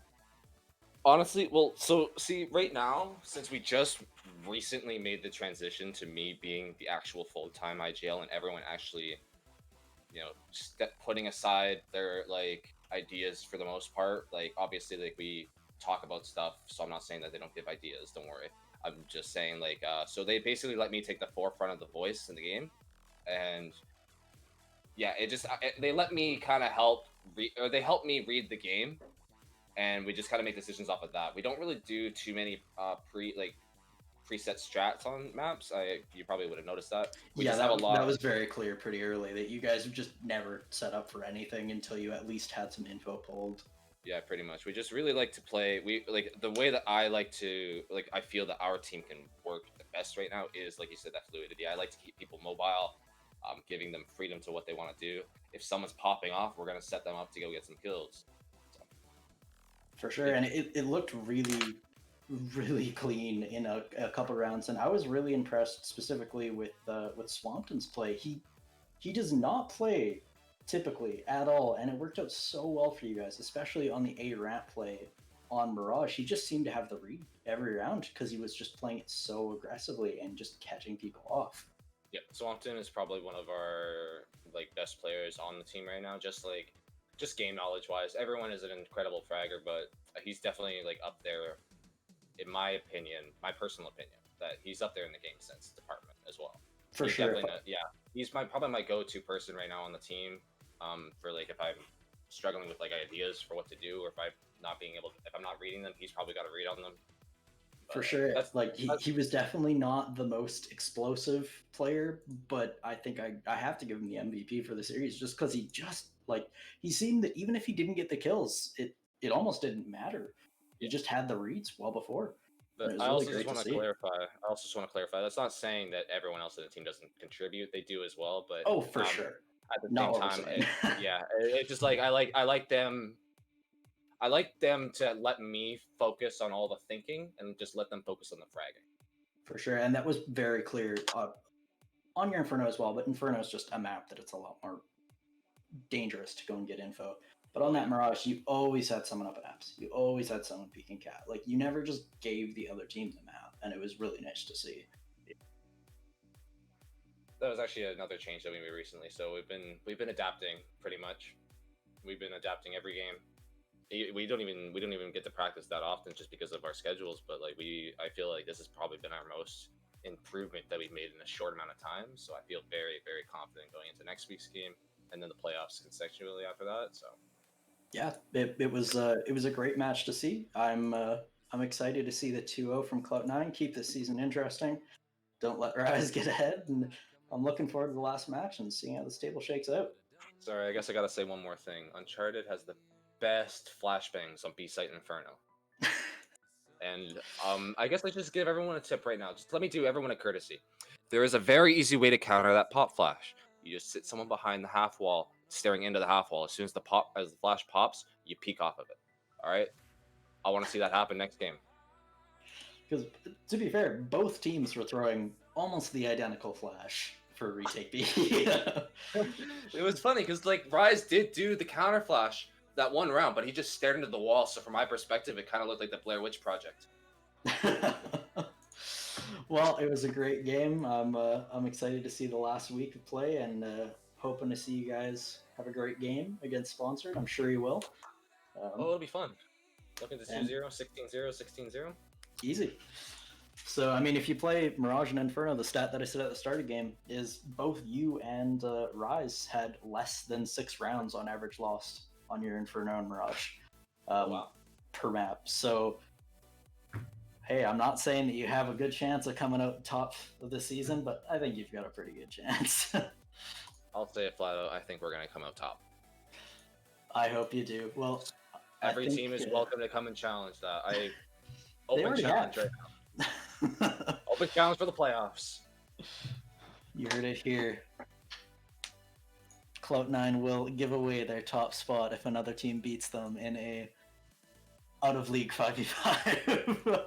honestly, well, so see, right now, since we just recently made the transition to me being the actual full-time IGL and everyone actually, putting aside their like ideas for the most part, like obviously, like we talk about stuff, so I'm not saying that they don't give ideas. Don't worry. I'm just saying like, so they basically let me take the forefront of the voice in the game, and yeah, they let me kind of or they help me read the game, and we just kind of make decisions off of that. We don't really do too many preset strats on maps. You probably would have noticed that. We Yeah, just have a lot. that was very clear pretty early that you guys have just never set up for anything until you at least had some info pulled. Yeah, pretty much. We just really like to play. We like the way that I like to like. I feel that our team can work the best right now is like you said, that fluidity. I like to keep people mobile, giving them freedom to what they want to do. If someone's popping off, we're gonna set them up to go get some kills. So, For sure, and it looked really, really clean in a couple rounds, and I was really impressed specifically with Swampton's play. He does not play typically at all, and it worked out so well for you guys, especially on the A ramp play on Mirage. He just seemed to have the read every round because he was just playing it so aggressively and just catching people off. yeah, Swampton is probably one of our like best players on the team right now. Just game knowledge wise, everyone is an incredible fragger, but he's definitely like up there, in my opinion, my personal opinion, that he's up there in the game sense department as well. For He's sure. yeah, he's probably my go-to person right now on the team. For like if I'm struggling with like ideas for what to do, or if I'm not reading them, he's probably got to read on them. For But sure. that's Like he was definitely not the most explosive player, but I think I have to give him the MVP for the series just because he just like he seemed that even if he didn't get the kills, it almost didn't matter. He just had the reads well before. But It was I really also great just want to to see. clarify. I also just want to clarify. That's not saying that everyone else in the team doesn't contribute. They do as well. But Oh, for sure. at the Not same what time, we're saying. it's just like I like them. I like them to let me focus on all the thinking and just let them focus on the fragging. For sure, and that was very clear on your Inferno as well. But Inferno is just a map that it's a lot more dangerous to go and get info. But on that Mirage, you always had someone up at apps. You always had someone peeking cat. Like you never just gave the other team the map, and it was really nice to see. That was actually another change that we made recently. So we've been adapting pretty much. We've been adapting every game. We don't even get to practice that often just because of our schedules. But like I feel like this has probably been our most improvement that we've made in a short amount of time. So I feel very, very confident going into next week's game and then the playoffs consecutively after that. So Yeah, it was a great match to see. I'm excited to see the 2-0 from Clout9 keep this season interesting. Don't let RiZe get ahead, and I'm looking forward to the last match and seeing how this table shakes out. sorry, I guess I gotta say one more thing. Uncharted has the best flashbangs on B site Inferno. And I guess I just give everyone a tip right now. Just let me do everyone a courtesy. There is a very easy way to counter that pop flash. You just sit someone behind the half wall, staring into the half wall. As soon as the flash pops, you peek off of it. All right. I want to see that happen next game. Because to be fair, both teams were throwing almost the identical flash for retake B. It was funny because like RiZe did do the counter flash that one round, but he just stared into the wall. So from my perspective, it kind of looked like the Blair Witch Project. Well, it was a great game. I'm excited to see the last week of play, and hoping to see you guys have a great game against Sponsored. I'm sure you will. Oh, it'll be fun. Looking to 2-0, and- 16-0, 16-0. Easy. So, I mean, if you play Mirage and Inferno, the stat that I said at the start of the game is both you and RiZe had less than 6 rounds on average lost on your Inferno and Mirage Wow. per map. So, hey, I'm not saying that you have a good chance of coming out top of the season, but I think you've got a pretty good chance. I'll say it flat out. I think we're going to come out top. I hope you do. Well, I Every think, team is welcome to come and challenge that. I open already challenge have. right now. Open challenge for the playoffs. You heard it here. Clout9 will give away their top spot if another team beats them in a out of league 5v5.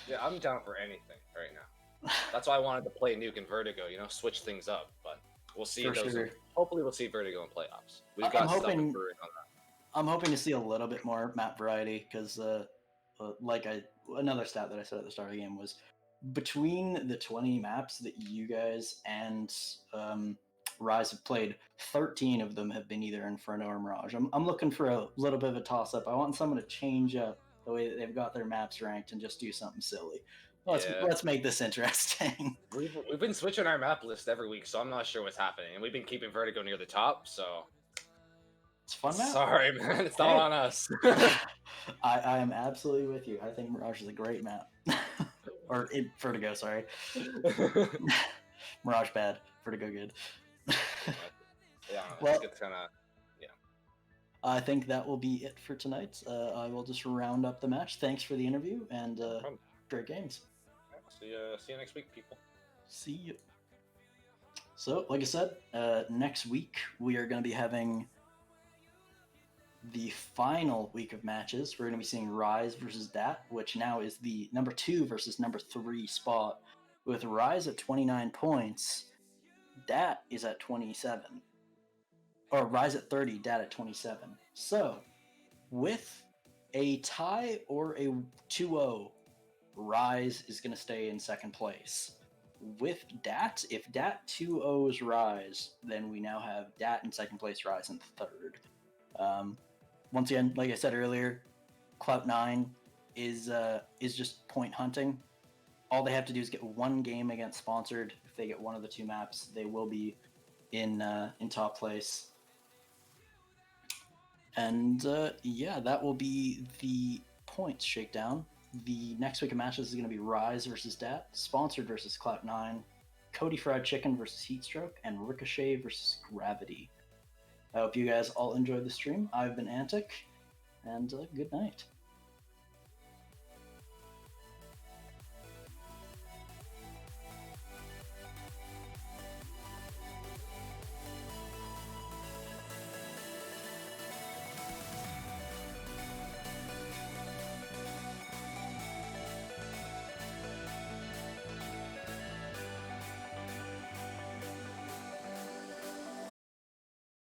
Yeah, I'm down for anything right now. That's why I wanted to play Nuke and Vertigo, switch things up. But we'll see. For sure. Hopefully, we'll see Vertigo in playoffs. We've I'm got stuff hoping- brewing on that. I'm hoping to see a little bit more map variety because, another stat that I said at the start of the game was between the 20 maps that you guys and RiZe have played, 13 of them have been either Inferno or Mirage. I'm looking for a little bit of a toss up. I want someone to change up the way that they've got their maps ranked and just do something silly. Let's make this interesting. We've been switching our map list every week, so I'm not sure what's happening. And we've been keeping Vertigo near the top, so It's a fun map. sorry, man. It's not on us. I am absolutely with you. I think Mirage is a great map. Or Vertigo, sorry. Mirage bad, Vertigo good. Yeah, Well- it's kind of. I think that will be it for tonight. I will just round up the match. Thanks for the interview and problem. great games. See you next week, people. See you. So, like I said, next week we are going to be having the final week of matches. We're going to be seeing RiZe versus Dat, which now is the number 2 versus number 3 spot, with RiZe at 29 points. Dat is at 27. Or RiZe at 30, Dat at 27. So, with a tie or a 2-0, RiZe is going to stay in second place. With Dat, if Dat 2-0s RiZe, then we now have Dat in second place, RiZe in third. Once again, like I said earlier, Clout9 is just point hunting. All they have to do is get one game against Sponsored. If they get one of the 2 maps, they will be in top place. And yeah, that will be the points shakedown. The next week of matches is going to be RiZe versus Dat, Sponsored versus Clout9, Cody Fried Chicken versus Heatstroke, and Ricochet versus Gravity. I hope you guys all enjoyed the stream. I've been Antic, and good night.